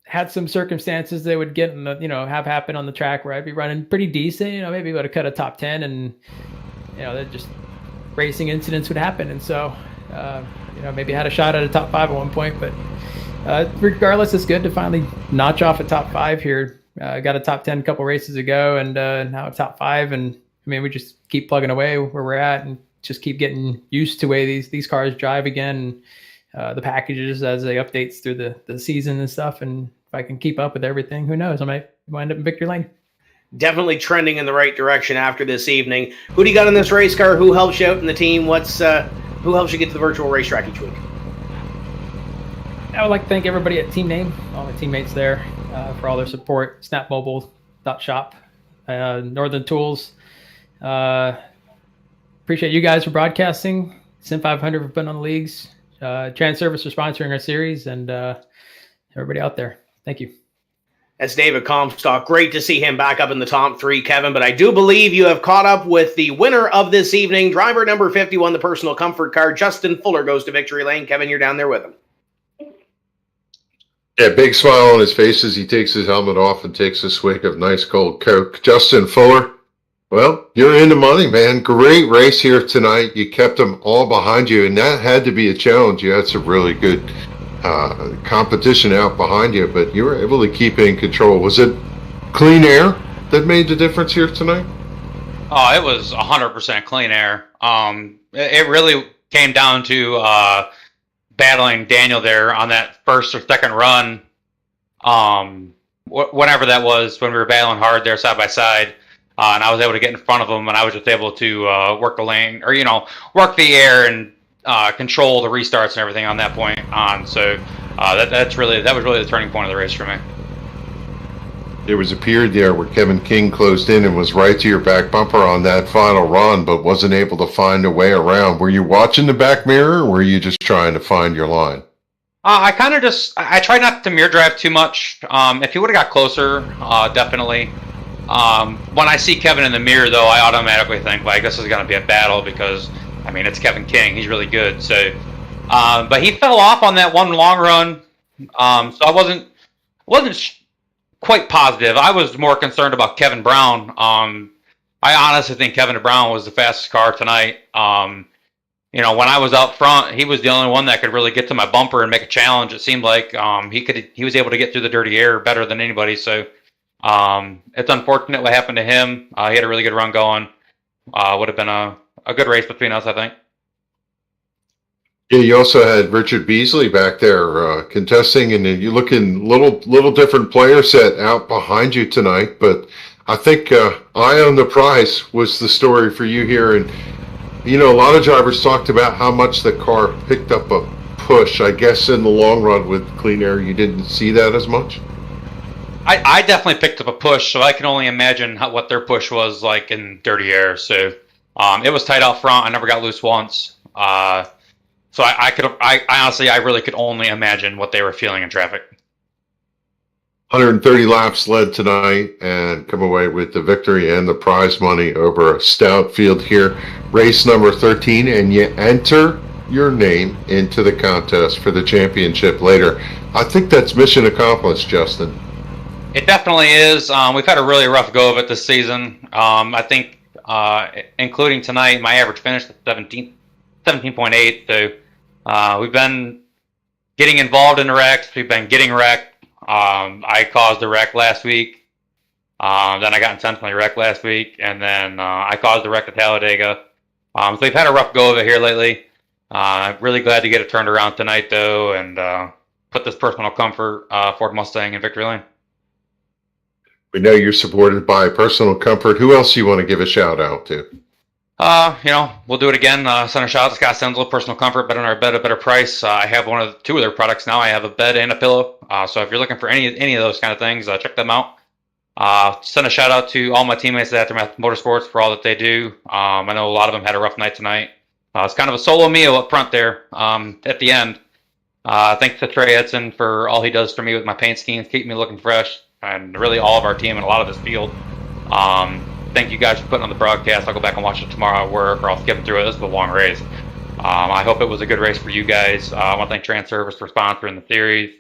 had some circumstances that would get have happen on the track where I'd be running pretty decent. Maybe would have cut a top 10, and that just racing incidents would happen, and so maybe had a shot at a top 5 at one point, but regardless, it's good to finally notch off a top 5 here. Got a top 10 a couple races ago, and now a top 5, and we just keep plugging away where we're at and just keep getting used to the way these cars drive again, the packages as they updates through the season and stuff. And if I can keep up with everything, who knows, I might wind up in victory lane. Definitely trending in the right direction after this evening. Who do you got in this race car? Who helps you out in the team? Who helps you get to the virtual racetrack each week? I would like to thank everybody at Team Name, all my teammates there, for all their support. Snapmobile.shop, Northern Tools. Appreciate you guys for broadcasting. SIM500 for putting on the leagues. Transervice for sponsoring our series, and everybody out there. Thank you. That's David Comstock. Great to see him back up in the top 3, Kevin. But I do believe you have caught up with the winner of this evening. Driver number 51, the personal comfort car. Justin Fuller goes to victory lane. Kevin, you're down there with him. Yeah, big smile on his face as he takes his helmet off and takes a swig of nice cold Coke. Justin Fuller, well, you're in the money, man. Great race here tonight. You kept them all behind you, and that had to be a challenge. You had some really good competition out behind you, but you were able to keep it in control. Was it clean air that made the difference here tonight? Oh, it was 100% clean air. It really came down to battling Daniel there on that first or second run. Whenever that was, when we were battling hard there side by side, and I was able to get in front of him, and I was just able to work the lane, or work the air and control the restarts and everything on that point on. So that was really the turning point of the race for me. There was a period there where Kevin King closed in and was right to your back bumper on that final run, but wasn't able to find a way around. Were you watching the back mirror, or were you just trying to find your line? I kind of I tried not to mirror drive too much. If he would have got closer, definitely. When I see Kevin in the mirror, though, I automatically think, like, this is going to be a battle because, I mean, it's Kevin King. He's really good. So, but he fell off on that one long run. So I wasn't quite positive. I was more concerned about Kevin Brown. I honestly think Kevin Brown was the fastest car tonight. When I was out front, he was the only one that could really get to my bumper and make a challenge. It seemed like he was able to get through the dirty air better than anybody. So it's unfortunate what happened to him. He had a really good run going. Would have been a good race between us, I think. Yeah, you also had Richard Beasley back there contesting, and you looking little different player set out behind you tonight. But I think Eye on the Prize was the story for you here, and a lot of drivers talked about how much the car picked up a push. I guess in the long run with clean air, you didn't see that as much. I definitely picked up a push, so I can only imagine what their push was like in dirty air. So it was tight out front. I never got loose once. So I honestly, I really could only imagine what they were feeling in traffic. 130 laps led tonight and come away with the victory and the prize money over a stout field here. Race number 13, and you enter your name into the contest for the championship later. I think that's mission accomplished, Justin. It definitely is. We've had a really rough go of it this season. I think, including tonight, my average finished at 17.8. So we've been getting involved in wrecks. We've been getting wrecked. I caused a wreck last week. Then I got intentionally wrecked last week, and then I caused a wreck at Talladega. So we've had a rough go of it here lately. I'm really glad to get it turned around tonight, though, and put this personal comfort Ford Mustang in victory lane. We know you're supported by Personal Comfort. Who else do you want to give a shout out to? We'll do it again. Send a shout out to Scott Sensel, Personal Comfort, better than our bed, a better price. I have two of their products now. I have a bed and a pillow. So if you're looking for any of those kind of things, check them out. Send a shout out to all my teammates at Aftermath Motorsports for all that they do. I know a lot of them had a rough night tonight. It's kind of a solo meal up front there at the end. Thanks to Trey Edson for all he does for me with my paint schemes, keep me looking fresh, and really all of our team and a lot of this field. Thank you guys for putting on the broadcast. I'll go back and watch it tomorrow at work, or I'll skip through it. This is a long race. I hope it was a good race for you guys. I want to thank Transervice for sponsoring the series.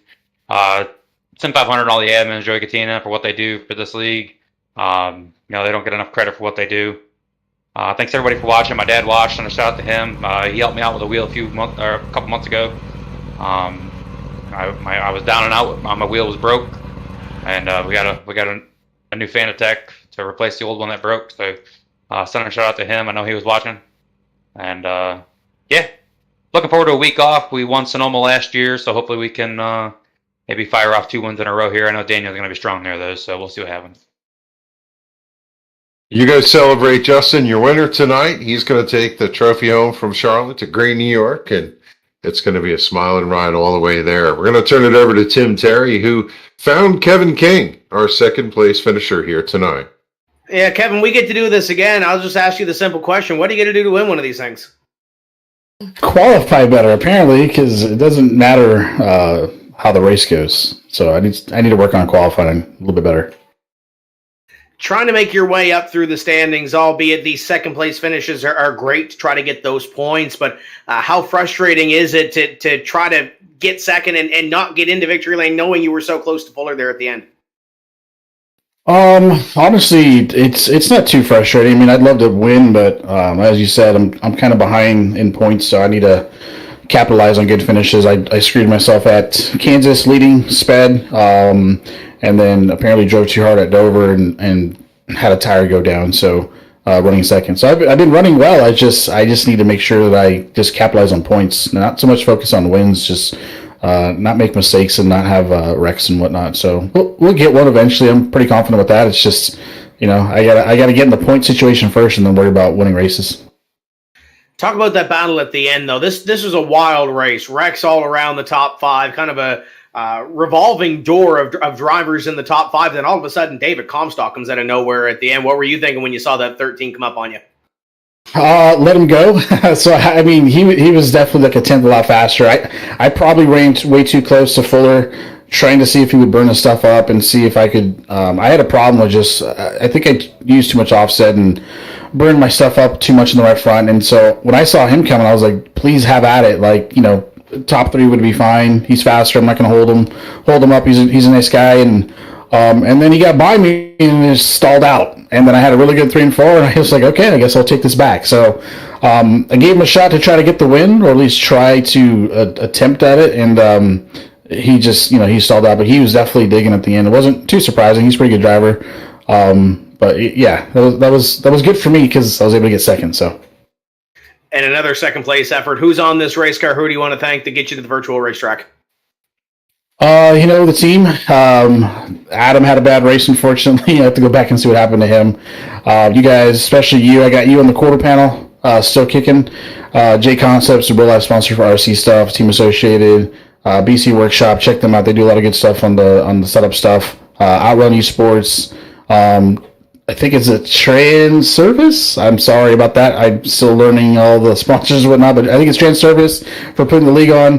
SIM500 and all the admins, Joey Katina, for what they do for this league. They don't get enough credit for what they do. Thanks everybody for watching. My dad watched, and a shout out to him. He helped me out with a wheel a couple months ago. I was down and out. My wheel was broke, and we got a new Fanatec to replace the old one that broke. So send a shout out to him. I know he was watching, and looking forward to a week off. We won Sonoma last year, so hopefully we can maybe fire off 2 wins in a row here. I know Daniel's going to be strong there, though, so we'll see what happens. You guys celebrate Justin, your winner tonight. He's going to take the trophy home from Charlotte to Gray, New York, and it's going to be a smiling ride all the way there. We're going to turn it over to Tim Terry, who found Kevin King, our second place finisher here tonight. Yeah, Kevin, we get to do this again. I'll just ask you the simple question. What are you going to do to win one of these things? Qualify better, apparently, because it doesn't matter how the race goes. So I need to work on qualifying a little bit better. Trying to make your way up through the standings, albeit these second-place finishes are great to try to get those points, but how frustrating is it to try to get second and not get into victory lane knowing you were so close to Fuller there at the end? Honestly, it's not too frustrating. I mean, I'd love to win, but as you said, I'm kind of behind in points, so I need to capitalize on good finishes. I screwed myself at Kansas leading sped, and then apparently drove too hard at Dover and had a tire go down, so running second. So I've been running well. I just need to make sure that I just capitalize on points, not so much focus on wins, just not make mistakes and not have wrecks and whatnot. So we'll get one eventually. I'm pretty confident with that. It's just, I gotta get in the point situation first and then worry about winning races. Talk about that battle at the end, though. This was a wild race. Wrecks all around the top 5, kind of a revolving door of drivers in the top 5. Then all of a sudden, David Comstock comes out of nowhere at the end. What were you thinking when you saw that 13 come up on you? Let him go. So, I mean, he was definitely like a tenth a lot faster. I probably ran way too close to Fuller, trying to see if he would burn his stuff up and see if I could. I had a problem with just, I think I used too much offset and burned my stuff up too much in the right front. And so when I saw him coming, I was like, please have at it. Like, top 3 would be fine. He's faster. I'm not going to hold him up. He's a nice guy. And then he got by me and just stalled out. And then I had a really good 3 and 4, and I was like, okay, I guess I'll take this back. So I gave him a shot to try to get the win, or at least try to attempt at it. And he just, he stalled out. But he was definitely digging at the end. It wasn't too surprising. He's a pretty good driver. But yeah, that was good for me because I was able to get second. So. And another second place effort. Who's on this race car? Who do you want to thank to get you to the virtual racetrack? The team. Adam had a bad race, unfortunately. I have to go back and see what happened to him. You guys, especially you, I got you on the quarter panel, still kicking. J Concepts, a real life sponsor for RC stuff, Team Associated, BC Workshop. Check them out. They do a lot of good stuff on the setup stuff. Outrun Esports. I think it's a Transervice. I'm sorry about that. I'm still learning all the sponsors and whatnot, but I think it's Transervice for putting the league on.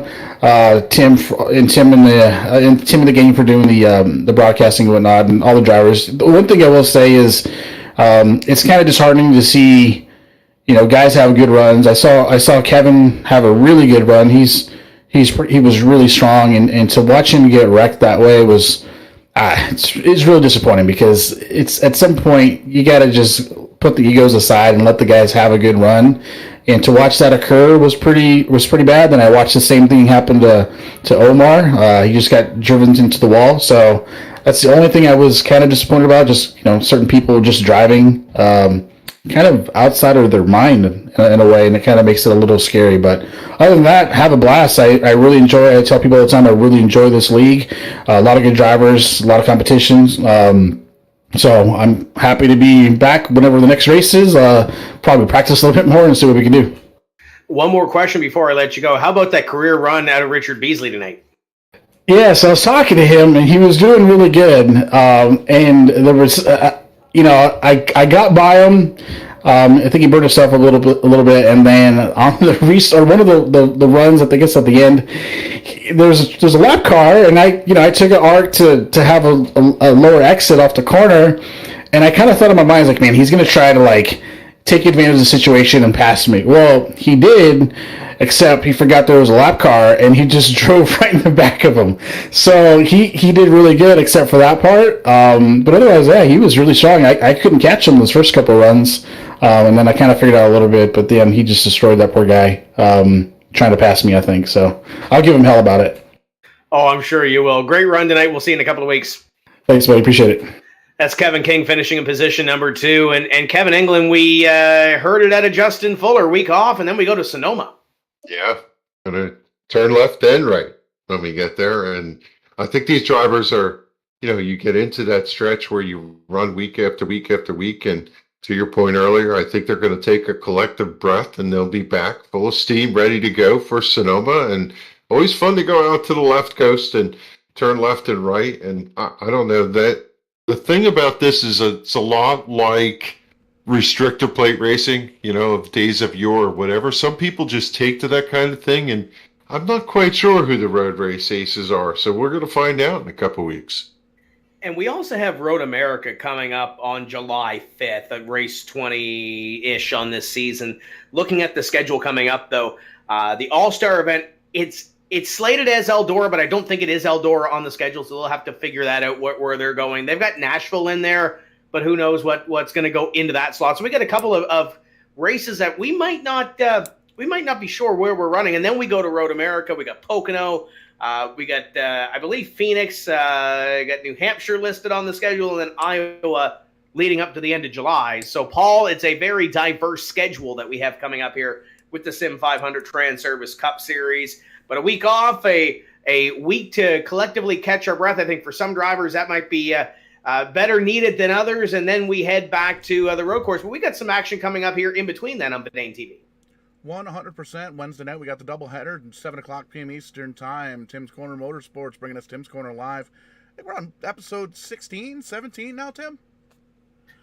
Tim in the game for doing the broadcasting and whatnot, and all the drivers. The one thing I will say is, it's kind of disheartening to see, guys have good runs. I saw Kevin have a really good run. He was really strong, and to watch him get wrecked that way was. It's really disappointing because it's at some point you got to just put the egos aside and let the guys have a good run. And to watch that occur was pretty bad. Then I watched the same thing happen to Omar. He just got driven into the wall. So that's the only thing I was kind of disappointed about. Just certain people just driving kind of outside of their mind in a way, and it kind of makes it a little scary. But other than that, have a blast. I really enjoy it. I tell people all the time I really enjoy this league. A lot of good drivers, a lot of competitions. So I'm happy to be back whenever the next race is. Probably practice a little bit more and see what we can do. One more question before I let you go. How about that career run out of Richard Beasley tonight? Yeah, so I was talking to him, and he was doing really good. And there was... I got by him. I think he burned himself a little bit, and then on the one of the runs, I think it's at the end. There's a lap car, and I took an arc to have a lower exit off the corner, and I kind of thought in my mind, I was like, man, he's gonna try to take advantage of the situation and pass me. Well, he did. Except he forgot there was a lap car, and he just drove right in the back of him. So he did really good, except for that part. But otherwise, yeah, he was really strong. I couldn't catch him those first couple of runs, and then I kind of figured out a little bit. But then he just destroyed that poor guy, trying to pass me, I think. So I'll give him hell about it. Oh, I'm sure you will. Great run tonight. We'll see you in a couple of weeks. Thanks, buddy. Appreciate it. That's Kevin King finishing in position number 2. And Kevin England, we heard it out of Justin Fuller, week off, and then we go to Sonoma. Yeah, gonna turn left and right when we get there. And I think these drivers are, you get into that stretch where you run week after week after week. And to your point earlier, I think they're going to take a collective breath and they'll be back full of steam, ready to go for Sonoma. And always fun to go out to the left coast and turn left and right. And I don't know, that the thing about this is it's a lot like restrictor plate racing, of days of yore or whatever. Some people just take to that kind of thing, and I'm not quite sure who the road race aces are, so we're going to find out in a couple weeks. And we also have Road America coming up on July 5th, at race 20-ish on this season. Looking at the schedule coming up, though, the All-Star event, it's slated as Eldora, but I don't think it is Eldora on the schedule, so they'll have to figure that out where they're going. They've got Nashville in there, but who knows what's going to go into that slot. So we got a couple of races that we might not be sure where we're running. And then we go to Road America. We got Pocono. We got, I believe, Phoenix. Got New Hampshire listed on the schedule, and then Iowa leading up to the end of July. So, Paul, it's a very diverse schedule that we have coming up here with the SIM500 Transervice Cup Series. But a week off, a a week to collectively catch our breath. I think for some drivers that might be better needed than others, and then we head back to the road course. But we got some action coming up here in between then on Verdane TV. 100% Wednesday night. We got the doubleheader, 7 o'clock p.m. Eastern Time. Tim's Corner Motorsports bringing us Tim's Corner Live. I think we're on episode 16, 17 now, Tim?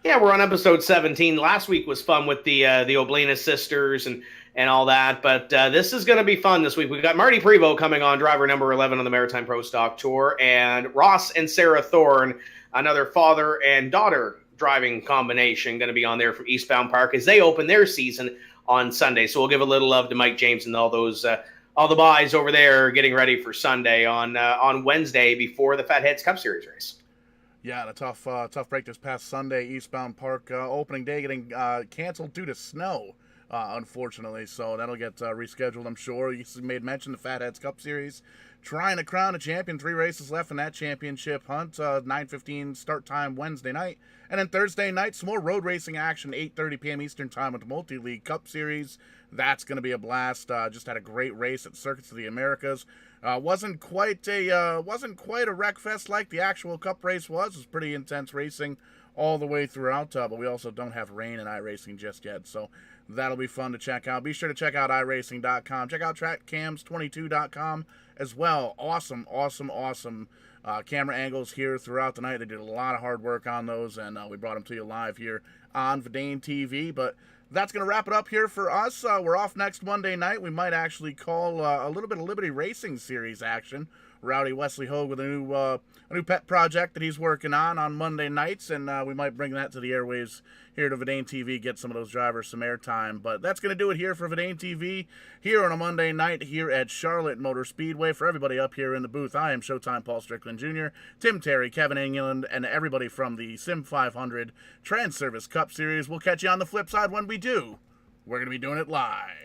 Yeah, we're on episode 17. Last week was fun with the Oblina sisters and all that, but this is going to be fun this week. We've got Marty Prevost coming on, driver number 11 on the Maritime Pro Stock Tour, and Ross and Sarah Thorne, another father and daughter driving combination, going to be on there from Eastbound Park as they open their season on Sunday. So we'll give a little love to Mike James and all the guys over there getting ready for Sunday on Wednesday before the Fatheads Cup Series race. Yeah, a tough break this past Sunday. Eastbound Park opening day getting canceled due to snow, unfortunately. So that'll get rescheduled, I'm sure. You made mention the Fatheads Cup Series trying to crown a champion. 3 races left in that championship hunt. 9:15 start time Wednesday night. And then Thursday night, some more road racing action, 8:30 p.m. Eastern Time with the Multi-League Cup Series. That's going to be a blast. Just had a great race at Circuits of the Americas. Wasn't quite a wreck fest like the actual Cup race was. It was pretty intense racing all the way throughout. But we also don't have rain in iRacing just yet, so that'll be fun to check out. Be sure to check out iRacing.com. Check out TrackCams22.com as well. Awesome camera angles here throughout the night. They did a lot of hard work on those, and we brought them to you live here on Verdane TV. But that's going to wrap it up here for us. We're off next Monday night. We might actually call a little bit of Liberty Racing Series action. Rowdy Wesley Hogue with a new pet project that he's working on Monday nights, and we might bring that to the airwaves here to Verdane TV, get some of those drivers some airtime. But that's going to do it here for Verdane TV here on a Monday night here at Charlotte Motor Speedway. For everybody up here in the booth, I am Showtime Paul Strickland Jr., Tim Terry, Kevin England, and everybody from the SIM500 Transervice Cup Series. We'll catch you on the flip side when we do. We're going to be doing it live.